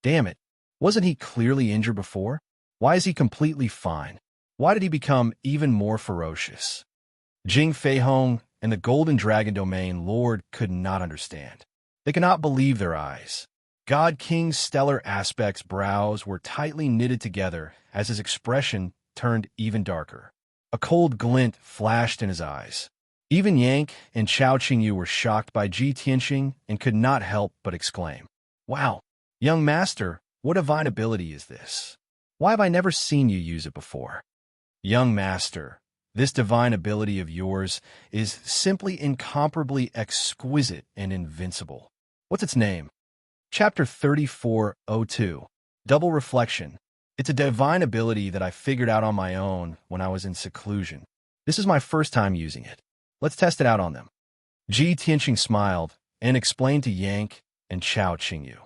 Damn it, wasn't he clearly injured before? Why is he completely fine? Why did he become even more ferocious?" Jing Feihong and the Golden Dragon Domain Lord could not understand. They could not believe their eyes. God King's stellar aspect's brows were tightly knitted together as his expression turned even darker. A cold glint flashed in his eyes. Even Yank and Chao Qingyu were shocked by Ji Tianxing and could not help but exclaim, "Wow, young master, what divine ability is this? Why have I never seen you use it before?" "Young master, this divine ability of yours is simply incomparably exquisite and invincible. What's its name?" Chapter 3402. Double Reflection. It's a divine ability that I figured out on my own when I was in seclusion. This is my first time using it. Let's test it out on them. Ji Tianxing smiled and explained to Yank and Chao Qingyu.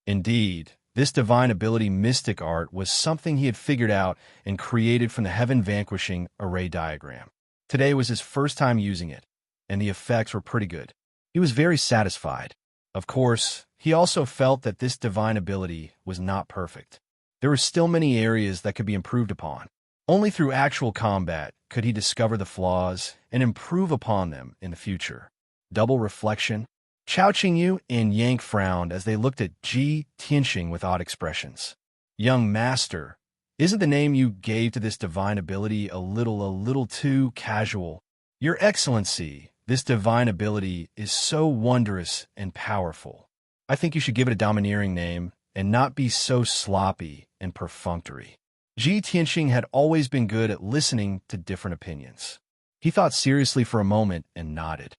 Indeed, this divine ability mystic art was something he had figured out and created from the heaven-vanquishing array diagram. Today was his first time using it, and the effects were pretty good. He was very satisfied. Of course, he also felt that this divine ability was not perfect. There were still many areas that could be improved upon. Only through actual combat could he discover the flaws and improve upon them in the future. Double reflection. Chao Qingyu and Yank frowned as they looked at Ji Tianxing with odd expressions. "Young master, isn't the name you gave to this divine ability a little too casual? Your Excellency, this divine ability is so wondrous and powerful. I think you should give it a domineering name and not be so sloppy and perfunctory." Ji Tianxing had always been good at listening to different opinions. He thought seriously for a moment and nodded.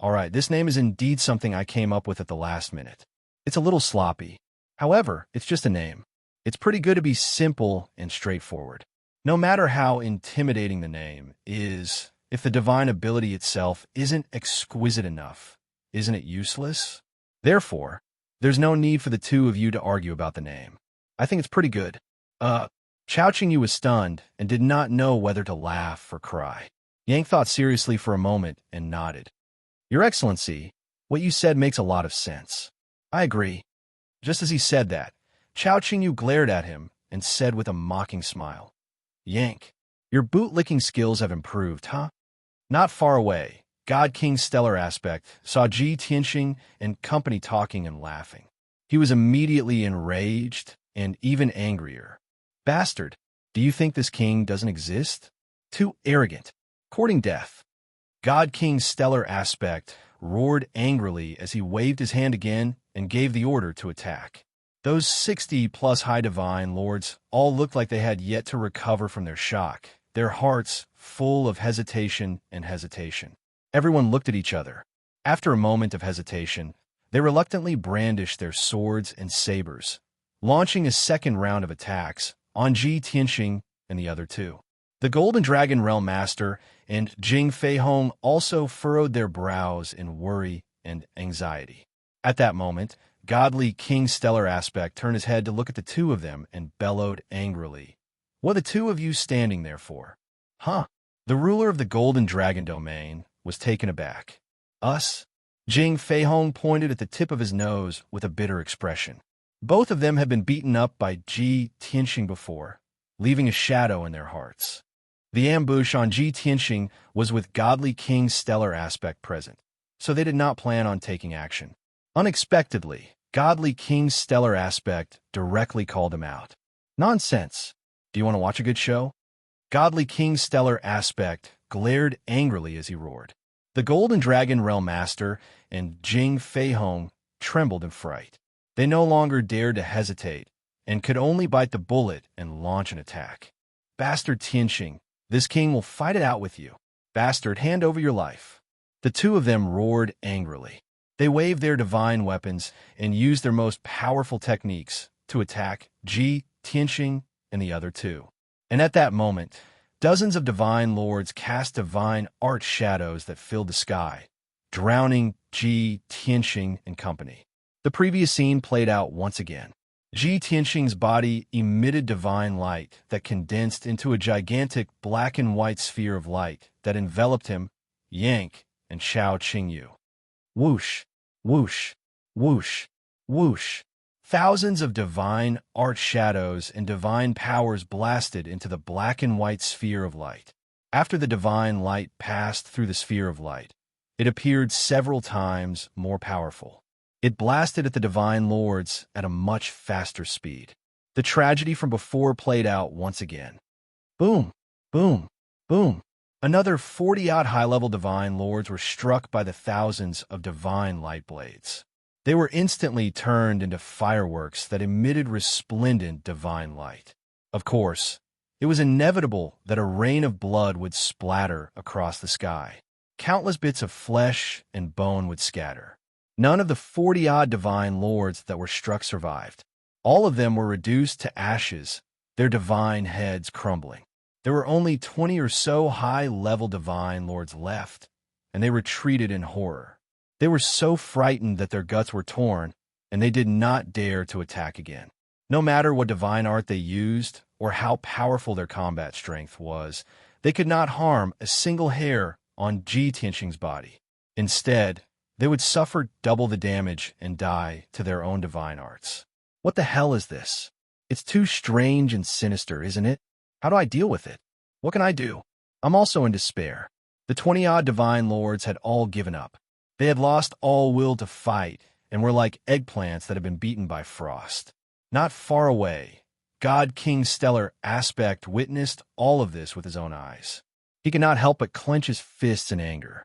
All right, this name is indeed something I came up with at the last minute. It's a little sloppy. However, it's just a name. It's pretty good to be simple and straightforward. No matter how intimidating the name is, if the divine ability itself isn't exquisite enough, isn't it useless? Therefore, there's no need for the two of you to argue about the name. I think it's pretty good. Chao Qingyu was stunned and did not know whether to laugh or cry. Yang thought seriously for a moment and nodded. Your Excellency, what you said makes a lot of sense. I agree. Just as he said that, Chao Qingyu glared at him and said with a mocking smile, Yank, your boot-licking skills have improved, huh? Not far away, God King's stellar aspect saw Ji Tianxing and company talking and laughing. He was immediately enraged and even angrier. Bastard, do you think this king doesn't exist? Too arrogant. Courting death. God King's stellar aspect roared angrily as he waved his hand again and gave the order to attack. Those 60-plus high divine lords all looked like they had yet to recover from their shock, their hearts full of hesitation and hesitation. Everyone looked at each other. After a moment of hesitation, they reluctantly brandished their swords and sabers, launching a second round of attacks on Ji Tianxing and the other two. The Golden Dragon Realm Master and Jing Feihong also furrowed their brows in worry and anxiety. At that moment, Godly King Stellar Aspect turned his head to look at the two of them and bellowed angrily. What are the two of you standing there for? Huh? The ruler of the Golden Dragon Domain was taken aback. Us? Jing Feihong pointed at the tip of his nose with a bitter expression. Both of them had been beaten up by Ji Tianxing before, leaving a shadow in their hearts. The ambush on Ji Tianxing was with Godly King Stellar Aspect present, so they did not plan on taking action. Unexpectedly, Godly King Stellar Aspect directly called him out. Nonsense. Do you want to watch a good show? Godly King Stellar Aspect glared angrily as he roared. The Golden Dragon Realm Master and Jing Feihong trembled in fright. They no longer dared to hesitate and could only bite the bullet and launch an attack. Bastard Tianxing, this king will fight it out with you. Bastard, hand over your life. The two of them roared angrily. They waved their divine weapons and used their most powerful techniques to attack Ji Tianxing and the other two. And at that moment, dozens of divine lords cast divine arch shadows that filled the sky, drowning Ji Tianxing and company. The previous scene played out once again. Ji Tianxing's body emitted divine light that condensed into a gigantic black and white sphere of light that enveloped him, Yank, and Chao Qingyu. Whoosh, whoosh, whoosh, whoosh. Thousands of divine arch shadows and divine powers blasted into the black and white sphere of light. After the divine light passed through the sphere of light, it appeared several times more powerful. It blasted at the divine lords at a much faster speed. The tragedy from before played out once again. Boom, boom, boom. Another 40-odd high-level divine lords were struck by the thousands of divine light blades. They were instantly turned into fireworks that emitted resplendent divine light. Of course, it was inevitable that a rain of blood would splatter across the sky. Countless bits of flesh and bone would scatter. None of the 40-odd divine lords that were struck survived. All of them were reduced to ashes, their divine heads crumbling. There were only 20 or so high-level divine lords left, and they retreated in horror. They were so frightened that their guts were torn, and they did not dare to attack again. No matter what divine art they used, or how powerful their combat strength was, they could not harm a single hair on Ji Tianxing's body. Instead, they would suffer double the damage and die to their own divine arts. What the hell is this? It's too strange and sinister, isn't it? How do I deal with it? What can I do? I'm also in despair. The 20-odd divine lords had all given up. They had lost all will to fight and were like eggplants that had been beaten by frost. Not far away, God King Stellar Aspect witnessed all of this with his own eyes. He could not help but clench his fists in anger.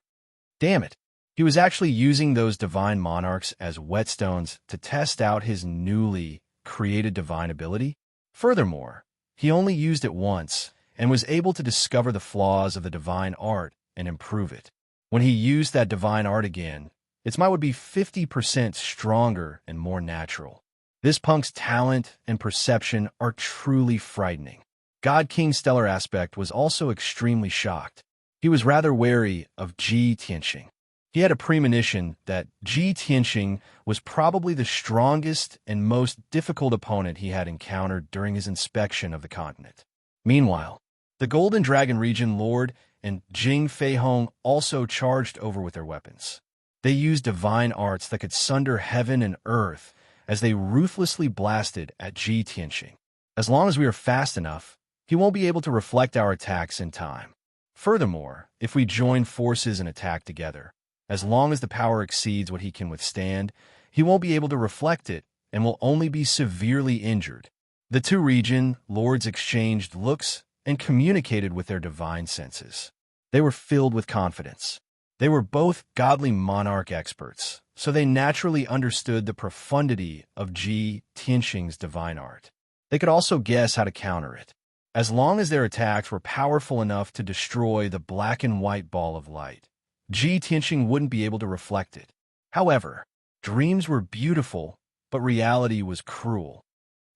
Damn it! He was actually using those divine monarchs as whetstones to test out his newly created divine ability. Furthermore, He only used it once and was able to discover the flaws of the divine art and improve it. When he used that divine art again, its might would be 50% stronger and more natural. This punk's talent and perception are truly frightening. God King's stellar aspect was also extremely shocked. He was rather wary of Ji Tianxing. He had a premonition that Ji Tianxing was probably the strongest and most difficult opponent he had encountered during his inspection of the continent. Meanwhile, the Golden Dragon Region Lord and Jing Feihong also charged over with their weapons. They used divine arts that could sunder heaven and earth as they ruthlessly blasted at Ji Tianxing. As long as we are fast enough, he won't be able to reflect our attacks in time. Furthermore, if we join forces and attack together, as long as the power exceeds what he can withstand, he won't be able to reflect it and will only be severely injured. The two region lords exchanged looks and communicated with their divine senses. They were filled with confidence. They were both godly monarch experts, so they naturally understood the profundity of Ji Tianxing's divine art. They could also guess how to counter it. As long as their attacks were powerful enough to destroy the black and white ball of light, Ji Tianxing wouldn't be able to reflect it. However, dreams were beautiful, but reality was cruel.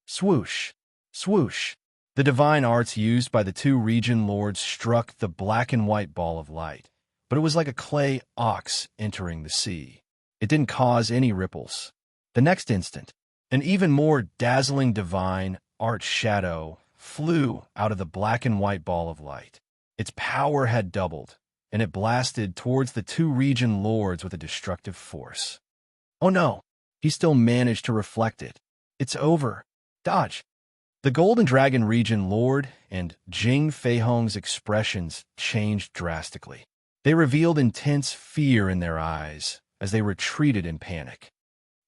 Swoosh, swoosh. The divine arts used by the two region lords struck the black and white ball of light, but it was like a clay ox entering the sea. It didn't cause any ripples. The next instant, an even more dazzling divine art shadow flew out of the black and white ball of light. Its power had doubled, and it blasted towards the two region lords with a destructive force. Oh no, he still managed to reflect it. It's over. Dodge. The Golden Dragon Region Lord and Jing Feihong's expressions changed drastically. They revealed intense fear in their eyes as they retreated in panic.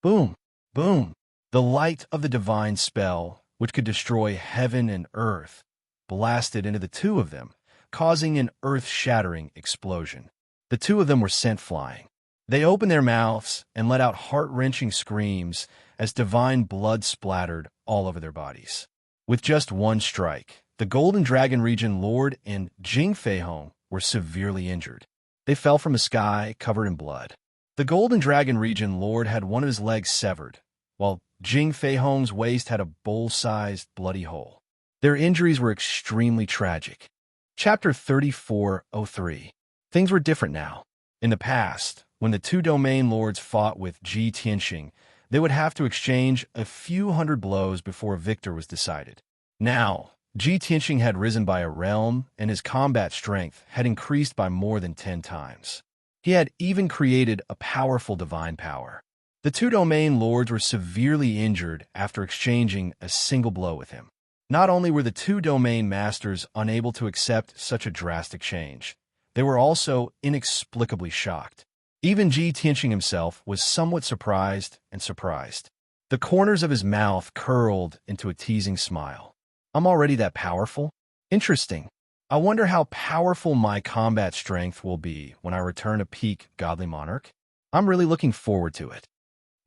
Boom, boom. The light of the divine spell, which could destroy heaven and earth, blasted into the two of them, causing an earth-shattering explosion. The two of them were sent flying. They opened their mouths and let out heart-wrenching screams as divine blood splattered all over their bodies. With just one strike, the Golden Dragon Region Lord and Jing Feihong were severely injured. They fell from a sky covered in blood. The Golden Dragon Region Lord had one of his legs severed, while Jing Feihong's waist had a bowl-sized bloody hole. Their injuries were extremely tragic. Chapter 3403. Things were different now. In the past, when the two domain lords fought with Ji Tianxing, they would have to exchange a few hundred blows before a victor was decided. Now, Ji Tianxing had risen by a realm, and his combat strength had increased by more than 10 times. He had even created a powerful divine power. The two domain lords were severely injured after exchanging a single blow with him. Not only were the two domain masters unable to accept such a drastic change, they were also inexplicably shocked. Even Ji Tianxing himself was somewhat surprised and surprised. The corners of his mouth curled into a teasing smile. I'm already that powerful? Interesting. I wonder how powerful my combat strength will be when I return to peak Godly Monarch. I'm really looking forward to it.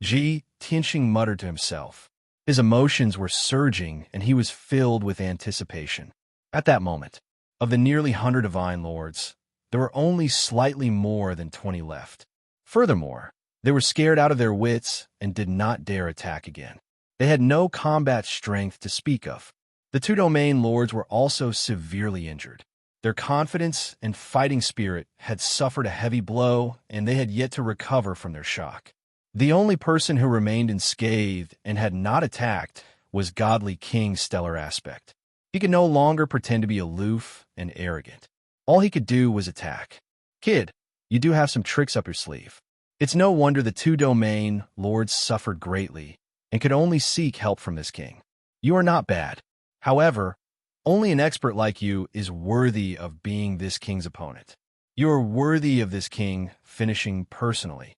Ji Tianxing muttered to himself. His emotions were surging, and he was filled with anticipation. At that moment, of the nearly 100 divine lords, there were only slightly more than 20 left. Furthermore, they were scared out of their wits and did not dare attack again. They had no combat strength to speak of. The two domain lords were also severely injured. Their confidence and fighting spirit had suffered a heavy blow, and they had yet to recover from their shock. The only person who remained unscathed and had not attacked was Godly King's stellar aspect. He could no longer pretend to be aloof and arrogant. All he could do was attack. Kid, you do have some tricks up your sleeve. It's no wonder the two domain lords suffered greatly and could only seek help from this king. You are not bad. However, only an expert like you is worthy of being this king's opponent. You are worthy of this king finishing personally.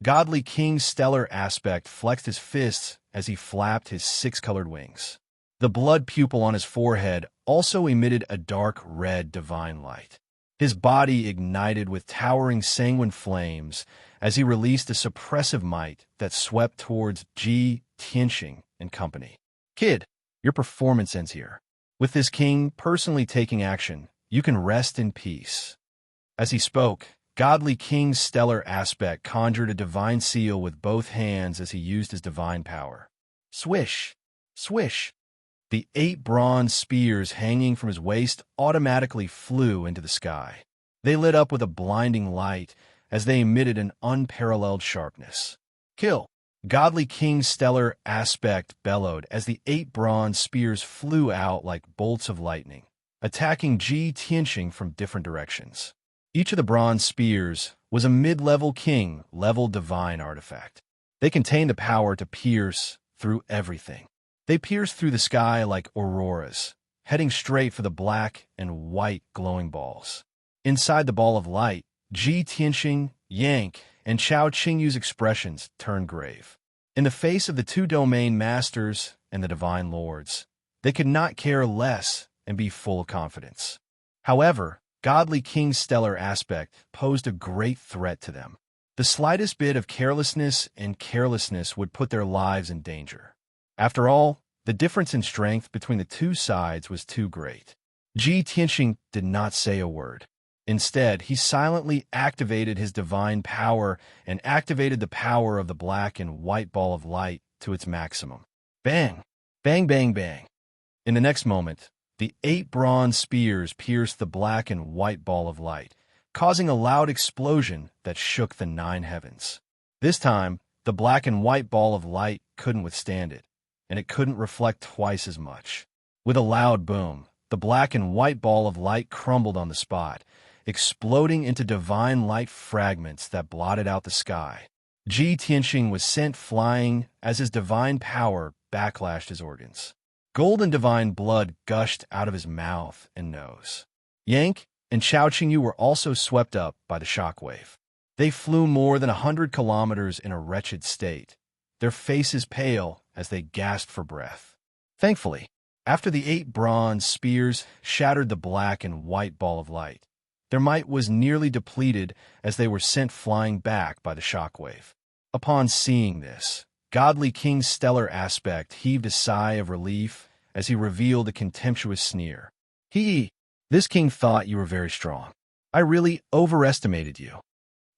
Godly King's stellar aspect flexed his fists as he flapped his 6-colored wings. The blood pupil on his forehead also emitted a dark red divine light. His body ignited with towering sanguine flames as he released a suppressive might that swept towards Ji Tianxing and company. Kid, your performance ends here. With this king personally taking action, you can rest in peace. As he spoke, godly King's stellar aspect conjured a divine seal with both hands as he used his divine power. Swish! Swish! The 8 bronze spears hanging from his waist automatically flew into the sky. They lit up with a blinding light as they emitted an unparalleled sharpness. Kill! Godly King's stellar aspect bellowed as the 8 bronze spears flew out like bolts of lightning, attacking Ji Tianxing from different directions. Each of the bronze spears was a mid-level king-level divine artifact. They contained the power to pierce through everything. They pierced through the sky like auroras, heading straight for the black and white glowing balls. Inside the ball of light, Ji Tianxing, Yank, and Chao Qingyu's expressions turned grave. In the face of the 2 domain masters and the divine lords, they could not care less and be full of confidence. However, godly King's stellar aspect posed a great threat to them. The slightest bit of carelessness would put their lives in danger. After all, the difference in strength between the 2 sides was too great. Ji Tianxing did not say a word. Instead, he silently activated his divine power and activated the power of the black and white ball of light to its maximum. Bang! Bang, bang, bang! In the next moment, the 8 bronze spears pierced the black and white ball of light, causing a loud explosion that shook the 9 heavens. This time, the black and white ball of light couldn't withstand it, and it couldn't reflect twice as much. With a loud boom, the black and white ball of light crumbled on the spot, exploding into divine light fragments that blotted out the sky. Ji Tianxing was sent flying as his divine power backlashed his organs. Golden divine blood gushed out of his mouth and nose. Yank and Chao Qingyu were also swept up by the shockwave. They flew more than 100 kilometers in a wretched state, their faces pale as they gasped for breath. Thankfully, after the 8 bronze spears shattered the black and white ball of light, their might was nearly depleted as they were sent flying back by the shockwave. Upon seeing this, godly King's stellar aspect heaved a sigh of relief as he revealed a contemptuous sneer. This king thought you were very strong. I really overestimated you.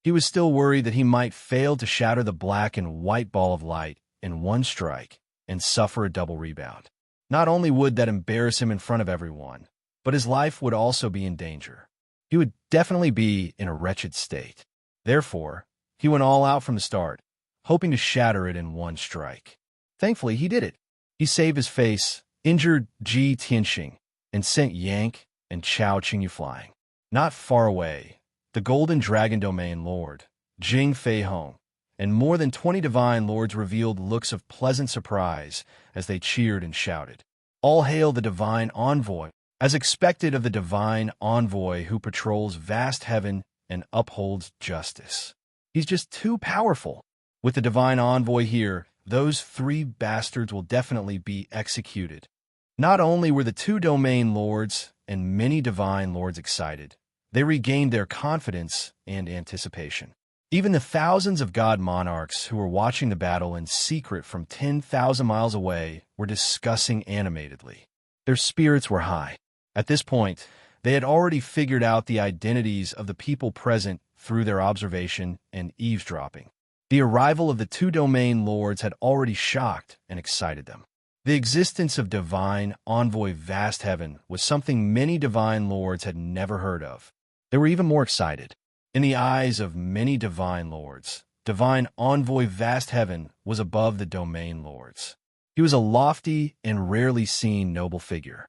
He was still worried that he might fail to shatter the black and white ball of light in one strike and suffer a double rebound. Not only would that embarrass him in front of everyone, but his life would also be in danger. He would definitely be in a wretched state. Therefore, he went all out from the start, hoping to shatter it in one strike. Thankfully, he did it. He saved his face, injured Ji Tianxing, and sent Yank and Chao Qingyu flying. Not far away, the Golden Dragon Domain Lord, Jing Fei Hong, and more than 20 divine lords revealed looks of pleasant surprise as they cheered and shouted. All hail the divine envoy, as expected of the divine envoy who patrols vast heaven and upholds justice. He's just too powerful. With the divine envoy here, those 3 bastards will definitely be executed. Not only were the 2 domain lords and many divine lords excited, they regained their confidence and anticipation. Even the thousands of god monarchs who were watching the battle in secret from 10,000 miles away were discussing animatedly. Their spirits were high. At this point, they had already figured out the identities of the people present through their observation and eavesdropping. The arrival of the 2 domain lords had already shocked and excited them. The existence of divine envoy vast heaven was something many divine lords had never heard of. They were even more excited. In the eyes of many divine lords, divine envoy vast heaven was above the domain lords. He was a lofty and rarely seen noble figure.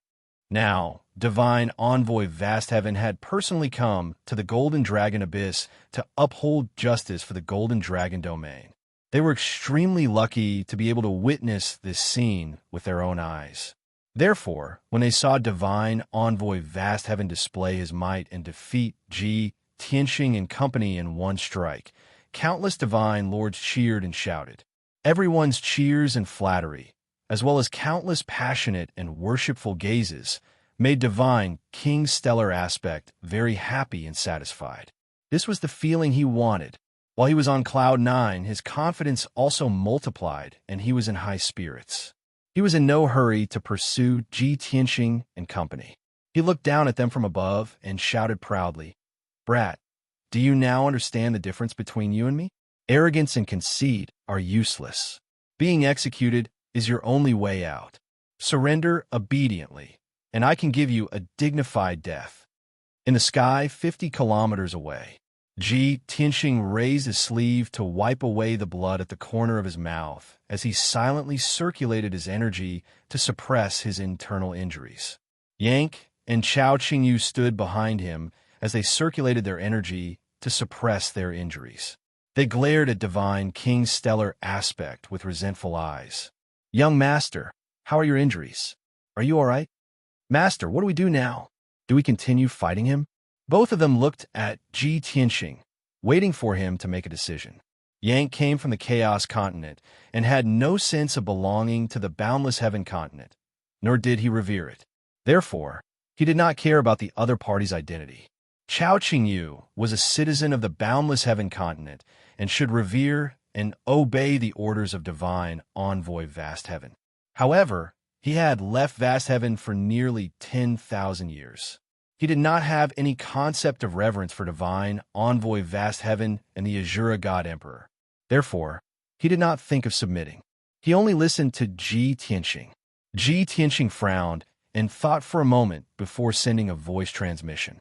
Now, divine envoy vast heaven had personally come to the Golden Dragon Abyss to uphold justice for the Golden Dragon domain. They were extremely lucky to be able to witness this scene with their own eyes. Therefore, when they saw divine envoy vast heaven display his might and defeat Ji Tianxing and company in one strike, countless divine lords cheered and shouted. Everyone's cheers and flattery, as well as countless passionate and worshipful gazes, made divine King's stellar aspect very happy and satisfied. This was the feeling he wanted. While he was on cloud 9, his confidence also multiplied and he was in high spirits. He was in no hurry to pursue Ji Tianxing and company. He looked down at them from above and shouted proudly, "Brat, do you now understand the difference between you and me? Arrogance and conceit are useless. Being executed is your only way out. Surrender obediently, and I can give you a dignified death." In the sky, 50 kilometers away, Ji Tianxing raised his sleeve to wipe away the blood at the corner of his mouth as he silently circulated his energy to suppress his internal injuries. Yank and Chao Qingyu stood behind him as they circulated their energy to suppress their injuries. They glared at Divine King's stellar aspect with resentful eyes. "Young master, how are your injuries? Are you all right? Master, what do we do now? Do we continue fighting him?" Both of them looked at Ji Tianxing, waiting for him to make a decision. Yank came from the Chaos Continent and had no sense of belonging to the Boundless Heaven Continent, nor did he revere it. Therefore, he did not care about the other party's identity. Chao Qingyu was a citizen of the Boundless Heaven Continent and should revere and obey the orders of Divine Envoy Vast Heaven. However, he had left Vast Heaven for nearly 10,000 years. He did not have any concept of reverence for Divine Envoy Vast Heaven and the Azura God Emperor. Therefore, he did not think of submitting. He only listened to Ji Tianxing. Ji Tianxing frowned and thought for a moment before sending a voice transmission.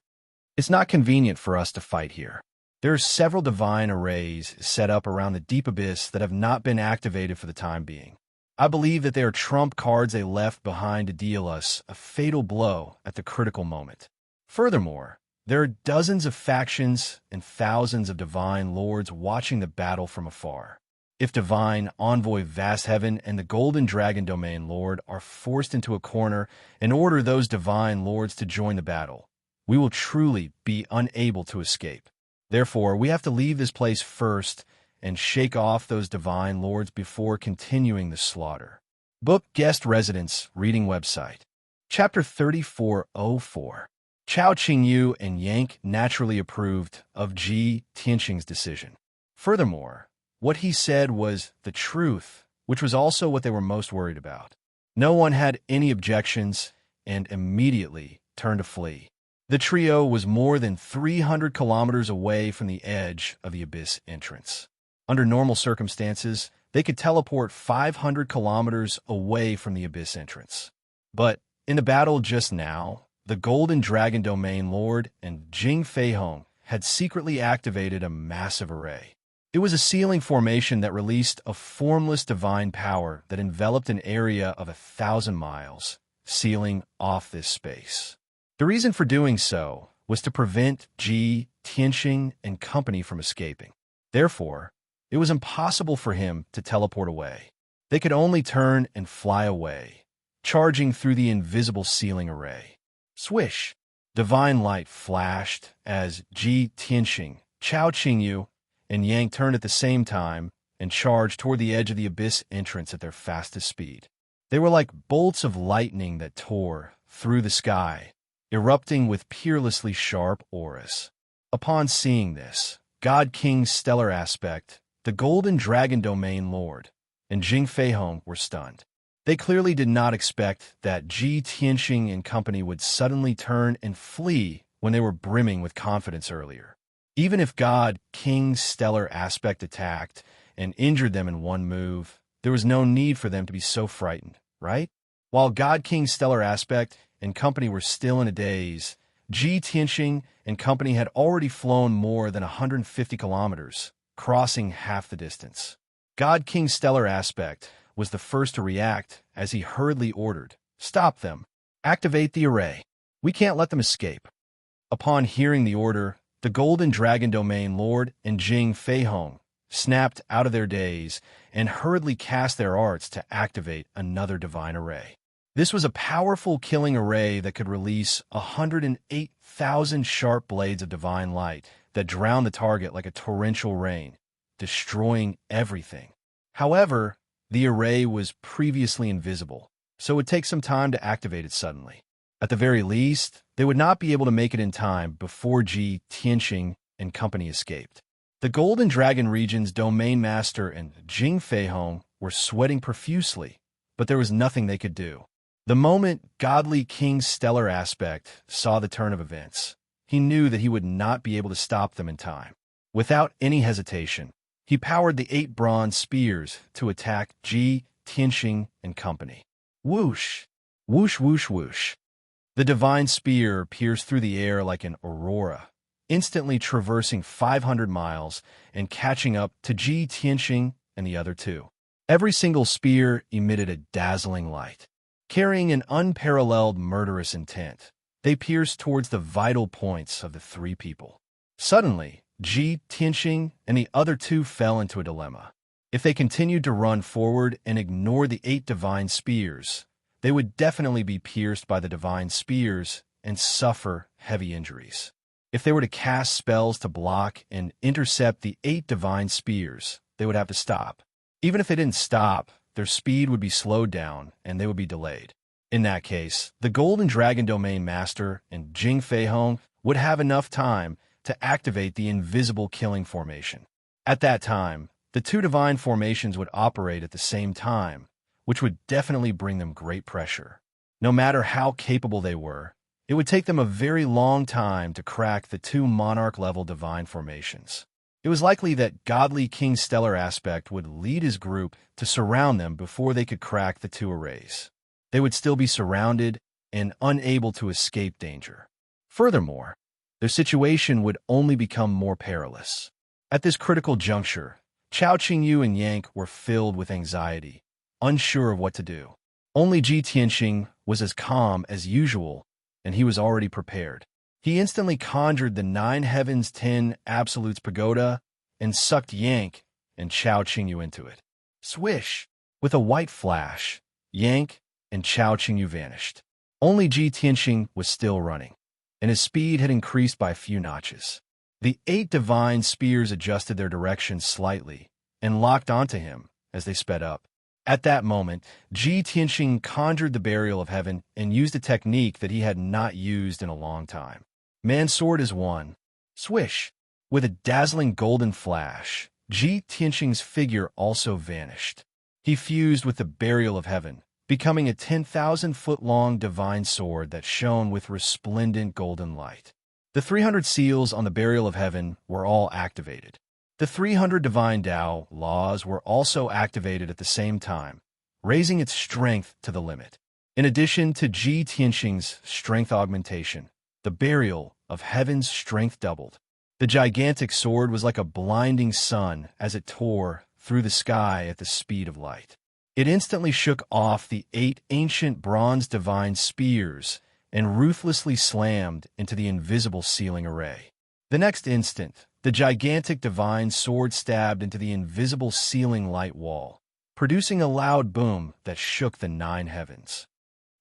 "It's not convenient for us to fight here. There are several divine arrays set up around the deep abyss that have not been activated for the time being. I believe that they are trump cards they left behind to deal us a fatal blow at the critical moment. Furthermore, there are dozens of factions and thousands of divine lords watching the battle from afar. If Divine Envoy Vast Heaven and the Golden Dragon Domain Lord are forced into a corner and order those divine lords to join the battle, we will truly be unable to escape. Therefore, we have to leave this place first and shake off those divine lords before continuing the slaughter." Book Guest Residence Reading Website. Chapter 3404. Chao Qingyu and Yank naturally approved of Ji Tianxing's decision. Furthermore, what he said was the truth, which was also what they were most worried about. No one had any objections and immediately turned to flee. The trio was more than 300 kilometers away from the edge of the abyss entrance. Under normal circumstances, they could teleport 500 kilometers away from the abyss entrance. But in the battle just now, the Golden Dragon Domain Lord and Jing Feihong had secretly activated a massive array. It was a sealing formation that released a formless divine power that enveloped an area of 1,000 miles, sealing off this space. The reason for doing so was to prevent Ji Tianxing and company from escaping. Therefore, it was impossible for him to teleport away. They could only turn and fly away, charging through the invisible sealing array. Swish! Divine light flashed as Ji Tianxing, Chao Qingyu, and Yang turned at the same time and charged toward the edge of the abyss entrance at their fastest speed. They were like bolts of lightning that tore through the sky, erupting with peerlessly sharp auras. Upon seeing this, God King's stellar aspect, the Golden Dragon Domain Lord, and Jing Feihong were stunned. They clearly did not expect that Ji Tianxing and company would suddenly turn and flee when they were brimming with confidence earlier. Even if God King's stellar aspect attacked and injured them in one move, there was no need for them to be so frightened, right? While God King's stellar aspect and company were still in a daze, Ji Tianxing and company had already flown more than 150 kilometers, crossing half the distance. God King's stellar aspect was the first to react as he hurriedly ordered, "Stop them! Activate the array! We can't let them escape!" Upon hearing the order, the Golden Dragon Domain Lord and Jing Feihong snapped out of their daze and hurriedly cast their arts to activate another divine array. This was a powerful killing array that could release 108,000 sharp blades of divine light that drowned the target like a torrential rain, destroying everything. However, the array was previously invisible, so it would take some time to activate it suddenly. At the very least, they would not be able to make it in time before Ji Tianxing and company escaped. The Golden Dragon region's domain master and Jing Feihong were sweating profusely, but there was nothing they could do. The moment godly King's stellar aspect saw the turn of events, he knew that he would not be able to stop them in time. Without any hesitation, he powered the 8 bronze spears to attack Ji Tianxing and company. Whoosh! Whoosh, whoosh, whoosh. The divine spear pierced through the air like an aurora, instantly traversing 500 miles and catching up to Ji Tianxing and the other 2. Every single spear emitted a dazzling light. Carrying an unparalleled murderous intent, they pierced towards the vital points of the 3 people. Suddenly, Ji Tianxing and the other 2 fell into a dilemma. If they continued to run forward and ignore the 8 divine spears, they would definitely be pierced by the divine spears and suffer heavy injuries. If they were to cast spells to block and intercept the 8 divine spears, they would have to stop. Even if they didn't stop, their speed would be slowed down and they would be delayed. In that case, the Golden Dragon Domain Master and Jing Feihong would have enough time to activate the invisible killing formation. At that time, the 2 divine formations would operate at the same time, which would definitely bring them great pressure. No matter how capable they were, it would take them a very long time to crack the 2 monarch-level divine formations. It was likely that godly King Stellar Aspect would lead his group to surround them before they could crack the 2 arrays. They would still be surrounded and unable to escape danger. Furthermore, their situation would only become more perilous. At this critical juncture, Chao Qingyu and Yank were filled with anxiety, unsure of what to do. Only Ji Tianxing was as calm as usual, and he was already prepared. He instantly conjured the 9 Heavens 10 Absolutes Pagoda and sucked Yank and Chao Qingyu into it. Swish! With a white flash, Yank and Chao Qingyu vanished. Only Ji Tianxing was still running, and his speed had increased by a few notches. The 8 divine spears adjusted their direction slightly and locked onto him as they sped up. At that moment, Ji Tianxing conjured the Burial of Heaven and used a technique that he had not used in a long time. Man's sword is one. Swish! With a dazzling golden flash, Ji Tianxing's figure also vanished. He fused with the Burial of Heaven, becoming a 10,000-foot-long divine sword that shone with resplendent golden light. The 300 seals on the Burial of Heaven were all activated. The 300 divine Tao laws were also activated at the same time, raising its strength to the limit. In addition to Ji Tianxing's strength augmentation, the Burial of Heaven's strength doubled. The gigantic sword was like a blinding sun as it tore through the sky at the speed of light. It instantly shook off the 8 ancient bronze divine spears and ruthlessly slammed into the invisible sealing array. The next instant, the gigantic divine sword stabbed into the invisible sealing light wall, producing a loud boom that shook the 9 heavens.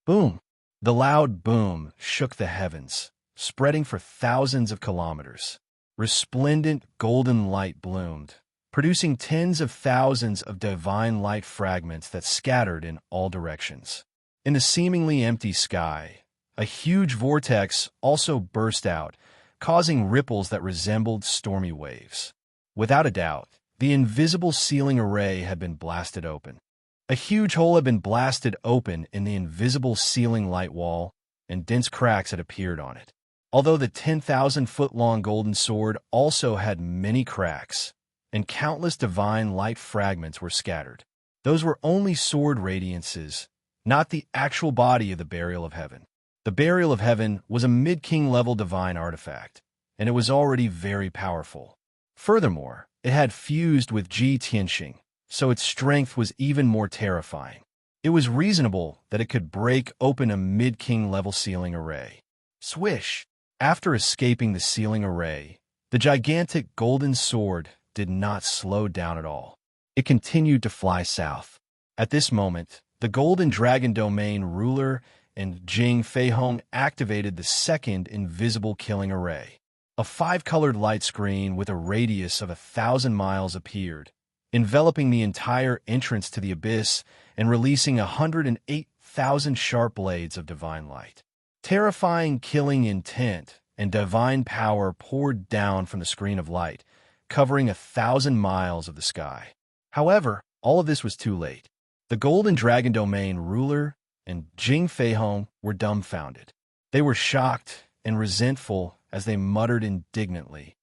Boom! The loud boom shook the heavens, spreading for thousands of kilometers. Resplendent golden light bloomed, producing tens of thousands of divine light fragments that scattered in all directions. In the seemingly empty sky, a huge vortex also burst out, causing ripples that resembled stormy waves. Without a doubt, the invisible sealing array had been blasted open. A huge hole had been blasted open in the invisible sealing light wall, and dense cracks had appeared on it. Although the 10,000-foot-long golden sword also had many cracks, and countless divine light fragments were scattered. Those were only sword radiances, not the actual body of the Burial of Heaven. The Burial of Heaven was a mid-king level divine artifact, and it was already very powerful. Furthermore, it had fused with Ji Tianxing, so its strength was even more terrifying. It was reasonable that it could break open a mid-king level sealing array. Swish! After escaping the sealing array, the gigantic golden sword did not slow down at all. It continued to fly south. At this moment, the Golden Dragon Domain ruler and Jing Feihong activated the second invisible killing array. A 5-colored light screen with a radius of 1,000 miles appeared, enveloping the entire entrance to the abyss and releasing 108,000 sharp blades of divine light. Terrifying killing intent and divine power poured down from the screen of light, covering 1,000 miles of the sky. However, all of this was too late. The Golden Dragon Domain ruler and Jing Feihong were dumbfounded. They were shocked and resentful as they muttered indignantly,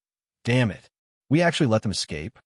"Damn it, we actually let them escape?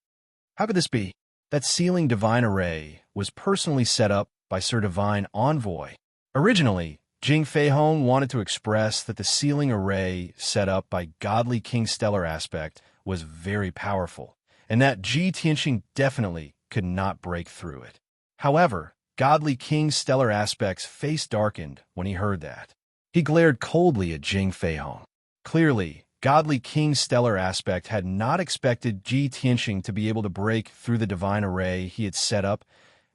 How could this be?" That sealing divine array was personally set up by Sir Divine Envoy. Originally, Jing Feihong wanted to express that the sealing array set up by Godly King Stellar Aspect was very powerful, and that Ji Tianxing definitely could not break through it. However, Godly King Stellar Aspect's face darkened when he heard that. He glared coldly at Jing Feihong. Clearly, Godly King Stellar Aspect had not expected Ji Tianxing to be able to break through the divine array he had set up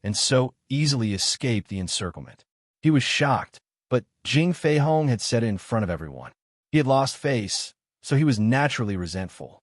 and so easily escape the encirclement. He was shocked, but Jing Feihong had said it in front of everyone. He had lost face, so he was naturally resentful.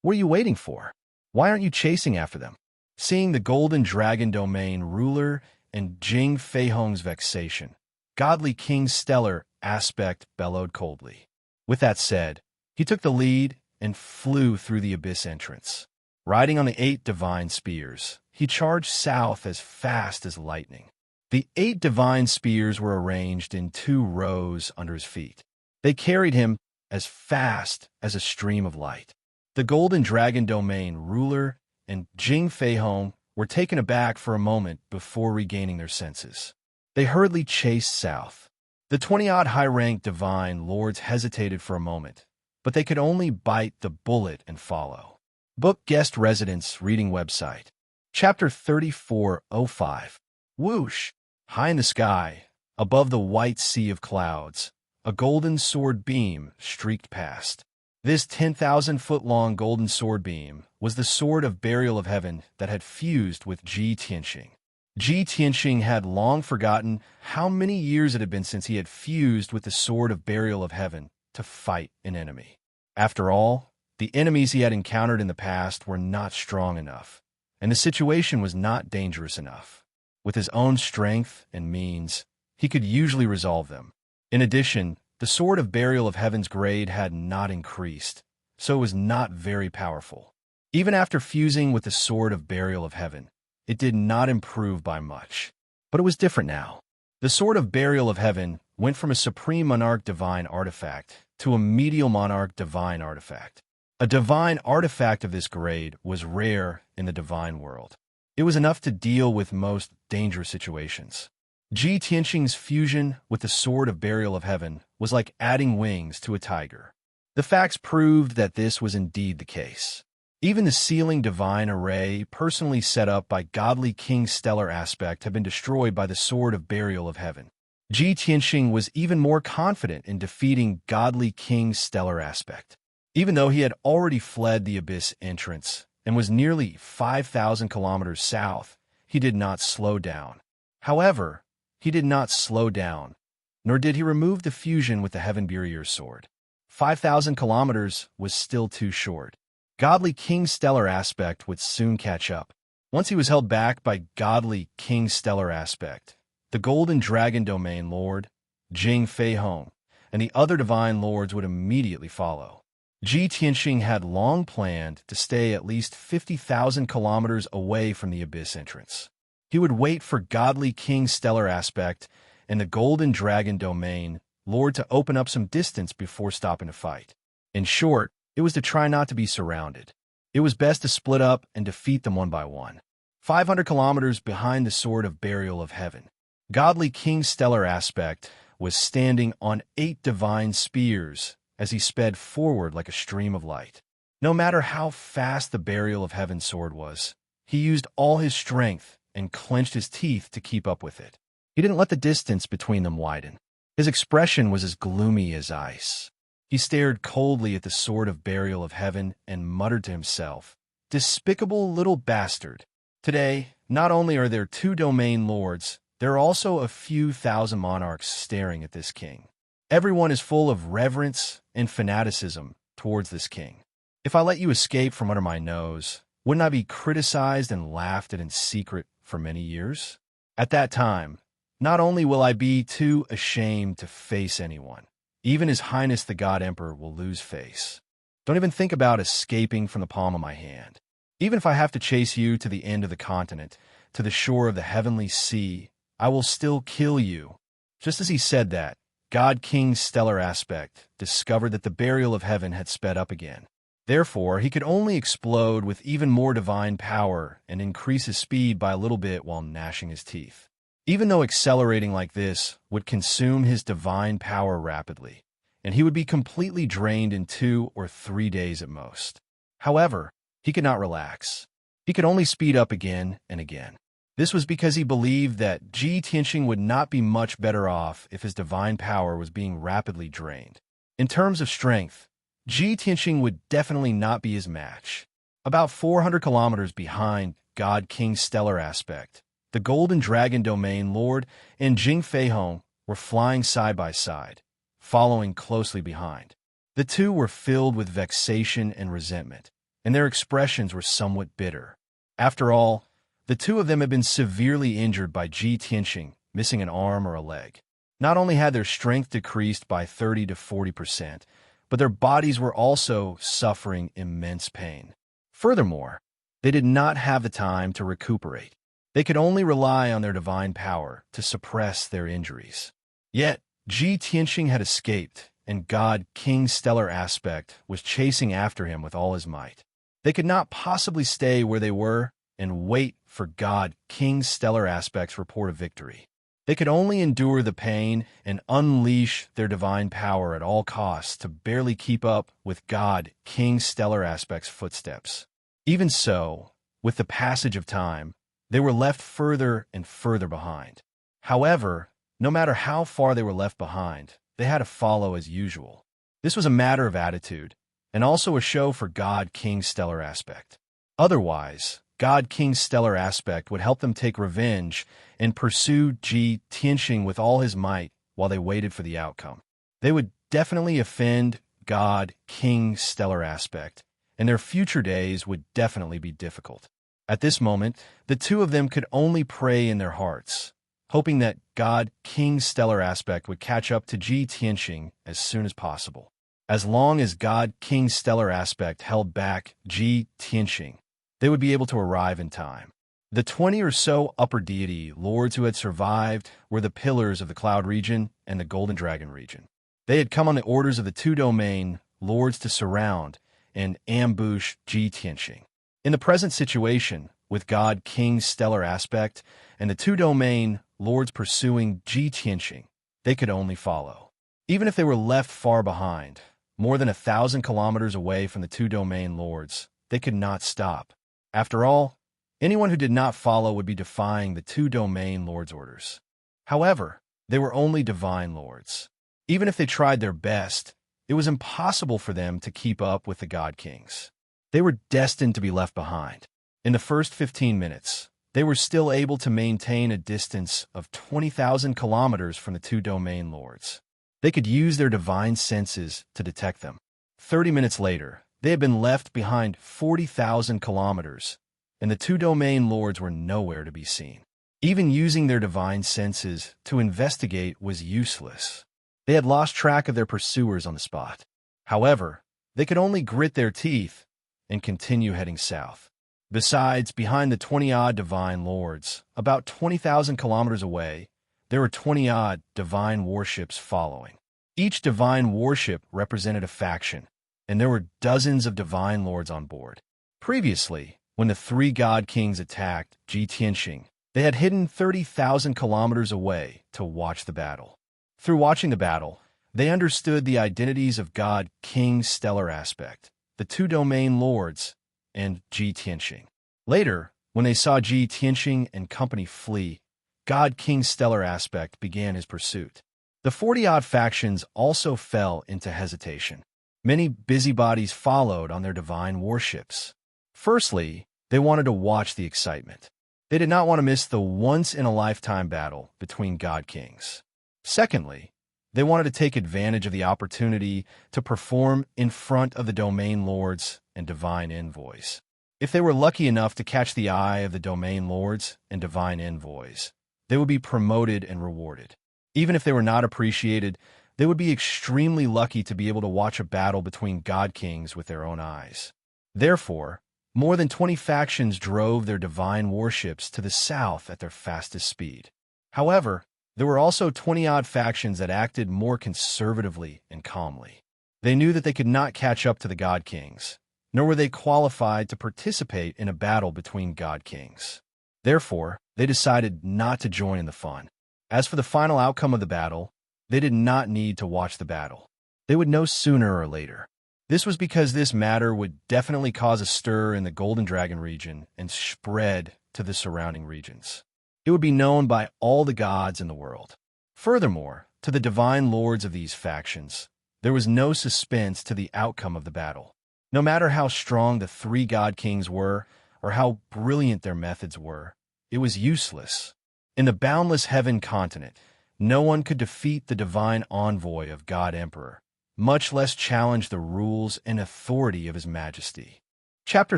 "What are you waiting for? Why aren't you chasing after them?" Seeing the Golden Dragon Domain ruler and Jing Feihong's vexation, Godly King Stellar Aspect bellowed coldly. With that said, he took the lead and flew through the abyss entrance. Riding on the 8 divine spears, he charged south as fast as lightning. The 8 divine spears were arranged in 2 rows under his feet. They carried him as fast as a stream of light. The Golden Dragon Domain ruler and Jing Feihong were taken aback for a moment before regaining their senses. They hurriedly chased south. The 20-odd high-ranked divine lords hesitated for a moment, but they could only bite the bullet and follow. Book Guest Residence Reading Website. Chapter 3405. Whoosh! High in the sky, above the white sea of clouds, a golden sword beam streaked past. This 10,000-foot-long golden sword beam was the sword of burial of heaven that had fused with Ji Tianxing. Ji Tianxing had long forgotten how many years it had been since he had fused with the sword of burial of heaven to fight an enemy. After all, the enemies he had encountered in the past were not strong enough, and the situation was not dangerous enough. With his own strength and means, he could usually resolve them. In addition, the sword of burial of heaven's grade had not increased, so it was not very powerful. Even after fusing with the sword of burial of heaven, it did not improve by much. But it was different now. The sword of burial of heaven went from a supreme monarch divine artifact to a medial monarch divine artifact. A divine artifact of this grade was rare in the divine world. It was enough to deal with most dangerous situations. Ji Tianxing's fusion with the sword of burial of heaven was like adding wings to a tiger. The facts proved that this was indeed the case. Even the sealing divine array personally set up by Godly King Stellar Aspect had been destroyed by the sword of burial of heaven. Ji Tianxing was even more confident in defeating Godly King Stellar Aspect. Even though he had already fled the abyss entrance and was nearly 5,000 kilometers south, he did not slow down. However, he did not slow down, nor did he remove the fusion with the Heaven Barrier sword. 5,000 kilometers was still too short. Godly King Stellar Aspect would soon catch up. Once he was held back by Godly King Stellar Aspect, the Golden Dragon Domain Lord, Jing Feihong, and the other divine lords would immediately follow. Ji Tianxing had long planned to stay at least 50,000 kilometers away from the abyss entrance. He would wait for Godly King Stellar Aspect and the Golden Dragon Domain Lord to open up some distance before stopping to fight. In short, it was to try not to be surrounded. It was best to split up and defeat them one by one. 500 kilometers behind the sword of burial of heaven, Godly King Stellar Aspect was standing on 8 divine spears as he sped forward like a stream of light. No matter how fast the burial of heaven sword was, he used all his strength and clenched his teeth to keep up with it. He didn't let the distance between them widen. His expression was as gloomy as ice. He stared coldly at the sword of burial of heaven and muttered to himself, "Despicable little bastard." Today, not only are there 2 domain lords, there are also a few thousand monarchs staring at this king. Everyone is full of reverence and fanaticism towards this king. If I let you escape from under my nose, wouldn't I be criticized and laughed at in secret for many years? At that time, not only will I be too ashamed to face anyone, even His Highness the God Emperor will lose face. Don't even think about escaping from the palm of my hand. Even if I have to chase you to the end of the continent, to the shore of the heavenly sea, I will still kill you." Just as he said that, God King's stellar aspect discovered that the burial of heaven had sped up again. Therefore, he could only explode with even more divine power and increase his speed by a little bit while gnashing his teeth. Even though accelerating like this would consume his divine power rapidly, and he would be completely drained in 2 or 3 days at most. However, he could not relax. He could only speed up again and again. This was because he believed that Ji Tianxing would not be much better off if his divine power was being rapidly drained. In terms of strength, Ji Tianxing would definitely not be his match. About 400 kilometers behind God King's stellar aspect, the Golden Dragon Domain Lord and Jing Feihong were flying side by side, following closely behind. The two were filled with vexation and resentment, and their expressions were somewhat bitter. After all, the two of them had been severely injured by Ji Tianxing, missing an arm or a leg. Not only had their strength decreased by 30 to 40%, but their bodies were also suffering immense pain. Furthermore, they did not have the time to recuperate. They could only rely on their divine power to suppress their injuries. Yet, Ji Tianxing had escaped, and God King's stellar aspect was chasing after him with all his might. They could not possibly stay where they were and wait for God King's stellar aspect's report of victory. They could only endure the pain and unleash their divine power at all costs to barely keep up with God King's stellar aspect's footsteps. Even so, with the passage of time, they were left further and further behind. However, no matter how far they were left behind, they had to follow as usual. This was a matter of attitude, and also a show for God King's stellar aspect. Otherwise, God King's stellar aspect would help them take revenge and pursue Ji Tianxing with all his might while they waited for the outcome. They would definitely offend God King's stellar aspect, and their future days would definitely be difficult. At this moment, the two of them could only pray in their hearts, hoping that God King's stellar aspect would catch up to Ji Tianxing as soon as possible. As long as God King's stellar aspect held back Ji Tianxing, they would be able to arrive in time. The 20 or so upper deity lords who had survived were the pillars of the Cloud region and the Golden Dragon region. They had come on the orders of the two domain lords to surround and ambush Ji Tianxing. In the present situation, with God King's stellar aspect and the two domain lords pursuing Ji Tianxing, they could only follow. Even if they were left far behind, more than 1,000 kilometers away from the two domain lords, they could not stop. After all, anyone who did not follow would be defying the two domain lords' orders. However, they were only divine lords. Even if they tried their best, it was impossible for them to keep up with the God Kings. They were destined to be left behind. In the first 15 minutes, they were still able to maintain a distance of 20,000 kilometers from the two domain lords. They could use their divine senses to detect them. 30 minutes later, they had been left behind 40,000 kilometers, and the two domain lords were nowhere to be seen. Even using their divine senses to investigate was useless. They had lost track of their pursuers on the spot. However, they could only grit their teeth and continue heading south. Besides, behind the 20-odd divine lords, about 20,000 kilometers away, there were 20-odd divine warships following. Each divine warship represented a faction, and there were dozens of divine lords on board. Previously, when the three God Kings attacked Ji Tianxing, they had hidden 30,000 kilometers away to watch the battle. Through watching the battle, they understood the identities of God King's stellar aspect, the two domain lords, and Ji Tianxing. Later, when they saw Ji Tianxing and company flee, God King's stellar aspect began his pursuit. The 40-odd factions also fell into hesitation. Many busybodies followed on their divine warships. Firstly, they wanted to watch the excitement. They did not want to miss the once-in-a-lifetime battle between God Kings. Secondly, they wanted to take advantage of the opportunity to perform in front of the domain lords and divine envoys. If they were lucky enough to catch the eye of the domain lords and divine envoys, they would be promoted and rewarded. Even if they were not appreciated, they would be extremely lucky to be able to watch a battle between God Kings with their own eyes. Therefore, More than 20 factions drove their divine warships to the south at their fastest speed. However, there were also 20-odd factions that acted more conservatively and calmly. They knew that they could not catch up to the God Kings, nor were they qualified to participate in a battle between God Kings. Therefore, they decided not to join in the fun. As for the final outcome of the battle, they did not need to watch the battle. They would know sooner or later. This was because this matter would definitely cause a stir in the Golden Dragon region and spread to the surrounding regions. It would be known by all the gods in the world. Furthermore, to the divine lords of these factions, there was no suspense to the outcome of the battle. No matter how strong the three god kings were, or how brilliant their methods were, it was useless. In the boundless heaven continent, no one could defeat the divine envoy of God Emperor, much less challenge the rules and authority of His Majesty. Chapter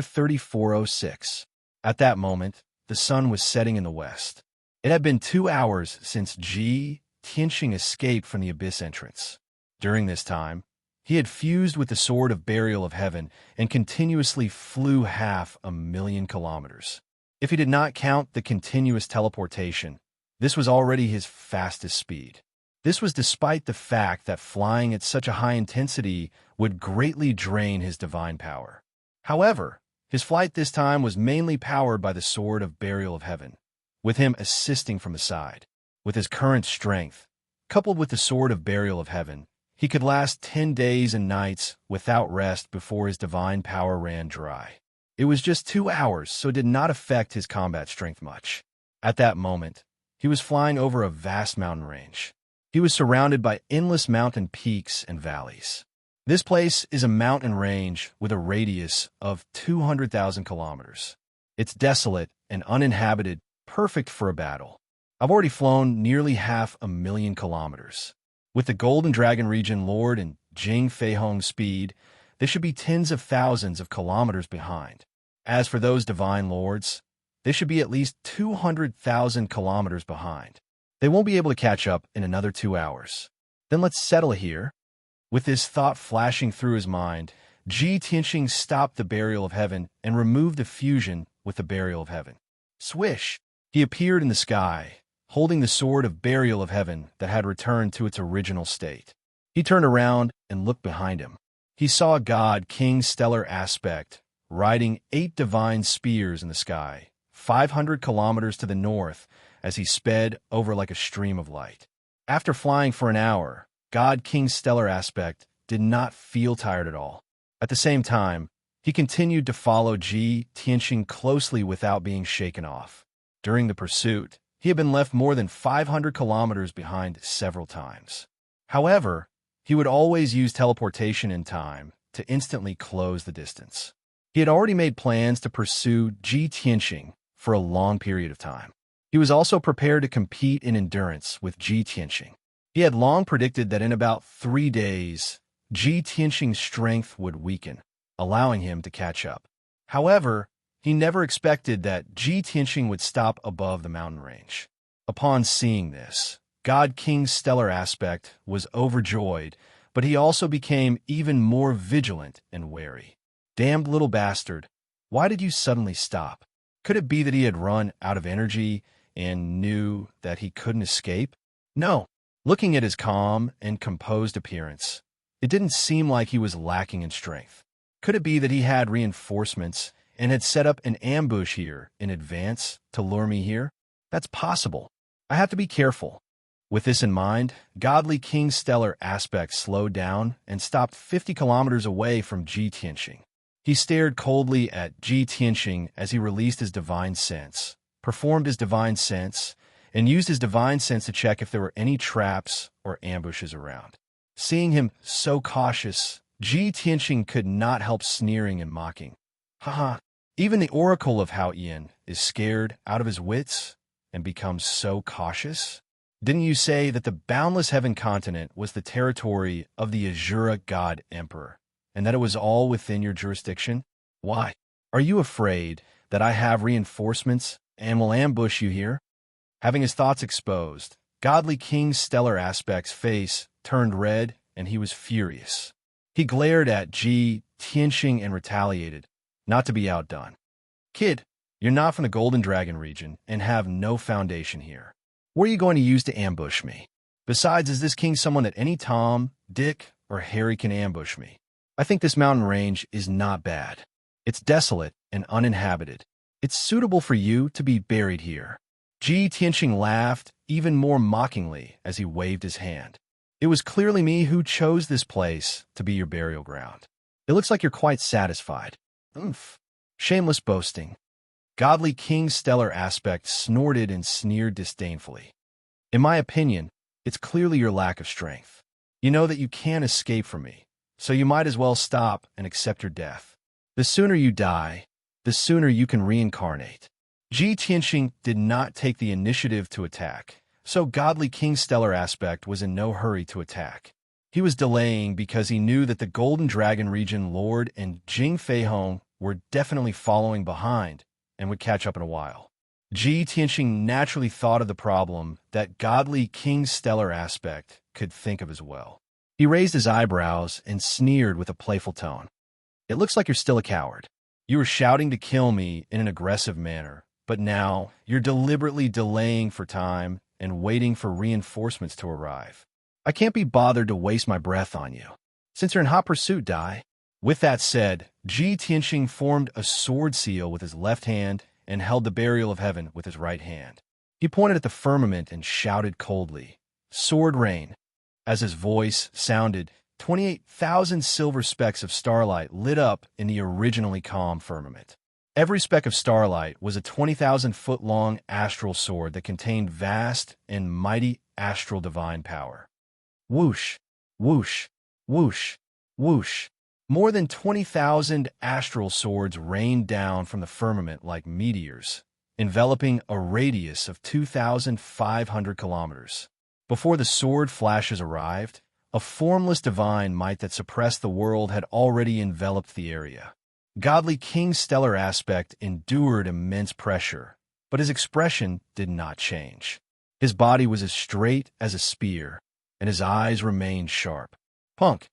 3406. At that moment, the sun was setting in the west. It had been 2 hours since Ji Tianxing escaped from the abyss entrance. During this time, he had fused with the sword of burial of heaven and continuously flew 500,000 kilometers. If he did not count the continuous teleportation, this was already his fastest speed. This was despite the fact that flying at such a high intensity would greatly drain his divine power. However, his flight this time was mainly powered by the sword of burial of heaven, with him assisting from the side. With his current strength, coupled with the sword of burial of heaven, he could last 10 days and nights without rest before his divine power ran dry. It was just 2 hours, so it did not affect his combat strength much. At that moment, he was flying over a vast mountain range. He was surrounded by endless mountain peaks and valleys. This place is a mountain range with a radius of 200,000 kilometers. It's desolate and uninhabited, perfect for a battle. I've already flown nearly 500,000 kilometers. With the Golden Dragon region lord and Jing Feihong's speed, they should be tens of thousands of kilometers behind. As for those divine lords, they should be at least 200,000 kilometers behind. They won't be able to catch up in another 2 hours. Then let's settle here. With this thought flashing through his mind, Ji Tianxing stopped the burial of heaven and removed the fusion with the burial of heaven. Swish! He appeared in the sky, holding the sword of burial of heaven that had returned to its original state. He turned around and looked behind him. He saw God King's stellar aspect, riding 8 divine spears in the sky, 500 kilometers to the north, as he sped over like a stream of light. After flying for an hour, God King's stellar aspect did not feel tired at all. At the same time, he continued to follow Ji Tianxing closely without being shaken off. During the pursuit, he had been left more than 500 kilometers behind several times. However, he would always use teleportation in time to instantly close the distance. He had already made plans to pursue Ji Tianxing for a long period of time. He was also prepared to compete in endurance with Ji Tianxing. He had long predicted that in about 3 days, Ji Tianxing's strength would weaken, allowing him to catch up. However, he never expected that Ji Tianxing would stop above the mountain range. Upon seeing this, God King's stellar aspect was overjoyed, but he also became even more vigilant and wary. Damned little bastard, why did you suddenly stop? Could it be that he had run out of energy and knew that he couldn't escape? No. Looking at his calm and composed appearance, it didn't seem like he was lacking in strength. Could it be that he had reinforcements and had set up an ambush here in advance to lure me here? That's possible. I have to be careful. With this in mind, Godly King's stellar aspect slowed down and stopped 50 kilometers away from Ji Tianxing. He stared coldly at Ji Tianxing as he released his divine sense, performed his divine sense, and used his divine sense to check if there were any traps or ambushes around. Seeing him so cautious, Ji Tianxing could not help sneering and mocking. Haha, even the Oracle of Hao Ian is scared out of his wits and becomes so cautious? Didn't you say that the boundless heaven continent was the territory of the Azura God Emperor, and that it was all within your jurisdiction? Why? Are you afraid that I have reinforcements and will ambush you here? Having his thoughts exposed, Godly King's stellar aspect's face turned red and he was furious. He glared at Ji Tianxing and retaliated. not to be outdone. Kid, you're not from the Golden Dragon region and have no foundation here. What are you going to use to ambush me? Besides, is this king someone that any Tom, Dick, or Harry can ambush me? I think this mountain range is not bad. It's desolate and uninhabited. It's suitable for you to be buried here. Ji Tianqing laughed even more mockingly as he waved his hand. It was clearly me who chose this place to be your burial ground. It looks like you're quite satisfied. Oomph. Shameless boasting. Godly King's stellar aspect snorted and sneered disdainfully. In my opinion, it's clearly your lack of strength. You know that you can't escape from me, so you might as well stop and accept your death. The sooner you die, the sooner you can reincarnate. Ji Tianqing did not take the initiative to attack, so Godly King's stellar aspect was in no hurry to attack. He was delaying because he knew that the Golden Dragon region Lord and Jing Feihong were definitely following behind and would catch up in a while. Ji Tianqing naturally thought of the problem that Godly King's stellar aspect could think of as well. He raised his eyebrows and sneered with a playful tone. It looks like you're still a coward. You were shouting to kill me in an aggressive manner, but now you're deliberately delaying for time and waiting for reinforcements to arrive. I can't be bothered to waste my breath on you. Since you're in hot pursuit, die. With that said, Ji Tianqing formed a sword seal with his left hand and held the burial of heaven with his right hand. He pointed at the firmament and shouted coldly, "Sword rain." As his voice sounded, 28,000 silver specks of starlight lit up in the originally calm firmament. Every speck of starlight was a 20,000-foot-long astral sword that contained vast and mighty astral divine power. Whoosh, whoosh, whoosh, whoosh. More than 20,000 astral swords rained down from the firmament like meteors, enveloping a radius of 2,500 kilometers. Before the sword flashes arrived, a formless divine might that suppressed the world had already enveloped the area. Godly King's stellar aspect endured immense pressure, but his expression did not change. His body was as straight as a spear, and his eyes remained sharp. Punk,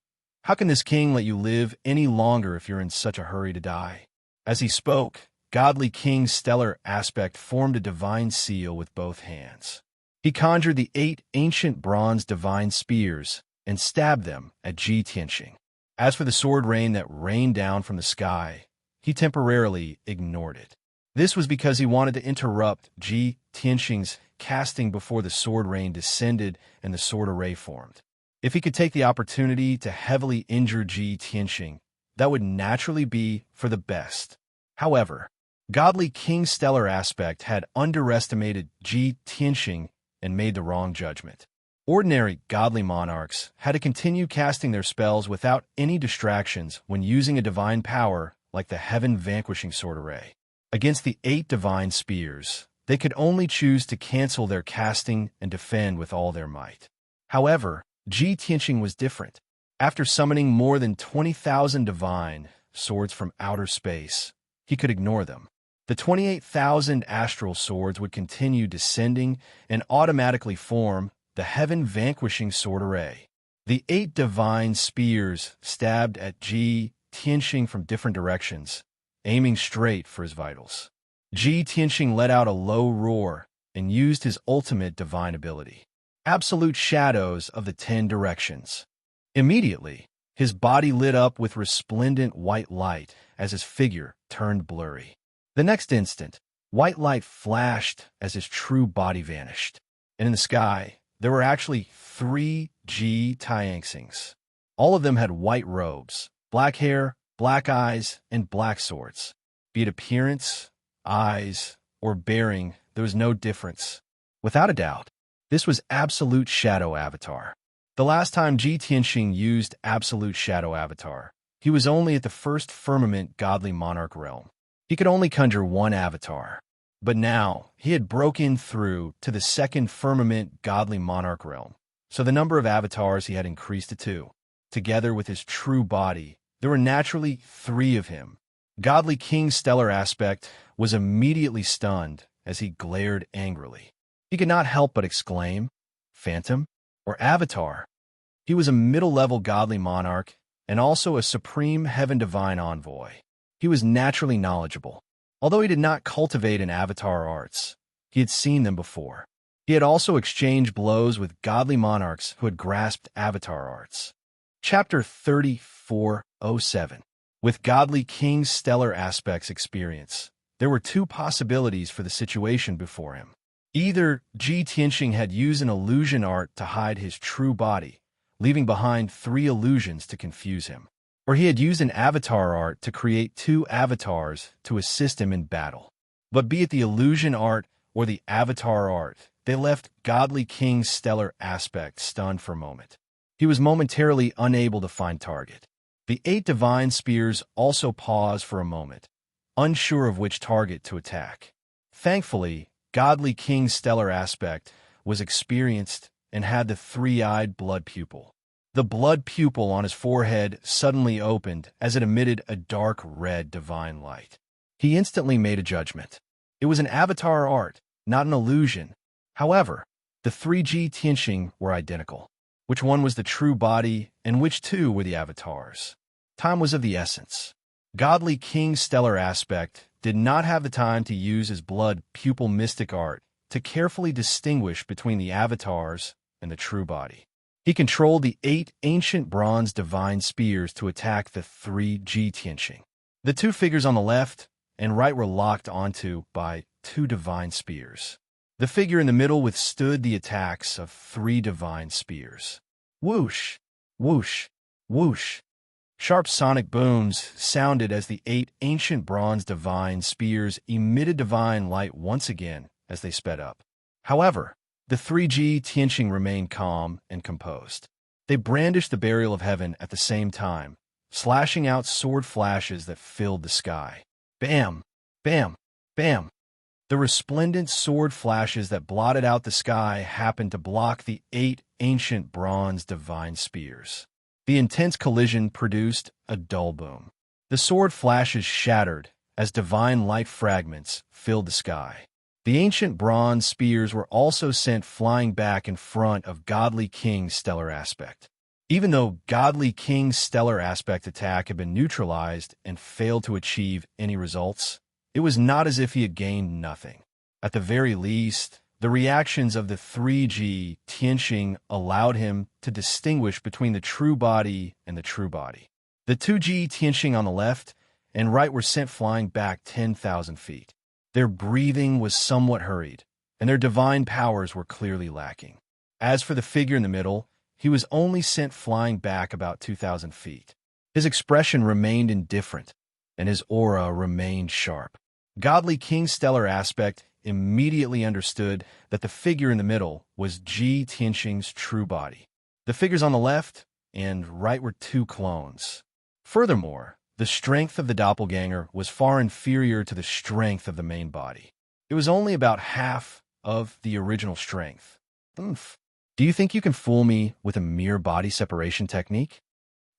how can this king let you live any longer if you're in such a hurry to die? As he spoke, Godly King's stellar aspect formed a divine seal with both hands. He conjured the 8 ancient bronze divine spears and stabbed them at Ji Tianqing. As for the sword rain that rained down from the sky, he temporarily ignored it. This was because he wanted to interrupt Ji Tianqing's casting before the sword rain descended and the sword array formed. If he could take the opportunity to heavily injure Ji Tianqing, that would naturally be for the best. However, Godly King's stellar aspect had underestimated Ji Tianqing and made the wrong judgment. Ordinary godly monarchs had to continue casting their spells without any distractions when using a divine power like the heaven-vanquishing sword array. Against the 8 divine spears, they could only choose to cancel their casting and defend with all their might. However, Ji Tianqing was different. After summoning more than 20,000 divine swords from outer space, he could ignore them. The 28,000 astral swords would continue descending and automatically form the heaven-vanquishing sword array. The 8 divine spears stabbed at Ji Tianqing from different directions, aiming straight for his vitals. Ji Tianqing let out a low roar and used his ultimate divine ability, Absolute Shadows of the 10 Directions. Immediately, his body lit up with resplendent white light as his figure turned blurry. The next instant, white light flashed as his true body vanished, and in the sky, there were actually 3 Ji Tianqings. All of them had white robes, black hair, black eyes, and black swords. Be it appearance, eyes, or bearing, there was no difference. Without a doubt, this was Absolute Shadow Avatar. The last time Ji Tianqing used Absolute Shadow Avatar, he was only at the first firmament godly monarch realm. He could only conjure 1 avatar. But now, he had broken through to the second firmament godly monarch realm, so the number of avatars he had increased to 2. Together with his true body, there were naturally 3 of him. Godly King's stellar aspect was immediately stunned as he glared angrily. He could not help but exclaim, "Phantom?" or "Avatar?" He was a middle-level godly monarch and also a supreme heaven divine envoy. He was naturally knowledgeable. Although he did not cultivate an avatar arts, he had seen them before. He had also exchanged blows with godly monarchs who had grasped avatar arts. Chapter 3407. With godly king's stellar aspects experience, there were two possibilities for the situation before him. Either Ji Tianxing had used an illusion art to hide his true body, leaving behind 3 illusions to confuse him, or he had used an avatar art to create 2 avatars to assist him in battle. But be it the illusion art or the avatar art, they left godly king's stellar aspect stunned for a moment. He was momentarily unable to find target. The 8 divine spears also paused for a moment, unsure of which target to attack. Thankfully, godly king's stellar aspect was experienced and had the 3-eyed blood pupil. The blood pupil on his forehead suddenly opened as it emitted a dark red divine light. He instantly made a judgment. It was an avatar art, not an illusion. However, the 3 Ji Tianxing were identical. Which one was the true body and which 2 were the avatars? Time was of the essence. Godly king's stellar aspect did not have the time to use his blood pupil mystic art to carefully distinguish between the avatars and the true body. He controlled the 8 ancient bronze divine spears to attack the 3 Ji Tianxing. The 2 figures on the left and right were locked onto by 2 divine spears. The figure in the middle withstood the attacks of 3 divine spears. Whoosh, whoosh, whoosh. Sharp sonic booms sounded as the 8 ancient bronze divine spears emitted divine light once again as they sped up. However, the 3 Ji Tianxing remained calm and composed. They brandished the burial of heaven at the same time, slashing out sword flashes that filled the sky. Bam! Bam! Bam! The resplendent sword flashes that blotted out the sky happened to block the 8 ancient bronze divine spears. The intense collision produced a dull boom. The sword flashes shattered as divine light fragments filled the sky. The ancient bronze spears were also sent flying back in front of Godly King's stellar aspect. Even though Godly King's stellar aspect attack had been neutralized and failed to achieve any results, it was not as if he had gained nothing. At the very least, the reactions of the 3 Ji Tianxing allowed him to distinguish between the true body and the true body. The 2 Ji Tianxing on the left and right were sent flying back 10,000 feet. Their breathing was somewhat hurried, and their divine powers were clearly lacking. As for the figure in the middle, he was only sent flying back about 2,000 feet. His expression remained indifferent, and his aura remained sharp. Godly King's stellar aspect immediately understood that the figure in the middle was Ji Tianxing's true body. The figures on the left and right were 2 clones. Furthermore, the strength of the doppelganger was far inferior to the strength of the main body. It was only about half of the original strength. Oomph. Do you think you can fool me with a mere body separation technique?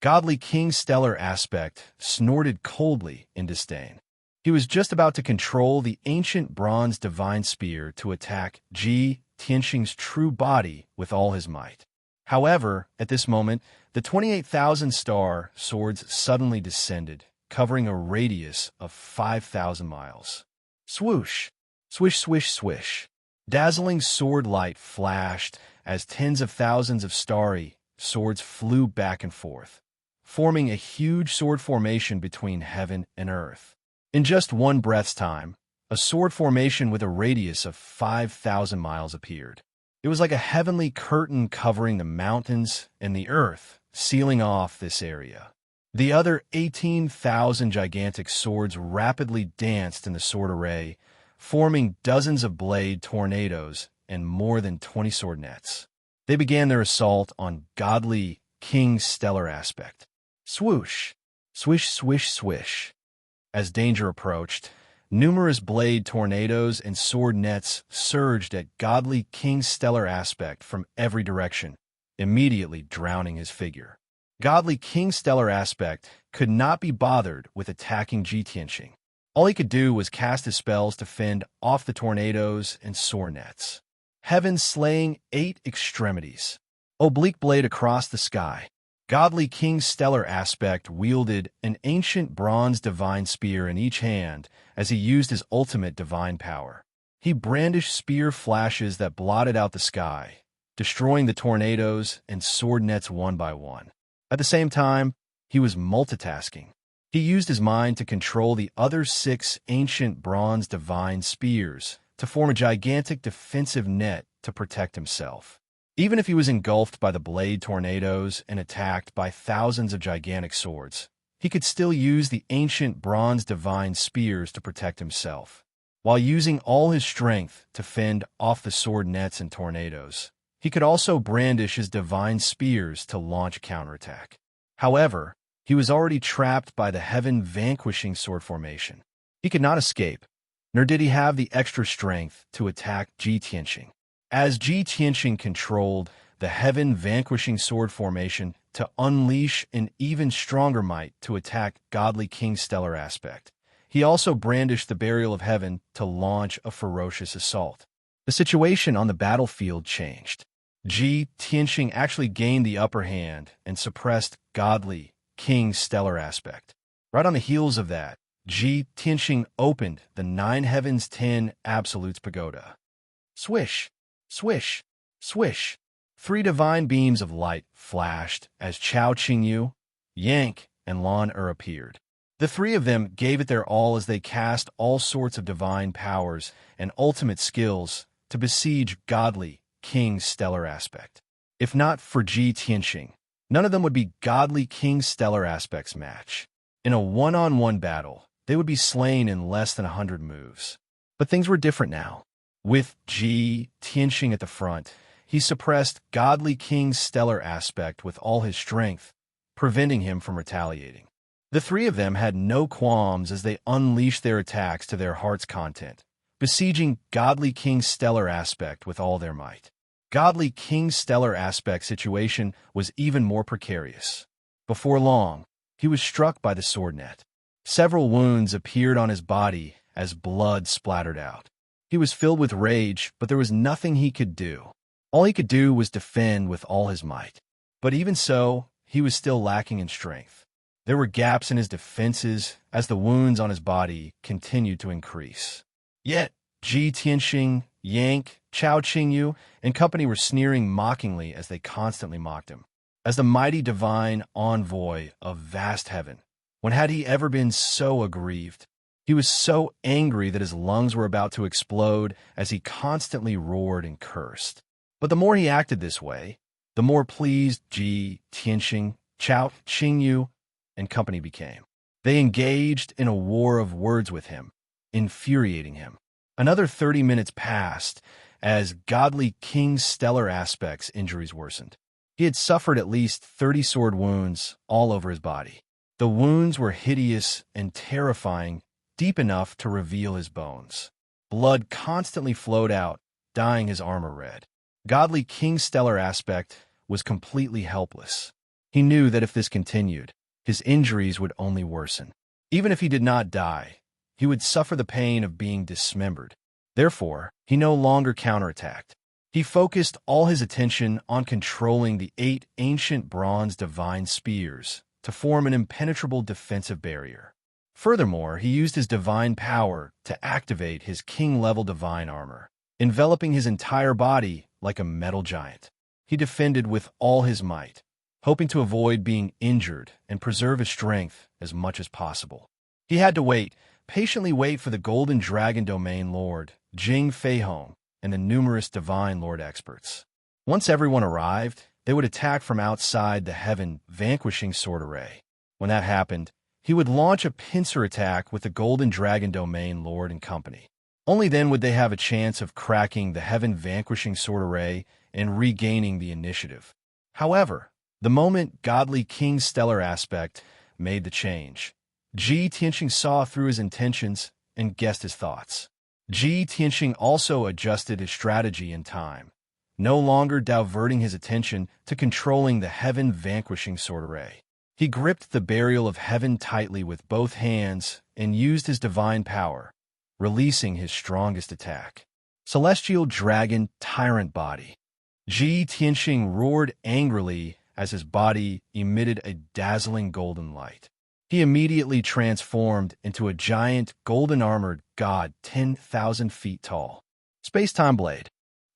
Godly King's stellar aspect snorted coldly in disdain. He was just about to control the ancient bronze divine spear to attack Ji Tianxing's true body with all his might. However, at this moment, the 28,000 star swords suddenly descended, covering a radius of 5,000 miles. Swoosh! Swish, swish, swish. Dazzling sword light flashed as tens of thousands of starry swords flew back and forth, forming a huge sword formation between heaven and earth. In just one breath's time, a sword formation with a radius of 5,000 miles appeared. It was like a heavenly curtain covering the mountains and the earth, sealing off this area. The other 18,000 gigantic swords rapidly danced in the sword array, forming dozens of blade tornadoes and more than 20 sword nets. They began their assault on Godly King's stellar aspect. Swoosh! Swish, swish, swish. As danger approached, numerous blade tornadoes and sword nets surged at Godly King's stellar aspect from every direction, immediately drowning his figure. Godly King's stellar aspect could not be bothered with attacking Ji Tianxing. All he could do was cast his spells to fend off the tornadoes and sword nets. Heaven slaying 8 extremities. Oblique blade across the sky. Godly King Stellar Aspect wielded an ancient bronze divine spear in each hand as he used his ultimate divine power. He brandished spear flashes that blotted out the sky, destroying the tornadoes and sword nets one by one. At the same time, he was multitasking. He used his mind to control the other 6 ancient bronze divine spears to form a gigantic defensive net to protect himself. Even if he was engulfed by the blade tornadoes and attacked by thousands of gigantic swords, he could still use the ancient bronze divine spears to protect himself, while using all his strength to fend off the sword nets and tornadoes. He could also brandish his divine spears to launch a counterattack. However, he was already trapped by the heaven-vanquishing sword formation. He could not escape, nor did he have the extra strength to attack Ji Tianxing. As Ji Tianxing controlled the heaven-vanquishing sword formation to unleash an even stronger might to attack Godly King Stellar Aspect, he also brandished the Burial of Heaven to launch a ferocious assault. The situation on the battlefield changed. Ji Tianxing actually gained the upper hand and suppressed Godly King Stellar Aspect. Right on the heels of that, Ji Tianxing opened the 9 Heavens 10 Absolutes Pagoda. Swish, swish, swish. 3 divine beams of light flashed as Chao Qingyu, Yank, and Lan appeared. The 3 of them gave it their all as they cast all sorts of divine powers and ultimate skills to besiege Godly King Stellar Aspect. If not for Ji Tianxing, none of them would be Godly King Stellar Aspect's match. In a one-on-one battle, they would be slain in less than 100 moves. But things were different now. With Ji Tianxing at the front, he suppressed Godly King Stellar Aspect with all his strength, preventing him from retaliating. The 3 of them had no qualms as they unleashed their attacks to their heart's content, besieging Godly King Stellar Aspect with all their might. Godly King Stellar Aspect's situation was even more precarious. Before long, he was struck by the sword net. Several wounds appeared on his body as blood splattered out. He was filled with rage, but there was nothing he could do. All he could do was defend with all his might. But even so, he was still lacking in strength. There were gaps in his defenses as the wounds on his body continued to increase. Yet, Ji Tianxing, Yank, Chao Qingyu, and company were sneering mockingly as they constantly mocked him. As the mighty divine envoy of vast heaven, when had he ever been so aggrieved? He was so angry that his lungs were about to explode as he constantly roared and cursed. But the more he acted this way, the more pleased Ji Tianxing, Chao Qingyu, and company became. They engaged in a war of words with him, infuriating him. Another 30 minutes passed as Godly King Stellar Aspect's injuries worsened. He had suffered at least 30 sword wounds all over his body. The wounds were hideous and terrifying, deep enough to reveal his bones. Blood constantly flowed out, dyeing his armor red. Godly King Stellar Aspect was completely helpless. He knew that if this continued, his injuries would only worsen. Even if he did not die, he would suffer the pain of being dismembered. Therefore, he no longer counterattacked. He focused all his attention on controlling the 8 ancient bronze divine spears to form an impenetrable defensive barrier. Furthermore, he used his divine power to activate his king-level divine armor, enveloping his entire body like a metal giant. He defended with all his might, hoping to avoid being injured and preserve his strength as much as possible. He had to patiently wait for the Golden Dragon Domain Lord, Jing Feihong, and the numerous Divine Lord experts. Once everyone arrived, they would attack from outside the heaven-vanquishing sword array. When that happened, he would launch a pincer attack with the Golden Dragon Domain Lord and company. Only then would they have a chance of cracking the heaven-vanquishing sword array and regaining the initiative. However, the moment Godly King Stellar Aspect made the change, Ji Tianxing saw through his intentions and guessed his thoughts. Ji Tianxing also adjusted his strategy in time, no longer diverting his attention to controlling the heaven-vanquishing sword array. He gripped the Burial of Heaven tightly with both hands and used his divine power, releasing his strongest attack. Celestial Dragon Tyrant Body. Ji Tianxing roared angrily as his body emitted a dazzling golden light. He immediately transformed into a giant golden-armored god 10,000 feet tall. Space-time blade.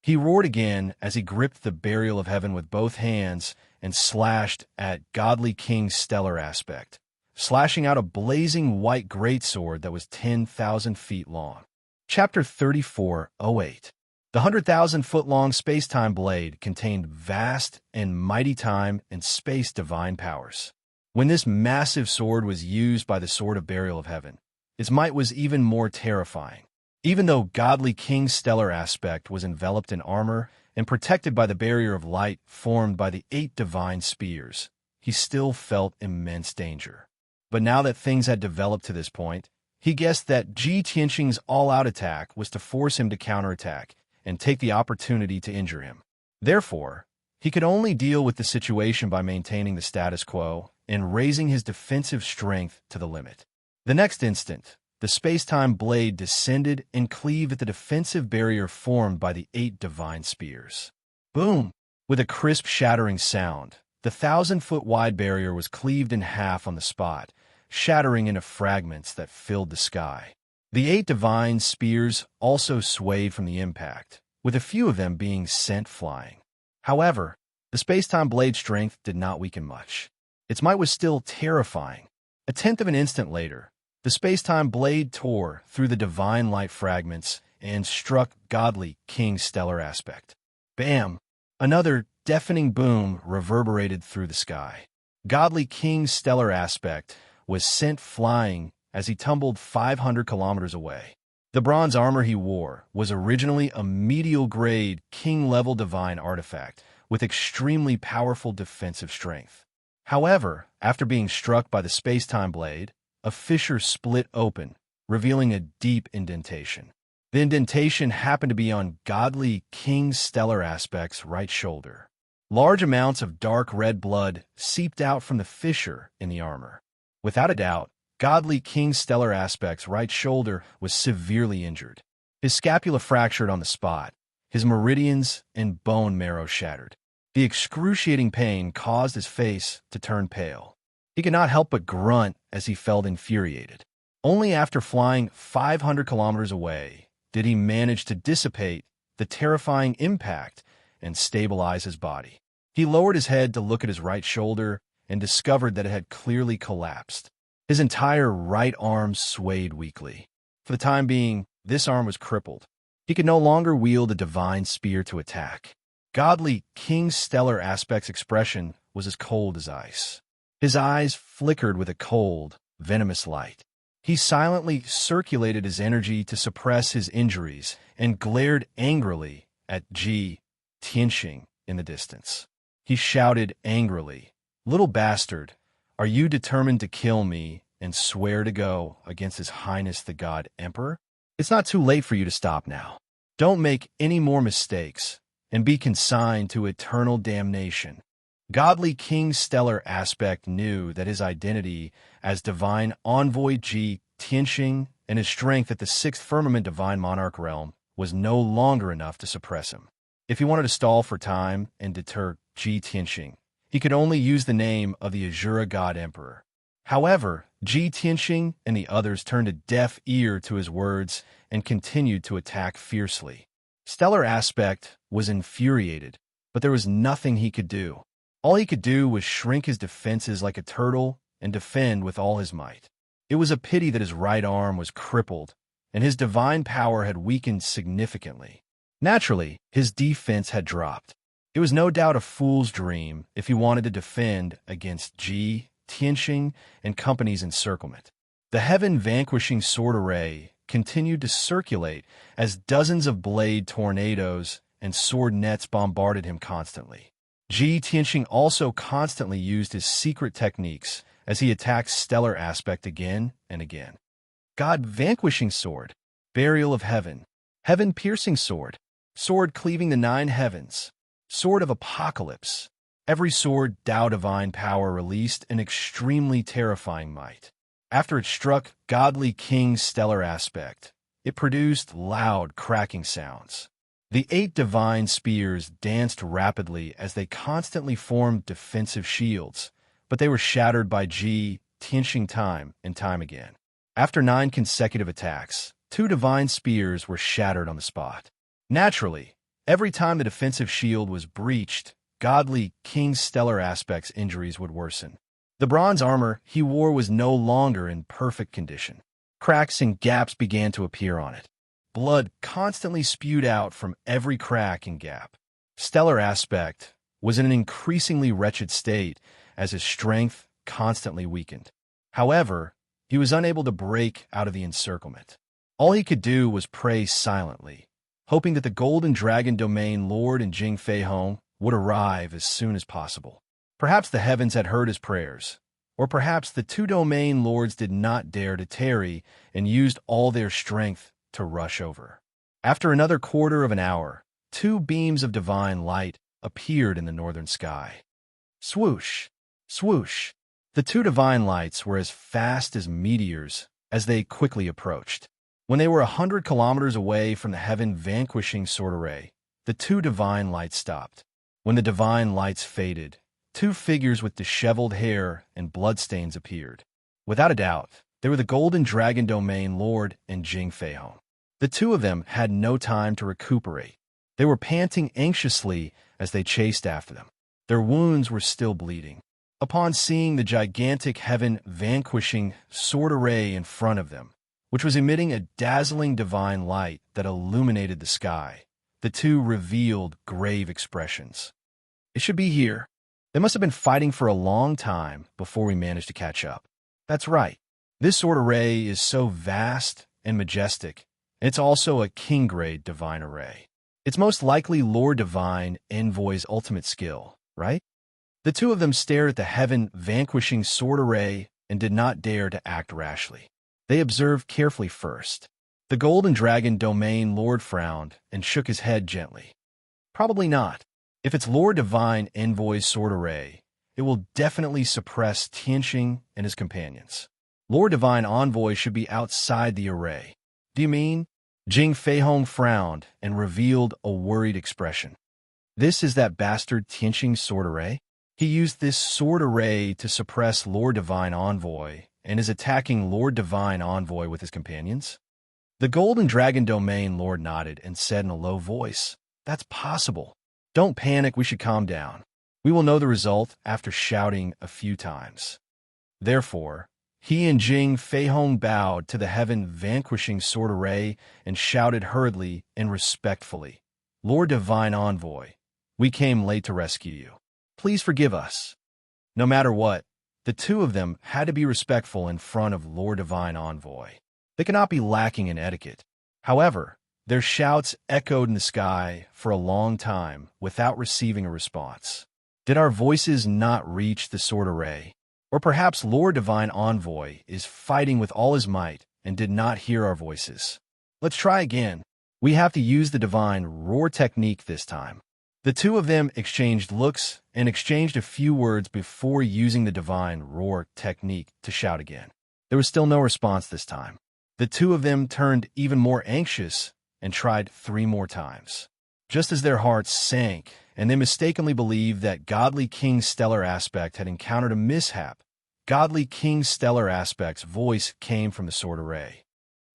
He roared again as he gripped the burial of heaven with both hands and slashed at godly King's stellar aspect, slashing out a blazing white greatsword that was 10,000 feet long. Chapter 34:08. The 100,000-foot-long space-time blade contained vast and mighty time and space divine powers. When this massive sword was used by the Sword of Burial of Heaven, its might was even more terrifying. Even though godly King's stellar aspect was enveloped in armor and protected by the barrier of light formed by the 8 divine spears, he still felt immense danger. But now that things had developed to this point, he guessed that Ji Tianxing's all-out attack was to force him to counterattack and take the opportunity to injure him. Therefore, he could only deal with the situation by maintaining the status quo and raising his defensive strength to the limit. The next instant, the space-time blade descended and cleaved at the defensive barrier formed by the 8 divine spears. Boom! With a crisp shattering sound, the 1,000-foot-wide barrier was cleaved in half on the spot, shattering into fragments that filled the sky. The 8 divine spears also swayed from the impact, with a few of them being sent flying. However, the space-time blade's strength did not weaken much. Its might was still terrifying. A tenth of an instant later, the space-time blade tore through the divine light fragments and struck godly King's stellar aspect. Bam! Another deafening boom reverberated through the sky. Godly King's stellar aspect was sent flying as he tumbled 500 kilometers away. The bronze armor he wore was originally a medial-grade, king-level divine artifact with extremely powerful defensive strength. However, after being struck by the space-time blade, a fissure split open, revealing a deep indentation. The indentation happened to be on godly King's stellar aspect's right shoulder. Large amounts of dark red blood seeped out from the fissure in the armor. Without a doubt, godly King's stellar aspect's right shoulder was severely injured. His scapula fractured on the spot, his meridians and bone marrow shattered. The excruciating pain caused his face to turn pale. He could not help but grunt as he felt infuriated. Only after flying 500 kilometers away did he manage to dissipate the terrifying impact and stabilize his body. He lowered his head to look at his right shoulder and discovered that it had clearly collapsed. His entire right arm swayed weakly. For the time being, this arm was crippled. He could no longer wield a divine spear to attack. Godly King's stellar aspect's expression was as cold as ice. His eyes flickered with a cold, venomous light. He silently circulated his energy to suppress his injuries and glared angrily at Ji Tianxing in the distance. He shouted angrily, "Little bastard, are you determined to kill me and swear to go against His Highness the God Emperor? It's not too late for you to stop now. Don't make any more mistakes and be consigned to eternal damnation." Godly King's stellar aspect knew that his identity as divine envoy Ji Tianxing and his strength at the 6th firmament divine monarch realm was no longer enough to suppress him. If he wanted to stall for time and deter Ji Tianxing, he could only use the name of the Azura God Emperor. However, Ji Tianxing and the others turned a deaf ear to his words and continued to attack fiercely. Stellar Aspect was infuriated, but there was nothing he could do. All he could do was shrink his defenses like a turtle and defend with all his might. It was a pity that his right arm was crippled and his divine power had weakened significantly. Naturally, his defense had dropped. It was no doubt a fool's dream if he wanted to defend against Ji Tianxing and company's encirclement. The heaven-vanquishing sword array continued to circulate as dozens of blade tornadoes and sword nets bombarded him constantly. Ji Tianxing also constantly used his secret techniques as he attacked Stellar Aspect again and again. God-vanquishing sword, burial of heaven, heaven-piercing sword, sword cleaving the 9 heavens, sword of apocalypse. Every sword Tao divine power released an extremely terrifying might. After it struck godly King's stellar aspect, it produced loud cracking sounds. The 8 divine spears danced rapidly as they constantly formed defensive shields, but they were shattered by Tianxing time and time again. After 9 consecutive attacks, 2 divine spears were shattered on the spot. Naturally, every time the defensive shield was breached, godly King's stellar aspect's injuries would worsen. The bronze armor he wore was no longer in perfect condition. Cracks and gaps began to appear on it. Blood constantly spewed out from every crack and gap. Stellar aspect was in an increasingly wretched state as his strength constantly weakened. However, he was unable to break out of the encirclement. All he could do was pray silently, hoping that the Golden Dragon Domain Lord and Jing Fei Hong would arrive as soon as possible. Perhaps the heavens had heard his prayers, or perhaps the 2 domain lords did not dare to tarry and used all their strength to rush over. After another quarter of an hour, 2 beams of divine light appeared in the northern sky. Swoosh! Swoosh! The 2 divine lights were as fast as meteors as they quickly approached. When they were 100 kilometers away from the heaven-vanquishing sword array, the 2 divine lights stopped. When the divine lights faded, 2 figures with disheveled hair and bloodstains appeared. Without a doubt, they were the Golden Dragon Domain Lord and Jing Fei Hong. The 2 of them had no time to recuperate. They were panting anxiously as they chased after them. Their wounds were still bleeding. Upon seeing the gigantic heaven-vanquishing sword array in front of them, which was emitting a dazzling divine light that illuminated the sky, the 2 revealed grave expressions. It should be here. They must have been fighting for a long time before we managed to catch up. That's right. This sword array is so vast and majestic, and it's also a king-grade divine array. It's most likely Lord Divine Envoy's ultimate skill, right? The 2 of them stared at the heaven-vanquishing sword array and did not dare to act rashly. They observed carefully first. The Golden Dragon Domain Lord frowned and shook his head gently. Probably not. If it's Lord Divine Envoy's sword array, it will definitely suppress Tianxing and his companions. Lord Divine Envoy should be outside the array. Do you mean? Jing Fei Hong frowned and revealed a worried expression. This is that bastard Tianxing's sword array? He used this sword array to suppress Lord Divine Envoy and is attacking Lord Divine Envoy with his companions? The Golden Dragon Domain Lord nodded and said in a low voice, "That's possible. Don't panic, we should calm down. We will know the result after shouting a few times." Therefore, he and Jing Fei Hong bowed to the heaven-vanquishing sword array and shouted hurriedly and respectfully, "Lord Divine Envoy, we came late to rescue you. Please forgive us." No matter what, the 2 of them had to be respectful in front of Lord Divine Envoy. They could not be lacking in etiquette. However, their shouts echoed in the sky for a long time without receiving a response. Did our voices not reach the sword array? Or perhaps Lord Divine Envoy is fighting with all his might and did not hear our voices. Let's try again. We have to use the divine roar technique this time. The 2 of them exchanged looks and exchanged a few words before using the divine roar technique to shout again. There was still no response this time. The 2 of them turned even more anxious and tried 3 more times. Just as their hearts sank and they mistakenly believed that Godly King Stellar Aspect had encountered a mishap, Godly King Stellar Aspect's voice came from the sword array.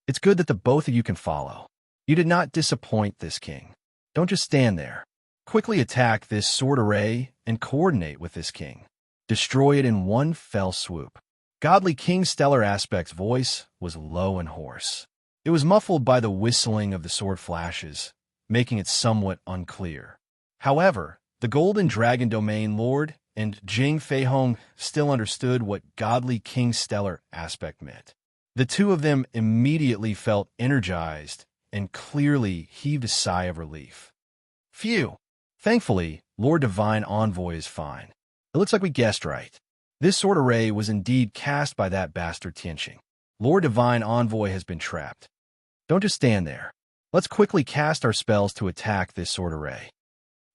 "It's good that the both of you can follow. You did not disappoint this king. Don't just stand there. Quickly attack this sword array and coordinate with this king. Destroy it in one fell swoop." Godly King Stellar Aspect's voice was low and hoarse. It was muffled by the whistling of the sword flashes, making it somewhat unclear. However, the Golden Dragon Domain Lord and Jing Fei Hong still understood what Godly King Stellar Aspect meant. The 2 of them immediately felt energized and clearly heaved a sigh of relief. Phew! Thankfully, Lord Divine Envoy is fine. It looks like we guessed right. This sword array was indeed cast by that bastard Tianxing. Lord Divine Envoy has been trapped. Don't just stand there. Let's quickly cast our spells to attack this sword array.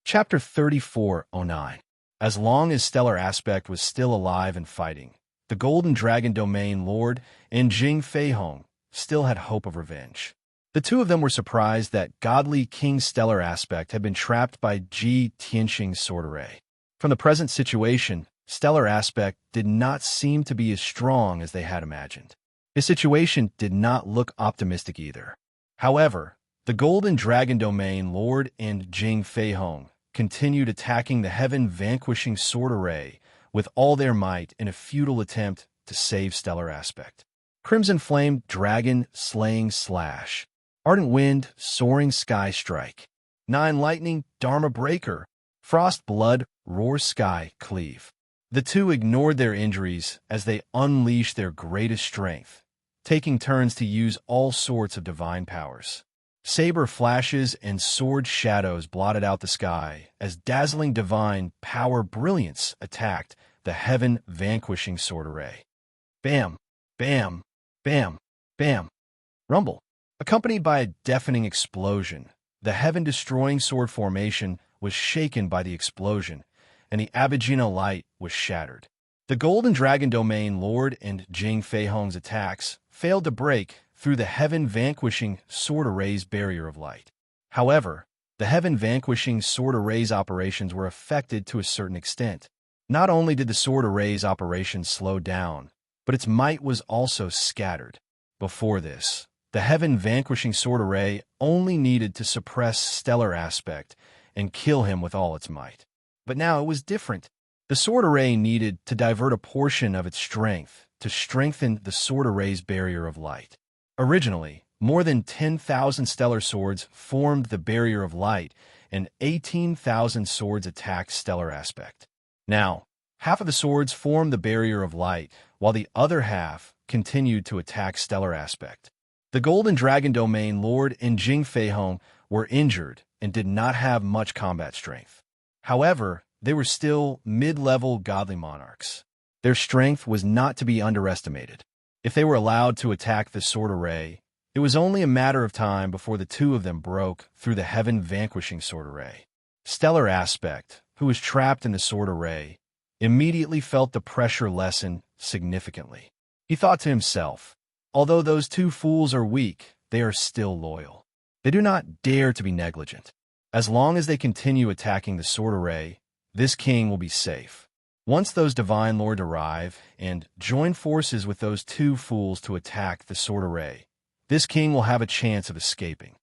Chapter 3409. As long as Stellar Aspect was still alive and fighting, the Golden Dragon Domain Lord and Jing Fei Hong still had hope of revenge. The two of them were surprised that godly King Stellar Aspect had been trapped by Ji Tianxing's sword array. From the present situation, Stellar Aspect did not seem to be as strong as they had imagined. His situation did not look optimistic either. However, the Golden Dragon Domain Lord and Jing Feihong continued attacking the heaven-vanquishing sword array with all their might in a futile attempt to save Stellar Aspect. Crimson Flame Dragon Slaying Slash, Ardent Wind Soaring Sky Strike, Nine Lightning Dharma Breaker, Frost Blood Roar Sky Cleave. The two ignored their injuries as they unleashed their greatest strength, taking turns to use all sorts of divine powers. Saber flashes and sword shadows blotted out the sky as dazzling divine power brilliance attacked the heaven-vanquishing sword array. Bam! Bam! Bam! Bam! Rumble. Accompanied by a deafening explosion, the heaven-destroying sword formation was shaken by the explosion, and the Aboriginal light was shattered. The Golden Dragon Domain Lord and Jing Feihong's attacks failed to break through the heaven-vanquishing sword array's barrier of light. However, the heaven-vanquishing sword array's operations were affected to a certain extent. Not only did the sword array's operations slow down, but its might was also scattered. Before this, the heaven-vanquishing sword array only needed to suppress Stellar Aspect and kill him with all its might. But now it was different. The sword array needed to divert a portion of its strength to strengthen the sword array's barrier of light. Originally, more than 10,000 stellar swords formed the barrier of light, and 18,000 swords attacked Stellar Aspect. Now, half of the swords formed the barrier of light, while the other half continued to attack Stellar Aspect. The Golden Dragon Domain Lord and Jing Feihong were injured and did not have much combat strength. However, they were still mid-level godly monarchs. Their strength was not to be underestimated. If they were allowed to attack the sword array, it was only a matter of time before the two of them broke through the heaven-vanquishing sword array. Stellar Aspect, who was trapped in the sword array, immediately felt the pressure lessen significantly. He thought to himself, although those two fools are weak, they are still loyal. They do not dare to be negligent. As long as they continue attacking the sword array, this king will be safe. Once those divine lords arrive and join forces with those two fools to attack the sword array, this king will have a chance of escaping.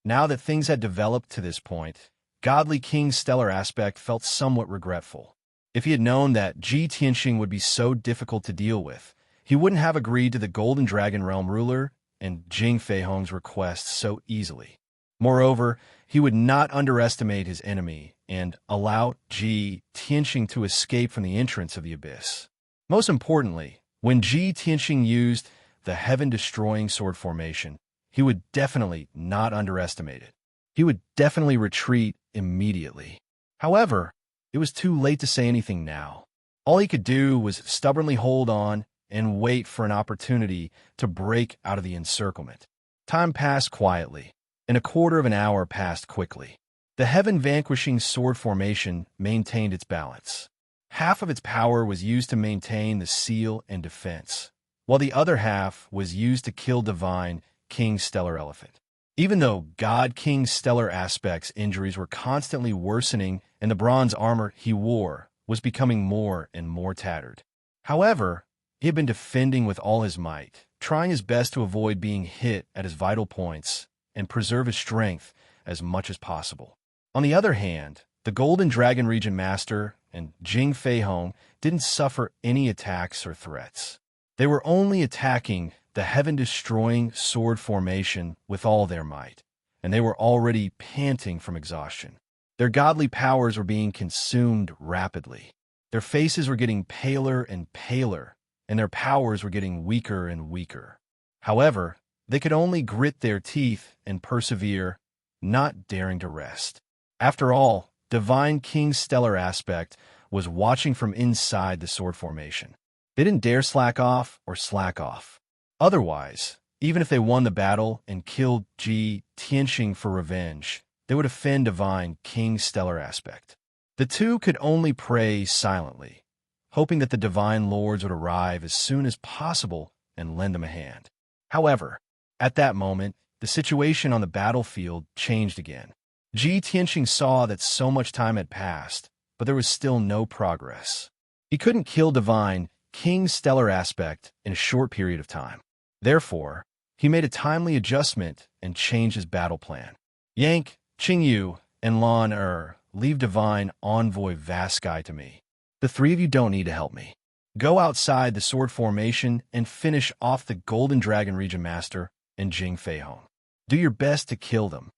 Now that things had developed to this point, godly King Stellar Aspect felt somewhat regretful. If he had known that Ji Tianxing would be so difficult to deal with, he wouldn't have agreed to the Golden Dragon Realm ruler and Jing Feihong's request so easily. Moreover, he would not underestimate his enemy and allow Ji Tianxing to escape from the entrance of the abyss. Most importantly, when Ji Tianxing used the heaven-destroying sword formation, he would definitely not underestimate it. He would definitely retreat immediately. However, it was too late to say anything now. All he could do was stubbornly hold on and wait for an opportunity to break out of the encirclement. Time passed quietly, and a quarter of an hour passed quickly. The heaven-vanquishing sword formation maintained its balance. Half of its power was used to maintain the seal and defense, while the other half was used to kill divine King Stellar Elephant. Even though God King Stellar Aspect's injuries were constantly worsening and the bronze armor he wore was becoming more and more tattered. However, he had been defending with all his might, trying his best to avoid being hit at his vital points and preserve his strength as much as possible. On the other hand, the Golden Dragon Region Master and Jing Feihong didn't suffer any attacks or threats. They were only attacking the heaven-destroying sword formation with all their might, and they were already panting from exhaustion. Their godly powers were being consumed rapidly. Their faces were getting paler and paler, and their powers were getting weaker and weaker. However, they could only grit their teeth and persevere, not daring to rest. After all, Divine King Stellar Aspect was watching from inside the sword formation. They didn't dare slack off or slack off. Otherwise, even if they won the battle and killed Ji Tianxing for revenge, they would offend Divine King Stellar Aspect. The two could only pray silently, hoping that the divine lords would arrive as soon as possible and lend them a hand. However, at that moment, the situation on the battlefield changed again. Ji Tianqing saw that so much time had passed, but there was still no progress. He couldn't kill Divine King's stellar aspect in a short period of time. Therefore, he made a timely adjustment and changed his battle plan. Yank, Qingyu, and Lan leave Divine Envoy Vast Sky to me. The three of you don't need to help me. Go outside the sword formation and finish off the Golden Dragon Region Master and Jing Feihong. Do your best to kill them.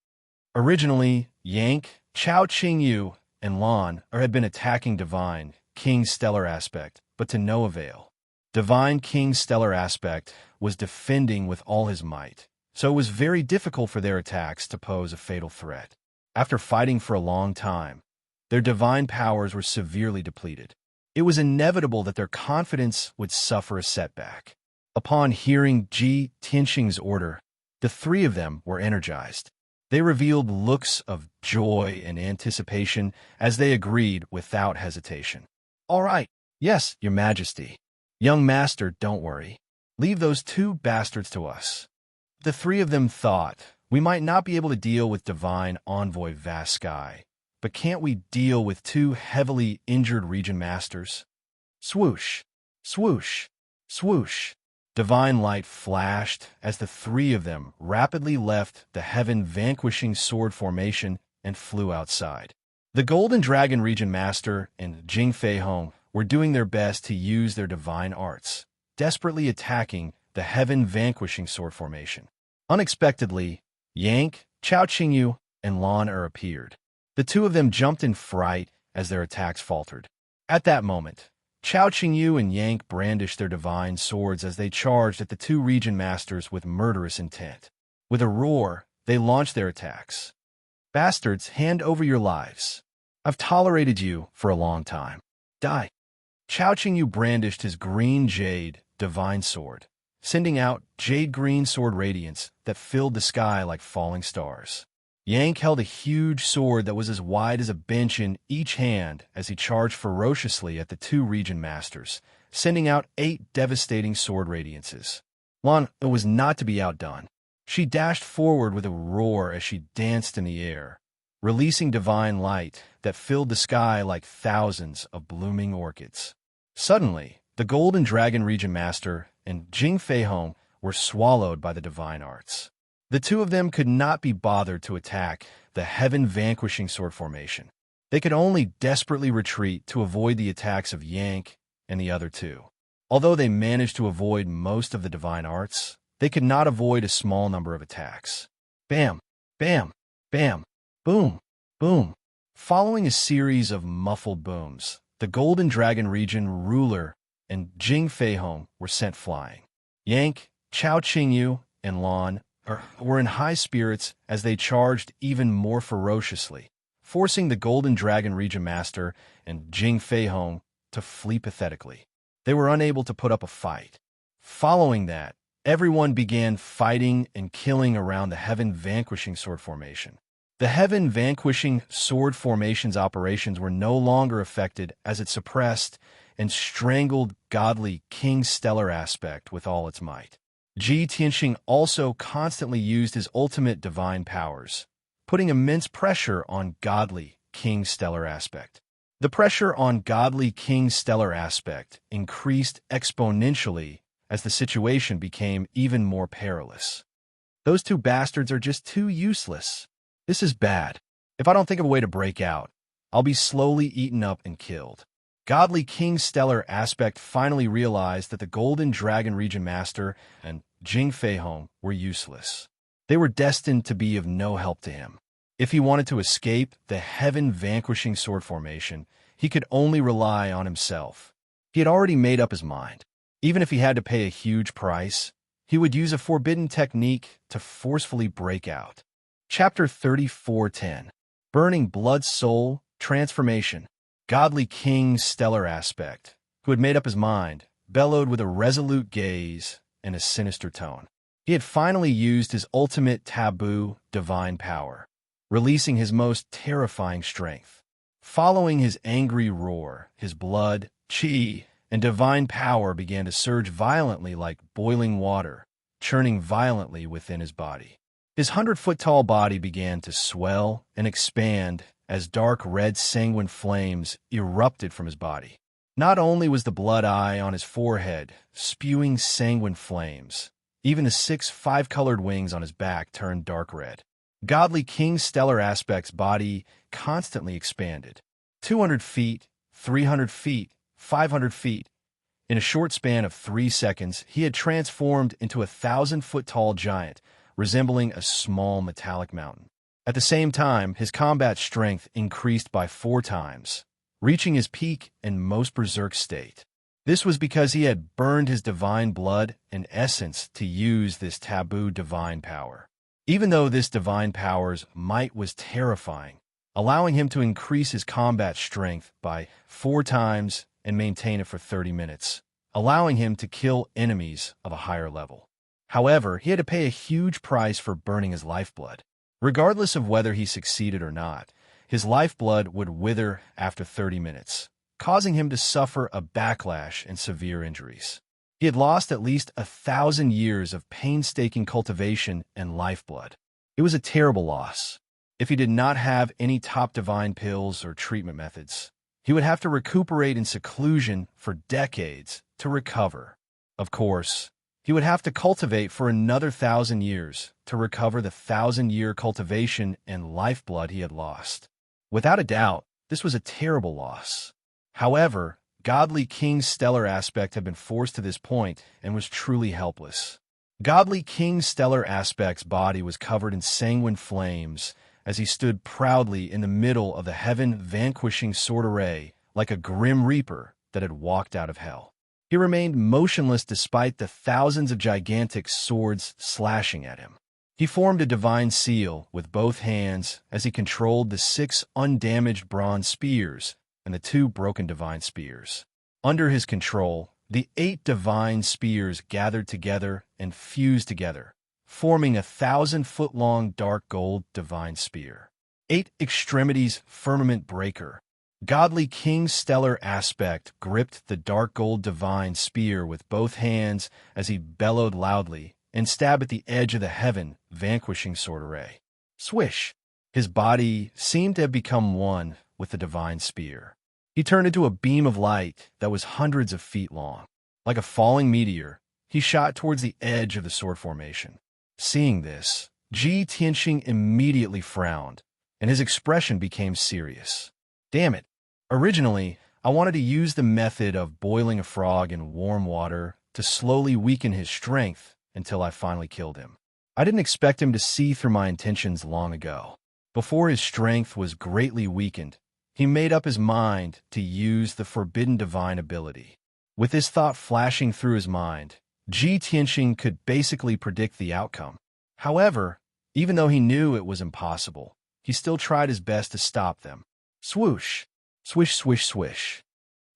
Originally, Yank, Chao Qingyu, and Lan had been attacking Divine King's stellar aspect, but to no avail. Divine King's stellar aspect was defending with all his might, so it was very difficult for their attacks to pose a fatal threat. After fighting for a long time, their divine powers were severely depleted. It was inevitable that their confidence would suffer a setback. Upon hearing Ji Tianqing's order, the three of them were energized. They revealed looks of joy and anticipation as they agreed without hesitation. All right, yes, Your Majesty. Young Master, don't worry. Leave those two bastards to us. The three of them thought, we might not be able to deal with Divine Envoy Vast Sky, but can't we deal with two heavily injured region masters? Swoosh, swoosh, swoosh. Divine light flashed as the three of them rapidly left the heaven-vanquishing sword formation and flew outside. The Golden Dragon Region Master and Jing Feihong were doing their best to use their divine arts, desperately attacking the heaven-vanquishing sword formation. Unexpectedly, Yank, Chao Qingyu, and Lan appeared. The two of them jumped in fright as their attacks faltered. At that moment, Chao Qingyu and Yank brandished their divine swords as they charged at the two region masters with murderous intent. With a roar, they launched their attacks. Bastards, hand over your lives. I've tolerated you for a long time. Die. Chao Qingyu brandished his green jade divine sword, sending out jade-green sword radiance that filled the sky like falling stars. Yank held a huge sword that was as wide as a bench in each hand as he charged ferociously at the two region masters, sending out 8 devastating sword radiances. Lan was not to be outdone. She dashed forward with a roar as she danced in the air, releasing divine light that filled the sky like thousands of blooming orchids. Suddenly, the Golden Dragon Region Master and Jing Feihong were swallowed by the divine arts. The two of them could not be bothered to attack the heaven-vanquishing sword formation. They could only desperately retreat to avoid the attacks of Yank and the other two. Although they managed to avoid most of the divine arts, they could not avoid a small number of attacks. Bam, bam, bam, boom, boom. Following a series of muffled booms, the Golden Dragon Region ruler and Jing Feihong were sent flying. Yank, Chao Qingyu, and Lan were in high spirits as they charged even more ferociously, forcing the Golden Dragon Region Master and Jing Feihong to flee pathetically. They were unable to put up a fight. Following that, everyone began fighting and killing around the heaven-vanquishing sword formation. The heaven-vanquishing sword formation's operations were no longer affected as it suppressed and strangled godly King's stellar aspect with all its might. Ji Tianqing also constantly used his ultimate divine powers, putting immense pressure on godly King's stellar aspect. The pressure on godly King's stellar aspect increased exponentially as the situation became even more perilous. Those two bastards are just too useless. This is bad. If I don't think of a way to break out, I'll be slowly eaten up and killed. Godly King's stellar aspect finally realized that the Golden Dragon Region Master and Jing Feihong were useless. They were destined to be of no help to him. If he wanted to escape the heaven-vanquishing sword formation, he could only rely on himself. He had already made up his mind. Even if he had to pay a huge price, he would use a forbidden technique to forcefully break out. Chapter 34:10 Burning Blood Soul Transformation. Godly King's stellar aspect, who had made up his mind, bellowed with a resolute gaze and a sinister tone. He had finally used his ultimate taboo divine power, releasing his most terrifying strength. Following his angry roar, his blood, chi, and divine power began to surge violently like boiling water, churning violently within his body. His 100-foot-tall body began to swell and expand as dark red sanguine flames erupted from his body. Not only was the blood eye on his forehead spewing sanguine flames, even the 6 five-colored wings on his back turned dark red. Godly King Stellar Aspect's body constantly expanded. 200 feet, 300 feet, 500 feet. In a short span of 3 seconds, he had transformed into a 1,000-foot-tall giant, resembling a small metallic mountain. At the same time, his combat strength increased by 4 times, reaching his peak and most berserk state. This was because he had burned his divine blood and essence to use this taboo divine power. Even though this divine power's might was terrifying, allowing him to increase his combat strength by 4 times and maintain it for 30 minutes, allowing him to kill enemies of a higher level. However, he had to pay a huge price for burning his lifeblood. Regardless of whether he succeeded or not, his lifeblood would wither after 30 minutes, causing him to suffer a backlash and severe injuries. He had lost at least 1,000 years of painstaking cultivation and lifeblood. It was a terrible loss. If he did not have any top divine pills or treatment methods, he would have to recuperate in seclusion for decades to recover. Of course, he would have to cultivate for another 1,000 years to recover the 1,000-year cultivation and lifeblood he had lost. Without a doubt, this was a terrible loss. However, Godly King Stellar Aspect had been forced to this point and was truly helpless. Godly King Stellar Aspect's body was covered in sanguine flames as he stood proudly in the middle of the heaven-vanquishing sword array like a grim reaper that had walked out of hell. He remained motionless despite the thousands of gigantic swords slashing at him. He formed a divine seal with both hands as he controlled the 6 undamaged bronze spears and the 2 broken divine spears. Under his control, the 8 divine spears gathered together and fused together, forming a 1,000-foot-long dark gold divine spear. 8 extremities firmament breaker. Godly King Stellar Aspect gripped the dark gold divine spear with both hands as he bellowed loudly and stabbed at the edge of the heaven-vanquishing sword array. Swish! His body seemed to have become one with the divine spear. He turned into a beam of light that was hundreds of feet long. Like a falling meteor, he shot towards the edge of the sword formation. Seeing this, Ji Tianxing immediately frowned, and his expression became serious. Damn it. Originally, I wanted to use the method of boiling a frog in warm water to slowly weaken his strength until I finally killed him. I didn't expect him to see through my intentions long ago. Before his strength was greatly weakened, he made up his mind to use the forbidden divine ability. With this thought flashing through his mind, Ji Tianxing could basically predict the outcome. However, even though he knew it was impossible, he still tried his best to stop them. Swoosh! Swish, swish, swish.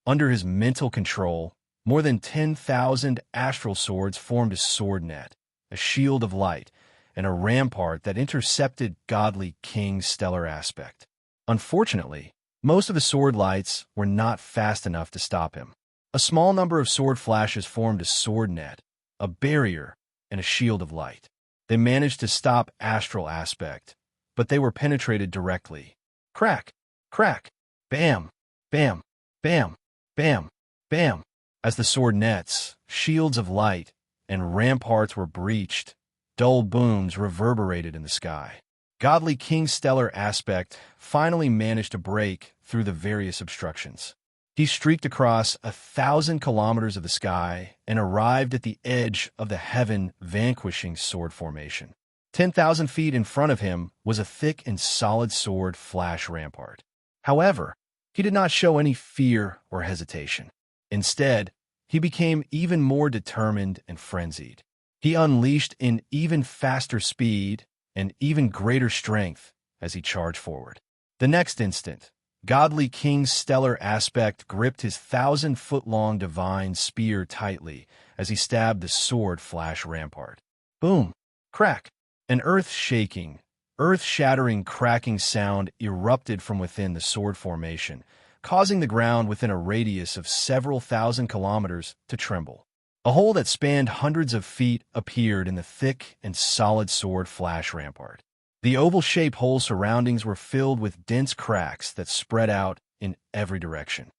Under his mental control, more than 10,000 astral swords formed a sword net, a shield of light, and a rampart that intercepted Godly King Stellar Aspect. Unfortunately, most of the sword lights were not fast enough to stop him. A small number of sword flashes formed a sword net, a barrier, and a shield of light. They managed to stop Astral Aspect, but they were penetrated directly. Crack! Crack! Bam! Bam! Bam! Bam! Bam! As the sword nets, shields of light, and ramparts were breached, dull booms reverberated in the sky. Godly King Stellar Aspect finally managed to break through the various obstructions. He streaked across 1,000 kilometers of the sky and arrived at the edge of the heaven-vanquishing sword formation. 10,000 feet in front of him was a thick and solid sword flash rampart. However, he did not show any fear or hesitation. Instead, he became even more determined and frenzied. He unleashed an even faster speed and even greater strength as he charged forward. The next instant, Godly King Stellar Aspect gripped his 1,000-foot-long divine spear tightly as he stabbed the sword flash rampart. Boom! Crack! An earth-shaking, earth-shattering cracking sound erupted from within the sword formation, causing the ground within a radius of several thousand kilometers to tremble. A hole that spanned hundreds of feet appeared in the thick and solid sword flash rampart. The oval-shaped hole surroundings were filled with dense cracks that spread out in every direction.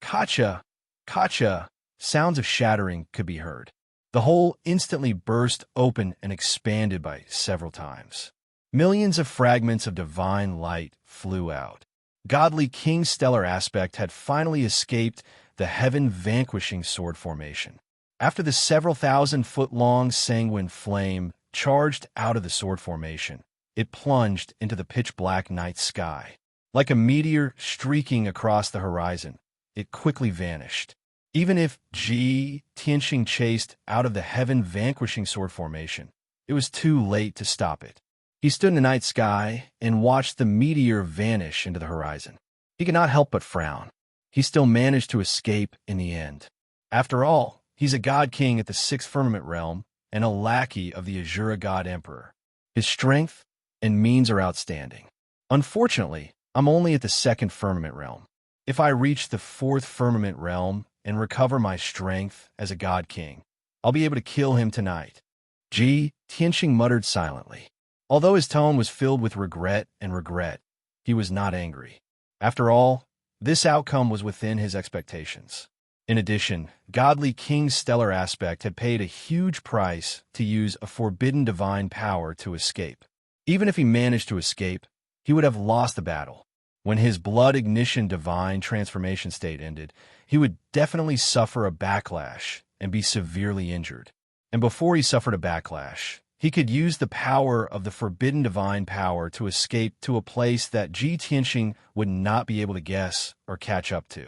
Kacha! Kacha! Sounds of shattering could be heard. The hole instantly burst open and expanded by several times. Millions of fragments of divine light flew out. Godly King Stellar Aspect had finally escaped the heaven-vanquishing sword formation. After the several thousand-foot-long sanguine flame charged out of the sword formation, it plunged into the pitch-black night sky. Like a meteor streaking across the horizon, it quickly vanished. Even if Tianxing chased out of the heaven-vanquishing sword formation, it was too late to stop it. He stood in the night sky and watched the meteor vanish into the horizon. He could not help but frown. He still managed to escape in the end. After all, he's a god king at the 6th firmament realm and a lackey of the Azura god emperor. His strength and means are outstanding. Unfortunately, I'm only at the 2nd firmament realm. If I reach the 4th firmament realm and recover my strength as a god king, I'll be able to kill him tonight. Tianxing muttered silently. Although his tone was filled with regret, he was not angry. After all, this outcome was within his expectations. In addition, Godly King Stellar Aspect had paid a huge price to use a forbidden divine power to escape. Even if he managed to escape, he would have lost the battle. When his blood ignition divine transformation state ended, he would definitely suffer a backlash and be severely injured. And before he suffered a backlash, he could use the power of the forbidden divine power to escape to a place that Tianxing would not be able to guess or catch up to.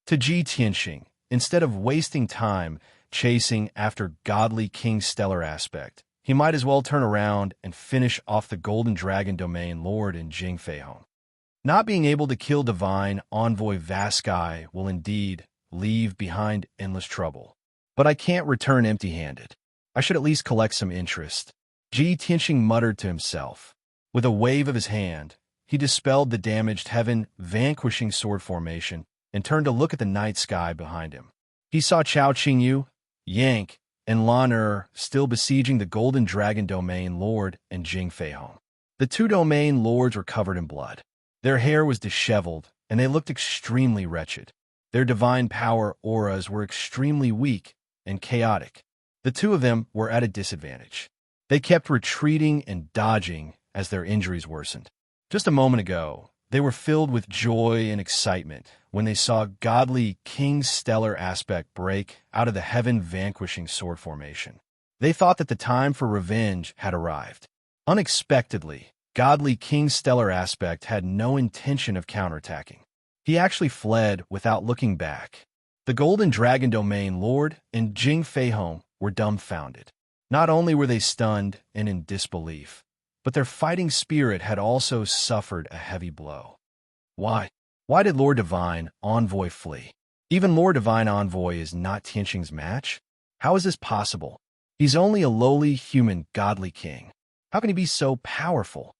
To Tianxing, instead of wasting time chasing after Godly King Stellar Aspect, he might as well turn around and finish off the Golden Dragon Domain Lord in Jingfeihong. Not being able to kill Divine Envoy Vaskai will indeed leave behind endless trouble. But I can't return empty-handed. I should at least collect some interest. Tianxing muttered to himself. With a wave of his hand, he dispelled the damaged heaven-vanquishing sword formation and turned to look at the night sky behind him. He saw Chao Qingyu, Yank, and Lan still besieging the Golden Dragon Domain Lord and Jingfeihong. The two domain lords were covered in blood. Their hair was disheveled, and they looked extremely wretched. Their divine power auras were extremely weak and chaotic. The two of them were at a disadvantage. They kept retreating and dodging as their injuries worsened. Just a moment ago, they were filled with joy and excitement when they saw Godly King Stellar Aspect break out of the heaven-vanquishing sword formation. They thought that the time for revenge had arrived. Unexpectedly, Godly King Stellar Aspect had no intention of counterattacking. He actually fled without looking back. The Golden Dragon Domain Lord and Jingfeihong were dumbfounded. Not only were they stunned and in disbelief, but their fighting spirit had also suffered a heavy blow. Why? Why did Lord Divine Envoy flee? Even Lord Divine Envoy is not Tianxing's match? How is this possible? He's only a lowly human godly king. How can he be so powerful?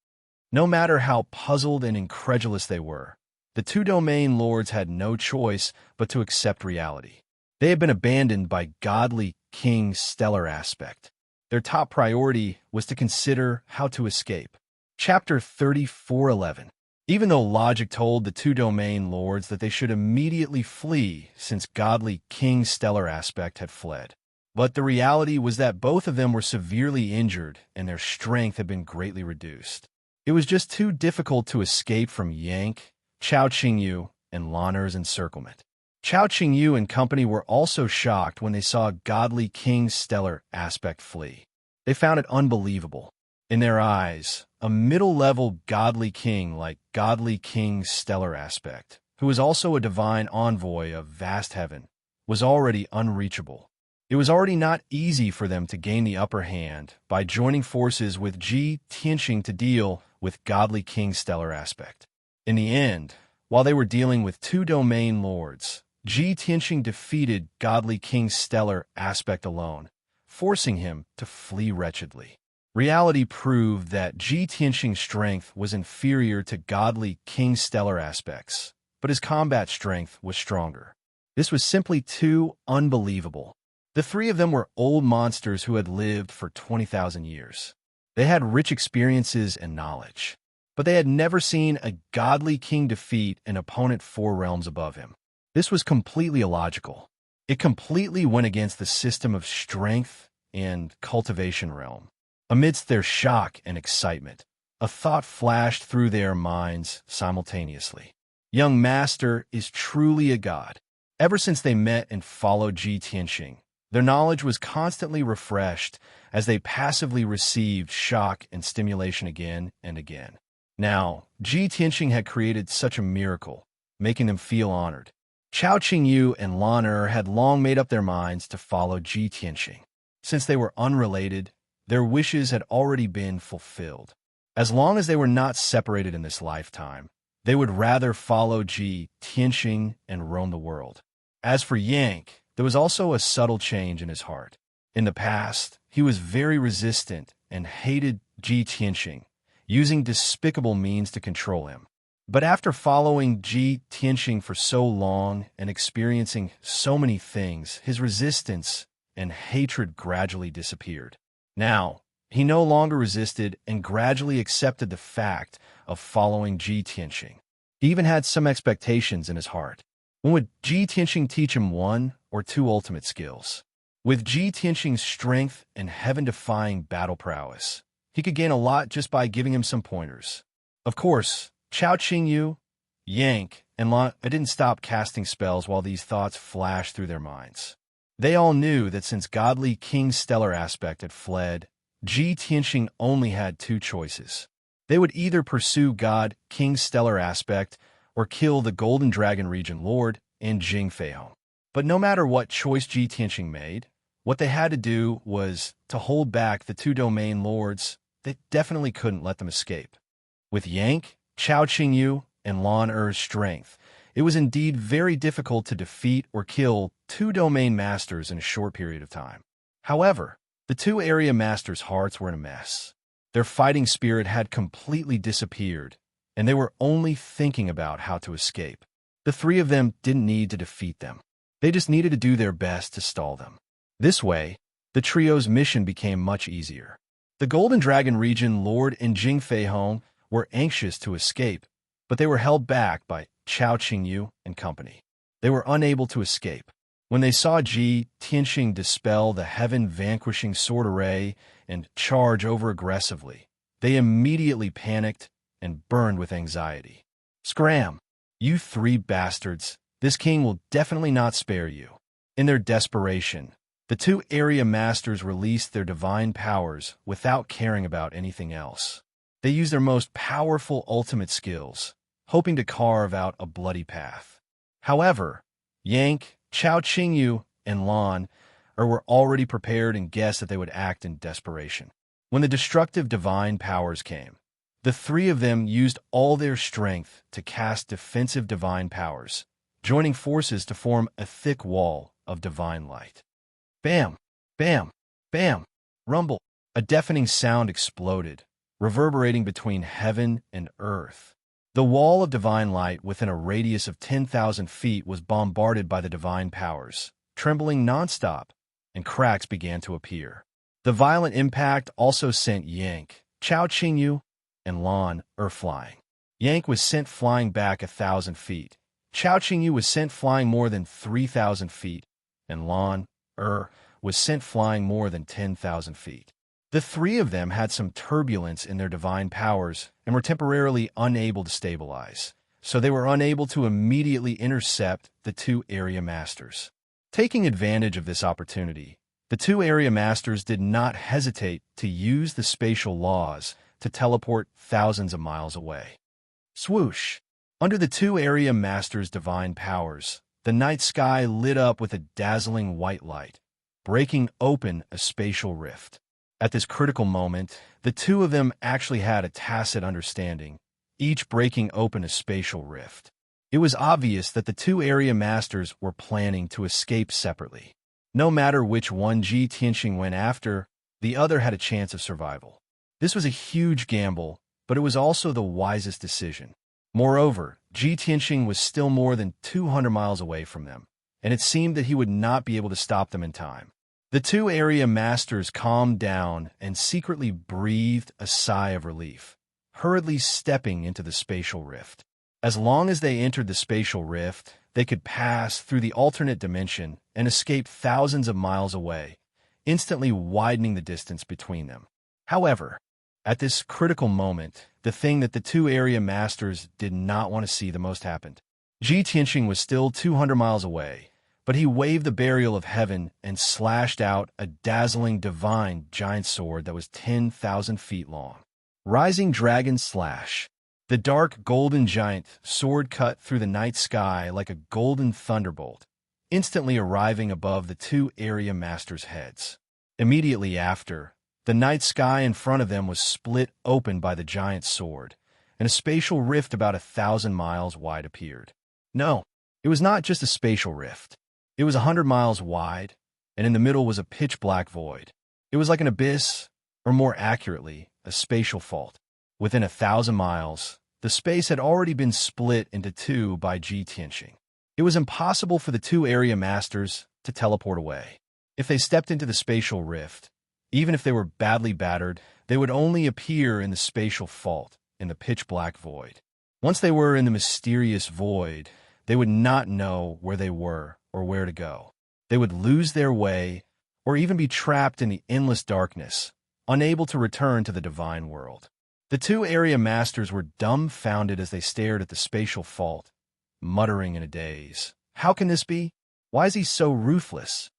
No matter how puzzled and incredulous they were, the two domain lords had no choice but to accept reality. They had been abandoned by Godly King Stellar Aspect. Their top priority was to consider how to escape. Chapter 34:11. Even though logic told the two domain lords that they should immediately flee since Godly King Stellar Aspect had fled. But the reality was that both of them were severely injured and their strength had been greatly reduced. It was just too difficult to escape from Yank, Chao Qingyu, and Lan'er's encirclement. Chao Qingyu and company were also shocked when they saw Godly King Stellar Aspect flee. They found it unbelievable. In their eyes, a middle-level godly king like Godly King Stellar Aspect, who was also a divine envoy of vast heaven, was already unreachable. It was already not easy for them to gain the upper hand by joining forces with Tianxing to deal with Godly King Stellar Aspect. In the end, while they were dealing with two domain lords, Tianxing defeated Godly King Stellar Aspect alone, forcing him to flee wretchedly. Reality proved that Tianxing's strength was inferior to Godly King Stellar Aspect's, but his combat strength was stronger. This was simply too unbelievable. The three of them were old monsters who had lived for 20,000 years. They had rich experiences and knowledge, but they had never seen a godly king defeat an opponent 4 realms above him. This was completely illogical. It completely went against the system of strength and cultivation realm. Amidst their shock and excitement, a thought flashed through their minds simultaneously. Young Master is truly a god. Ever since they met and followed Ji Tianxing, their knowledge was constantly refreshed as they passively received shock and stimulation again and again. Now, Ji Tianxing had created such a miracle, making them feel honored. Chao Qingyu and Lan Er had long made up their minds to follow Ji Tianxing. Since they were unrelated, their wishes had already been fulfilled. As long as they were not separated in this lifetime, they would rather follow Ji Tianxing and roam the world. As for Yank, there was also a subtle change in his heart. In the past, he was very resistant and hated Ji Tianxing, using despicable means to control him. But after following Ji Tianxing for so long and experiencing so many things, his resistance and hatred gradually disappeared. Now, he no longer resisted and gradually accepted the fact of following Ji Tianxing. He even had some expectations in his heart. When would Ji Tianxing teach him 1 or 2 ultimate skills? With Ji Tianxing's strength and heaven-defying battle prowess, he could gain a lot just by giving him some pointers. Of course, Chao Qingyu, Yank, and Lan didn't stop casting spells while these thoughts flashed through their minds. They all knew that since godly King Stellar Aspect had fled, Ji Tianxing only had 2 choices. They would either pursue God King Stellar Aspect or kill the Golden Dragon Region Lord and Jing Feihong. But no matter what choice Ji Tianxing made, what they had to do was to hold back the 2 domain lords. They definitely couldn't let them escape. With Yank, Chao Qingyu, and Lan Er's strength, it was indeed very difficult to defeat or kill 2 domain masters in a short period of time. However, the 2 area masters' hearts were in a mess. Their fighting spirit had completely disappeared, and they were only thinking about how to escape. The 3 of them didn't need to defeat them. They just needed to do their best to stall them. This way, the trio's mission became much easier. The Golden Dragon Region Lord and Jing Feihong were anxious to escape, but they were held back by Chao Qingyu and company. They were unable to escape. When they saw Ji Tianxing dispel the heaven-vanquishing sword array and charge over aggressively, they immediately panicked and burned with anxiety. "Scram! You 3 bastards! This king will definitely not spare you." In their desperation, the 2 area masters released their divine powers without caring about anything else. They used their most powerful ultimate skills, hoping to carve out a bloody path. However, Yank, Chao Qingyu, and Lan were already prepared and guessed that they would act in desperation. When the destructive divine powers came, the 3 of them used all their strength to cast defensive divine powers, joining forces to form a thick wall of divine light. Bam! Bam! Bam! Rumble! A deafening sound exploded, reverberating between heaven and earth. The wall of divine light within a radius of 10,000 feet was bombarded by the divine powers, trembling nonstop, and cracks began to appear. The violent impact also sent Yank, Chao Qingyu, and Lan flying. Yank was sent flying back 1,000 feet. Chao Qingyu was sent flying more than 3,000 feet, and Lan was sent flying more than 10,000 feet. The 3 of them had some turbulence in their divine powers and were temporarily unable to stabilize, so they were unable to immediately intercept the 2 area masters. Taking advantage of this opportunity, the 2 area masters did not hesitate to use the spatial laws to teleport thousands of miles away. Swoosh! Under the 2 area masters' divine powers, the night sky lit up with a dazzling white light, breaking open a spatial rift. At this critical moment, the 2 of them actually had a tacit understanding, each breaking open a spatial rift. It was obvious that the 2 area masters were planning to escape separately. No matter which one Ji Tianxing went after, the other had a chance of survival. This was a huge gamble, but it was also the wisest decision. Moreover, Ji Tianxing was still more than 200 miles away from them, and it seemed that he would not be able to stop them in time. The two area masters calmed down and secretly breathed a sigh of relief, hurriedly stepping into the spatial rift. As long as they entered the spatial rift, they could pass through the alternate dimension and escape thousands of miles away, instantly widening the distance between them. However, at this critical moment, the thing that the two area masters did not want to see the most happened. Ji Tianxing was still 200 miles away, but he waved the burial of heaven and slashed out a dazzling divine giant sword that was 10,000 feet long. Rising Dragon Slash. The dark golden giant sword cut through the night sky like a golden thunderbolt, instantly arriving above the two area masters' heads. Immediately after, the night sky in front of them was split open by the giant sword, and a spatial rift about 1,000 miles wide appeared. No, it was not just a spatial rift. It was 100 miles wide, and in the middle was a pitch-black void. It was like an abyss, or more accurately, a spatial fault. Within 1,000 miles, the space had already been split into two by Ji Tianxing. It was impossible for the two area masters to teleport away. If they stepped into the spatial rift, even if they were badly battered, they would only appear in the spatial fault, in the pitch-black void. Once they were in the mysterious void, they would not know where they were or where to go. They would lose their way, or even be trapped in the endless darkness, unable to return to the divine world. The two area masters were dumbfounded as they stared at the spatial fault, muttering in a daze. How can this be? Why is he so ruthless?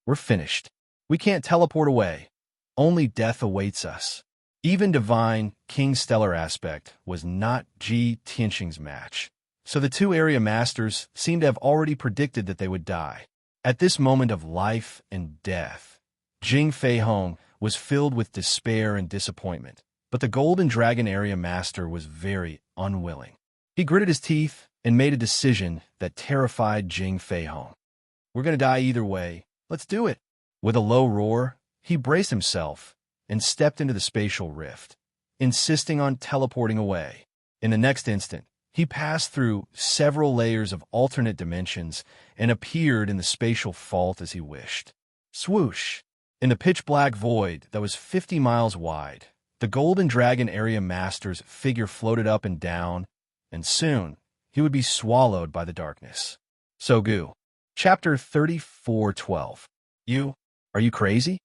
We're finished. We can't teleport away. Only death awaits us. Even divine King Stellar Aspect was not Ji Tianxing's match, so the two area masters seemed to have already predicted that they would die. At this moment of life and death, Jing Fei Hong was filled with despair and disappointment. But the Golden Dragon Area Master was very unwilling. He gritted his teeth and made a decision that terrified Jing Fei Hong. We're going to die either way. Let's do it. With a low roar, he braced himself and stepped into the spatial rift, insisting on teleporting away. In the next instant, he passed through several layers of alternate dimensions and appeared in the spatial fault as he wished. Swoosh! In the pitch-black void that was 50 miles wide, the Golden Dragon Area Master's figure floated up and down, and soon he would be swallowed by the darkness. Sogu. Chapter 34:12. Are you crazy?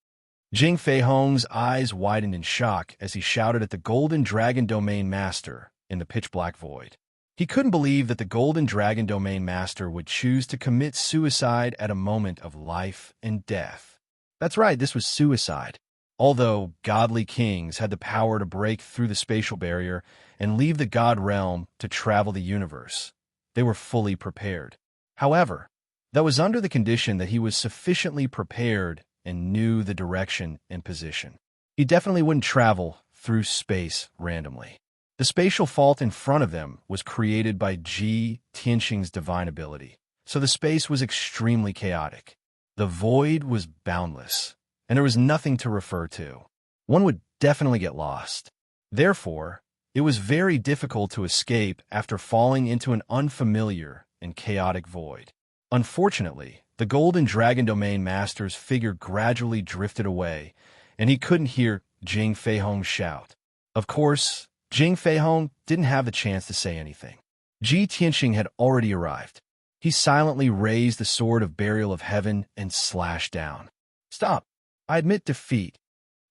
Jing Fei Hong's eyes widened in shock as he shouted at the Golden Dragon Domain Master in the pitch-black void. He couldn't believe that the Golden Dragon Domain Master would choose to commit suicide at a moment of life and death. That's right, this was suicide. Although godly kings had the power to break through the spatial barrier and leave the god realm to travel the universe, they were fully prepared. However, that was under the condition that he was sufficiently prepared and knew the direction and position. He definitely wouldn't travel through space randomly. The spatial fault in front of them was created by Ji Tianxing's divine ability, so the space was extremely chaotic. The void was boundless, and there was nothing to refer to. One would definitely get lost. Therefore, it was very difficult to escape after falling into an unfamiliar and chaotic void. Unfortunately, the Golden Dragon Domain Master's figure gradually drifted away, and he couldn't hear Jing Fei Hong shout. Of course, Jing Fei Hong didn't have the chance to say anything. Ji Tianxing had already arrived. He silently raised the sword of burial of heaven and slashed down. Stop. I admit defeat.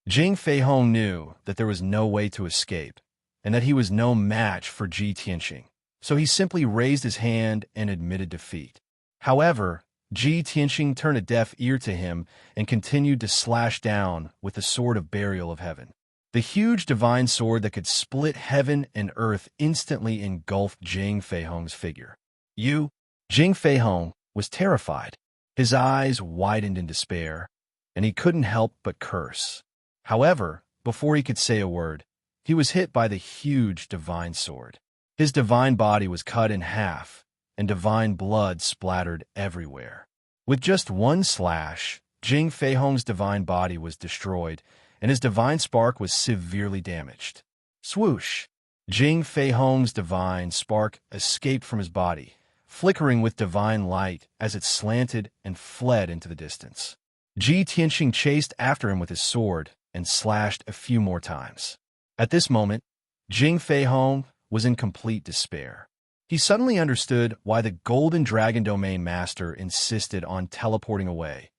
Jing Fei Hong knew that there was no way to escape, and that he was no match for Ji Tianxing, so he simply raised his hand and admitted defeat. However, Ji Tianxing turned a deaf ear to him and continued to slash down with the sword of burial of heaven. The huge divine sword that could split heaven and earth instantly engulfed Jing Fei Hong's figure. Jing Fei Hong was terrified. His eyes widened in despair, and he couldn't help but curse. However, before he could say a word, he was hit by the huge divine sword. His divine body was cut in half, and divine blood splattered everywhere. With just one slash, Jing Fei Hong's divine body was destroyed, and his divine spark was severely damaged. Swoosh! Jing Fei Hong's divine spark escaped from his body, flickering with divine light as it slanted and fled into the distance. Ji Tianxing chased after him with his sword and slashed a few more times. At this moment, Jing Feihong was in complete despair. He suddenly understood why the Golden Dragon Domain Master insisted on teleporting away,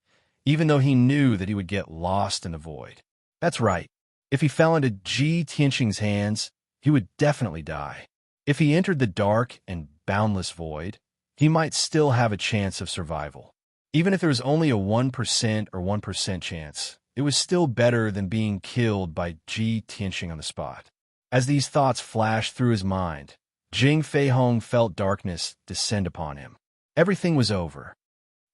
even though he knew that he would get lost in the void. That's right. If he fell into Ji Tianxing's hands, he would definitely die. If he entered the dark and boundless void, he might still have a chance of survival. Even if there was only a 1% or 1% chance, it was still better than being killed by Ji Tianxing on the spot. As these thoughts flashed through his mind, Jing Feihong felt darkness descend upon him. Everything was over.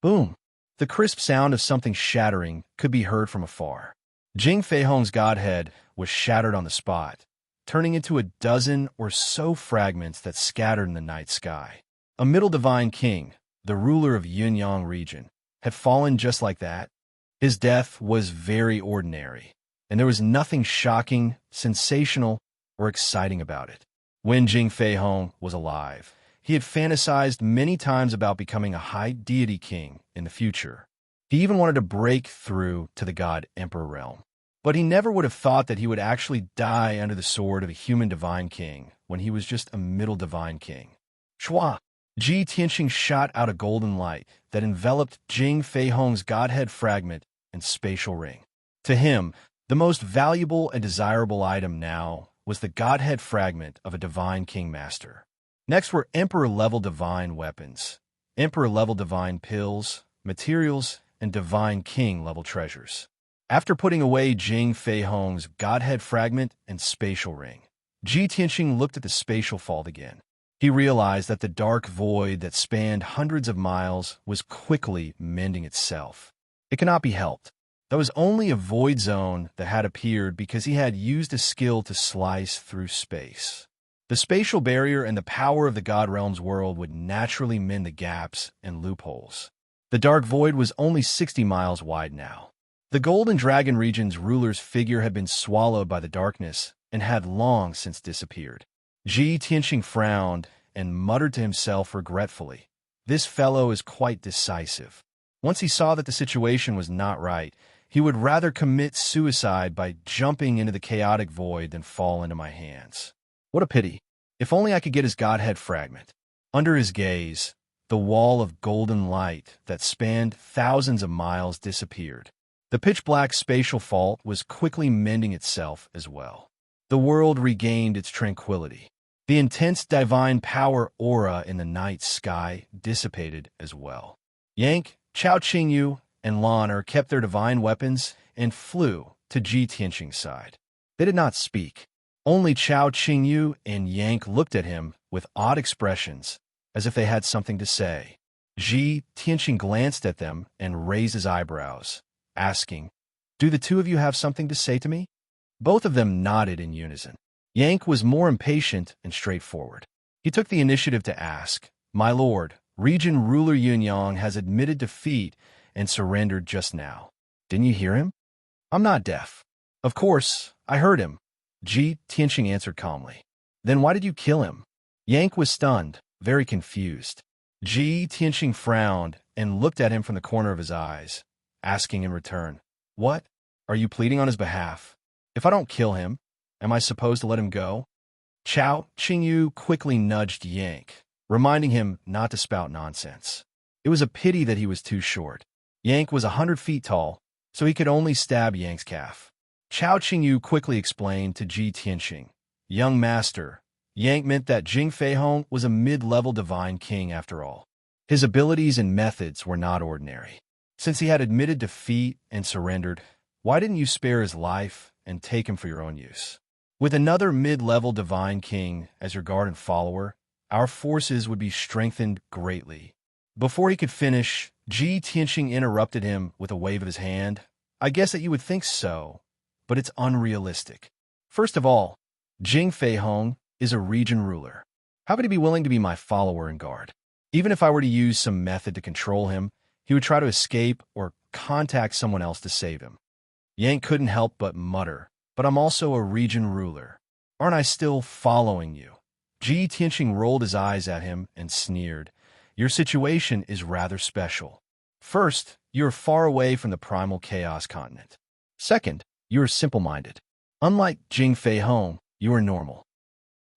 Boom! The crisp sound of something shattering could be heard from afar. Jing Feihong's godhead was shattered on the spot, turning into a dozen or so fragments that scattered in the night sky. A middle divine king, the ruler of Yunyang region, had fallen just like that. His death was very ordinary, and there was nothing shocking, sensational, or exciting about it. When Jing Feihong was alive, he had fantasized many times about becoming a high deity king in the future. He even wanted to break through to the god emperor realm. But he never would have thought that he would actually die under the sword of a human divine king when he was just a middle divine king. Shua! Ji Tianxing shot out a golden light that enveloped Jing Feihong's godhead fragment and spatial ring. To him, the most valuable and desirable item now was the godhead fragment of a divine king master. Next were emperor-level divine weapons, emperor-level divine pills, materials, and divine king-level treasures. After putting away Jing Feihong's godhead fragment and spatial ring, Ji Tianxing looked at the spatial fault again. He realized that the dark void that spanned hundreds of miles was quickly mending itself. It cannot be helped. That was only a void zone that had appeared because he had used a skill to slice through space. The spatial barrier and the power of the God Realm's world would naturally mend the gaps and loopholes. The dark void was only 60 miles wide now. The Golden Dragon region's ruler's figure had been swallowed by the darkness and had long since disappeared. Ji Tianxing frowned and muttered to himself regretfully, "This fellow is quite decisive." Once he saw that the situation was not right, he would rather commit suicide by jumping into the chaotic void than fall into my hands. What a pity. If only I could get his godhead fragment. Under his gaze, the wall of golden light that spanned thousands of miles disappeared. The pitch-black spatial fault was quickly mending itself as well. The world regained its tranquility. The intense divine power aura in the night sky dissipated as well. Yank, Chao Qingyu, and Lan'er kept their divine weapons and flew to Ji Tianxing's side. They did not speak. Only Chao Qingyu and Yank looked at him with odd expressions, as if they had something to say. Ji Tianxing glanced at them and raised his eyebrows, asking, "Do the two of you have something to say to me?" Both of them nodded in unison. Yank was more impatient and straightforward. He took the initiative to ask, "My lord, region ruler Yunyang has admitted defeat and surrendered just now. Didn't you hear him?" "I'm not deaf." "Of course, I heard him," Ji Tianxing answered calmly. "Then why did you kill him?" Yank was stunned, very confused. Ji Tianxing frowned and looked at him from the corner of his eyes, asking in return, "What? Are you pleading on his behalf? If I don't kill him, am I supposed to let him go?" Chao Qingyu quickly nudged Yank, reminding him not to spout nonsense. It was a pity that he was too short. Yank was 100 feet tall, so he could only stab Yank's calf. Chao Qingyu quickly explained to Ji Tianxing, "Young master, Yank meant that Jing Feihong was a mid-level divine king after all. His abilities and methods were not ordinary. Since he had admitted defeat and surrendered, why didn't you spare his life and take him for your own use? With another mid-level divine king as your guard and follower, our forces would be strengthened greatly." Before he could finish, Ji Tianxing interrupted him with a wave of his hand. "I guess that you would think so, but it's unrealistic. First of all, Jing Feihong is a region ruler. How could he be willing to be my follower and guard? Even if I were to use some method to control him, he would try to escape or contact someone else to save him." Yank couldn't help but mutter, "But I'm also a region ruler. Aren't I still following you?" Ji Tianxing rolled his eyes at him and sneered, "Your situation is rather special. First, you are far away from the primal chaos continent. Second, you are simple-minded. Unlike Jing Fei Hong, you are normal.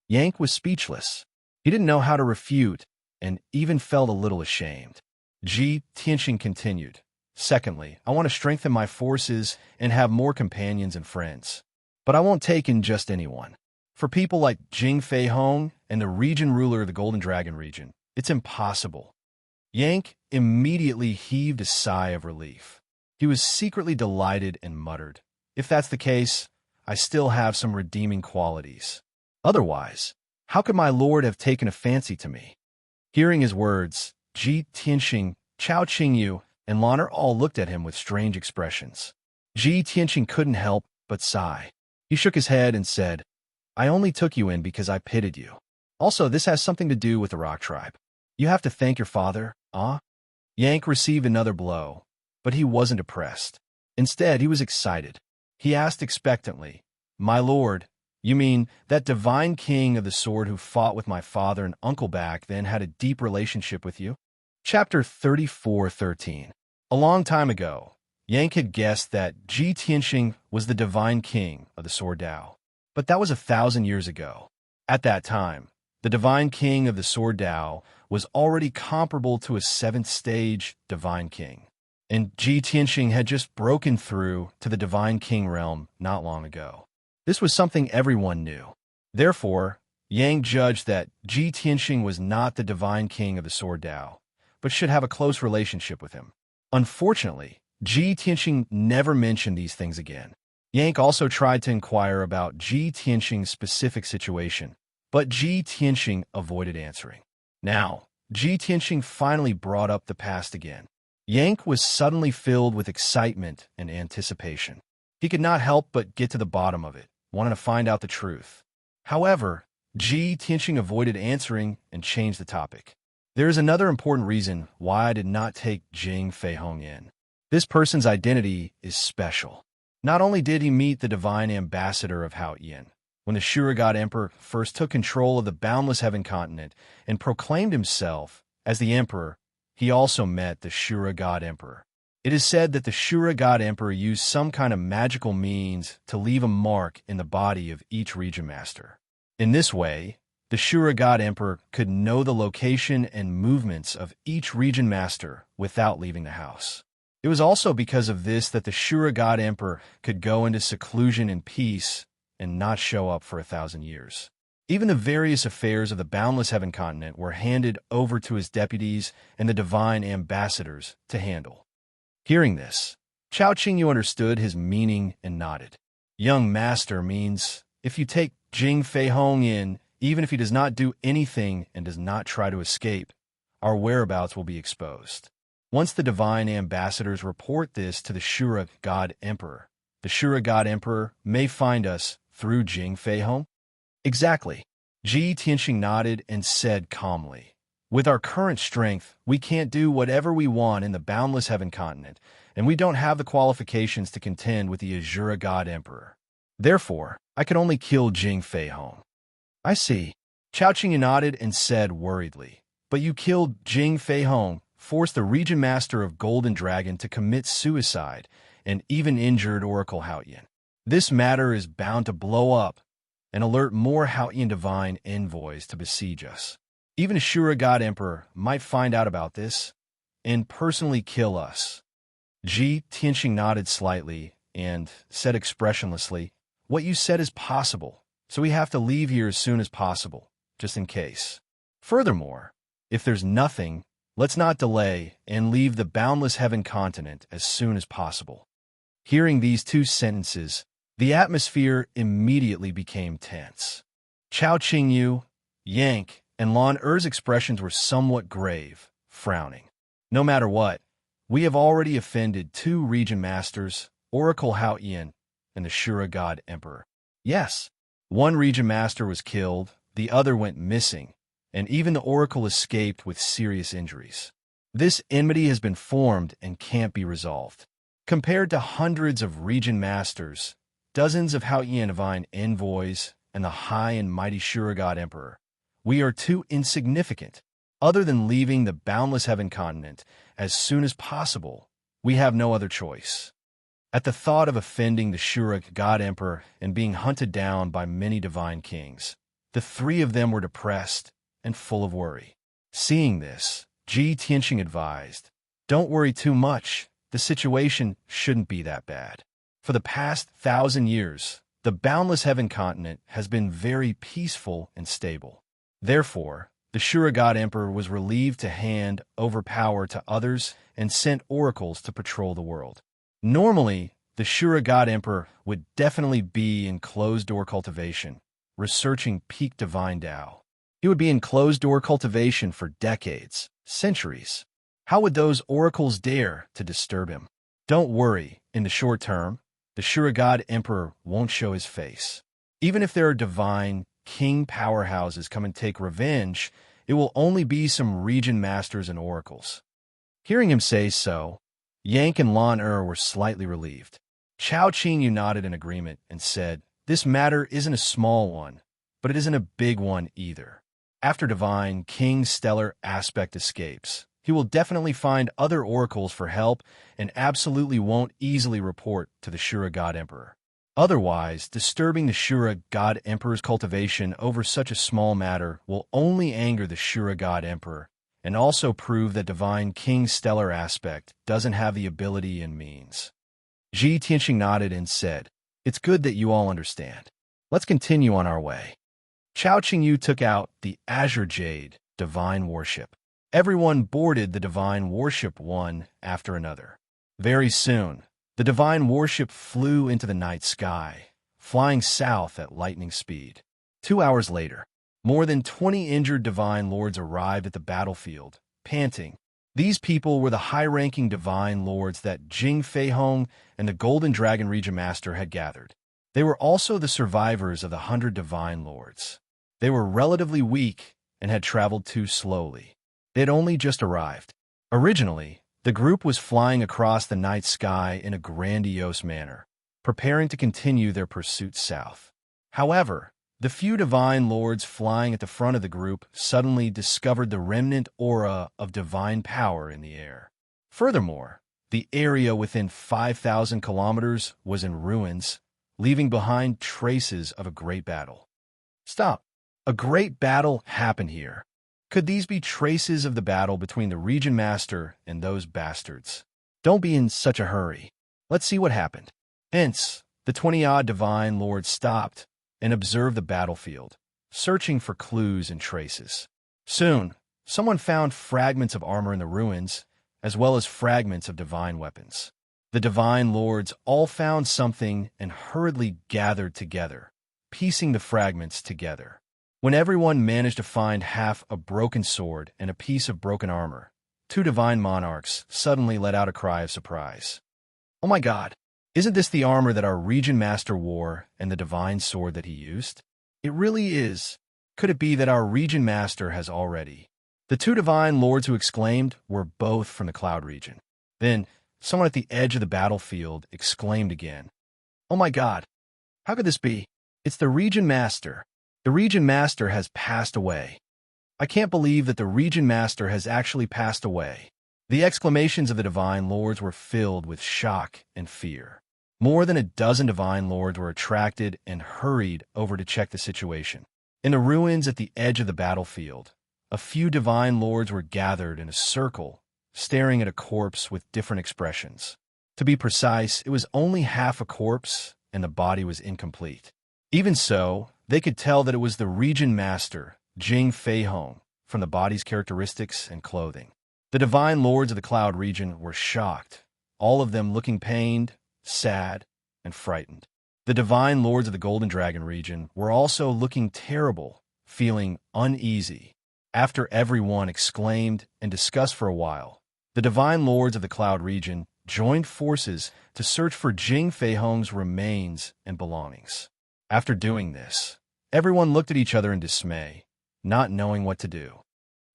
Yank was speechless. He didn't know how to refute and even felt a little ashamed. Ji Tianxing continued. Secondly, I want to strengthen my forces and have more companions and friends. But I won't take in just anyone. For people like Jing Fei Hong and the region ruler of the Golden Dragon region, it's impossible. Yank immediately heaved a sigh of relief. He was secretly delighted and muttered, "If that's the case, I still have some redeeming qualities. Otherwise, how could my lord have taken a fancy to me?" Hearing his words, Ji Tianxing, Chao Qingyu, and Lan'er all looked at him with strange expressions. Ji Tianxing couldn't help but sigh. He shook his head and said, "I only took you in because I pitied you. Also, this has something to do with the Rock Tribe. You have to thank your father, ah?" Yank received another blow, but he wasn't depressed. Instead, he was excited. He asked expectantly, "My lord, you mean that divine king of the sword who fought with my father and uncle back then had a deep relationship with you?" Chapter 34:13. A long time ago, Yank had guessed that Ji Tianxing was the divine king of the sword Dao. But that was 1,000 years ago. At that time, the divine king of the sword Dao was already comparable to a 7th stage divine king. And Ji Tianxing had just broken through to the divine king realm not long ago. This was something everyone knew. Therefore, Yang judged that Ji Tianxing was not the divine king of the sword Dao, but should have a close relationship with him. Unfortunately, Ji Tianxing never mentioned these things again. Yank also tried to inquire about Ji Tianxing's specific situation, but Ji Tianxing avoided answering. Now, Ji Tianxing finally brought up the past again. Yank was suddenly filled with excitement and anticipation. He could not help but get to the bottom of it, wanting to find out the truth. However, Ji Tianxing avoided answering and changed the topic. There is another important reason why I did not take Jing Fei Hong in. This person's identity is special. Not only did he meet the divine ambassador of Hao Yin, when the Shura God Emperor first took control of the boundless heaven continent and proclaimed himself as the emperor, he also met the Shura God Emperor. It is said that the Shura God Emperor used some kind of magical means to leave a mark in the body of each region master. In this way, the Shura God Emperor could know the location and movements of each region master without leaving the house. It was also because of this that the Shura God Emperor could go into seclusion and peace and not show up for 1,000 years. Even the various affairs of the boundless heaven continent were handed over to his deputies and the divine ambassadors to handle. Hearing this, Chao Qingyu understood his meaning and nodded. Young master means if you take Jing Fei Hong in, even if he does not do anything and does not try to escape, our whereabouts will be exposed. Once the divine ambassadors report this to the Shura God Emperor, the Shura God Emperor may find us through Jing Fei Hong? Exactly. Ji Tianxing nodded and said calmly, "With our current strength, we can't do whatever we want in the boundless heaven continent, and we don't have the qualifications to contend with the Azura God Emperor. Therefore, I could only kill Jing Fei Hong." "I see." Chao Qingyu nodded and said worriedly, "But you killed Jing Fei Hong, forced the region master of Golden Dragon to commit suicide, and even injured Oracle Haoyan. This matter is bound to blow up and alert more Haoyan divine envoys to besiege us. Even a Shura God Emperor might find out about this and personally kill us." Ji Tianxing nodded slightly and said expressionlessly, "What you said is possible, so we have to leave here as soon as possible, just in case. Furthermore, if there's nothing, let's not delay and leave the boundless heaven continent as soon as possible." Hearing these two sentences, the atmosphere immediately became tense. Chao Qingyu, Yank, and Lan Er's expressions were somewhat grave, frowning. No matter what, we have already offended 2 region masters, Oracle Haoyan and the Shura God Emperor. Yes, one region master was killed, the other went missing, and even the Oracle escaped with serious injuries. This enmity has been formed and can't be resolved. Compared to hundreds of region masters, dozens of Haoyan divine envoys, and the high and mighty Shura God Emperor, we are too insignificant. Other than leaving the boundless heaven continent as soon as possible, We have no other choice. At the thought of offending the Shura God Emperor and being hunted down by many divine kings, the three of them were depressed and full of worry. Seeing this, Ji Tianxing advised, "Don't worry too much. The situation shouldn't be that bad. For the past 1,000 years, the boundless heaven continent has been very peaceful and stable. Therefore, the Shura God Emperor was relieved to hand over power to others and sent oracles to patrol the world. Normally, the Shura God Emperor would definitely be in closed-door cultivation, researching peak divine Tao. He would be in closed-door cultivation for decades, centuries. How would those oracles dare to disturb him? Don't worry, in the short term, the Shura God Emperor won't show his face. Even if there are divine king powerhouses come and take revenge, it will only be some region masters and oracles." Hearing him say so, Yank and Lan were slightly relieved. Chao Qingyu nodded in agreement and said, "This matter isn't a small one, but it isn't a big one either. After Divine King's stellar aspect escapes, he will definitely find other oracles for help and absolutely won't easily report to the Shura God Emperor. Otherwise, disturbing the Shura God Emperor's cultivation over such a small matter will only anger the Shura God Emperor and also prove that Divine King's stellar aspect doesn't have the ability and means." Ji Tianxing nodded and said, "It's good that you all understand. Let's continue on our way." Chao Qingyu took out the Azure Jade Divine Warship. Everyone boarded the Divine Warship one after another. Very soon, the Divine Warship flew into the night sky, flying south at lightning speed. 2 hours later, more than 20 injured Divine Lords arrived at the battlefield, panting. These people were the high-ranking Divine Lords that Jing Feihong and the Golden Dragon Region Master had gathered. They were also the survivors of the 100 Divine Lords. They were relatively weak and had traveled too slowly. They had only just arrived. Originally, the group was flying across the night sky in a grandiose manner, preparing to continue their pursuit south. However, the few Divine Lords flying at the front of the group suddenly discovered the remnant aura of divine power in the air. Furthermore, the area within 5,000 kilometers was in ruins, leaving behind traces of a great battle. Stop! A great battle happened here. Could these be traces of the battle between the Region Master and those bastards? Don't be in such a hurry. Let's see what happened. Hence, the 20-odd Divine Lords stopped and observed the battlefield, searching for clues and traces. Soon, someone found fragments of armor in the ruins, as well as fragments of divine weapons. The Divine Lords all found something and hurriedly gathered together, piecing the fragments together. When everyone managed to find half a broken sword and a piece of broken armor, 2 divine monarchs suddenly let out a cry of surprise. "Oh my God! Isn't this the armor that our Region Master wore and the divine sword that he used? It really is. Could it be that our Region Master has already?" The 2 Divine Lords who exclaimed were both from the Cloud region. Then, someone at the edge of the battlefield exclaimed again, "Oh my God! How could this be? It's the Region Master. The Region Master has passed away. I can't believe that the Region Master has actually passed away." The exclamations of the Divine Lords were filled with shock and fear. More than a dozen Divine Lords were attracted and hurried over to check the situation. In the ruins at the edge of the battlefield, a few Divine Lords were gathered in a circle, staring at a corpse with different expressions. To be precise, it was only half a corpse, and the body was incomplete. Even so, they could tell that it was the Region Master, Jing Feihong, from the body's characteristics and clothing. The Divine Lords of the Cloud region were shocked, all of them looking pained, sad, and frightened. The Divine Lords of the Golden Dragon region were also looking terrible, feeling uneasy. After everyone exclaimed and discussed for a while, the Divine Lords of the Cloud region joined forces to search for Jing Feihong's remains and belongings. After doing this, everyone looked at each other in dismay, not knowing what to do.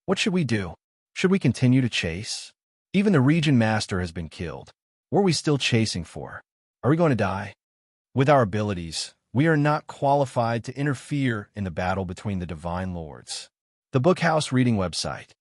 What should we do? Should we continue to chase? Even the Region Master has been killed. What are we still chasing for? Are we going to die? With our abilities, we are not qualified to interfere in the battle between the Divine Lords. The Bookhouse Reading website.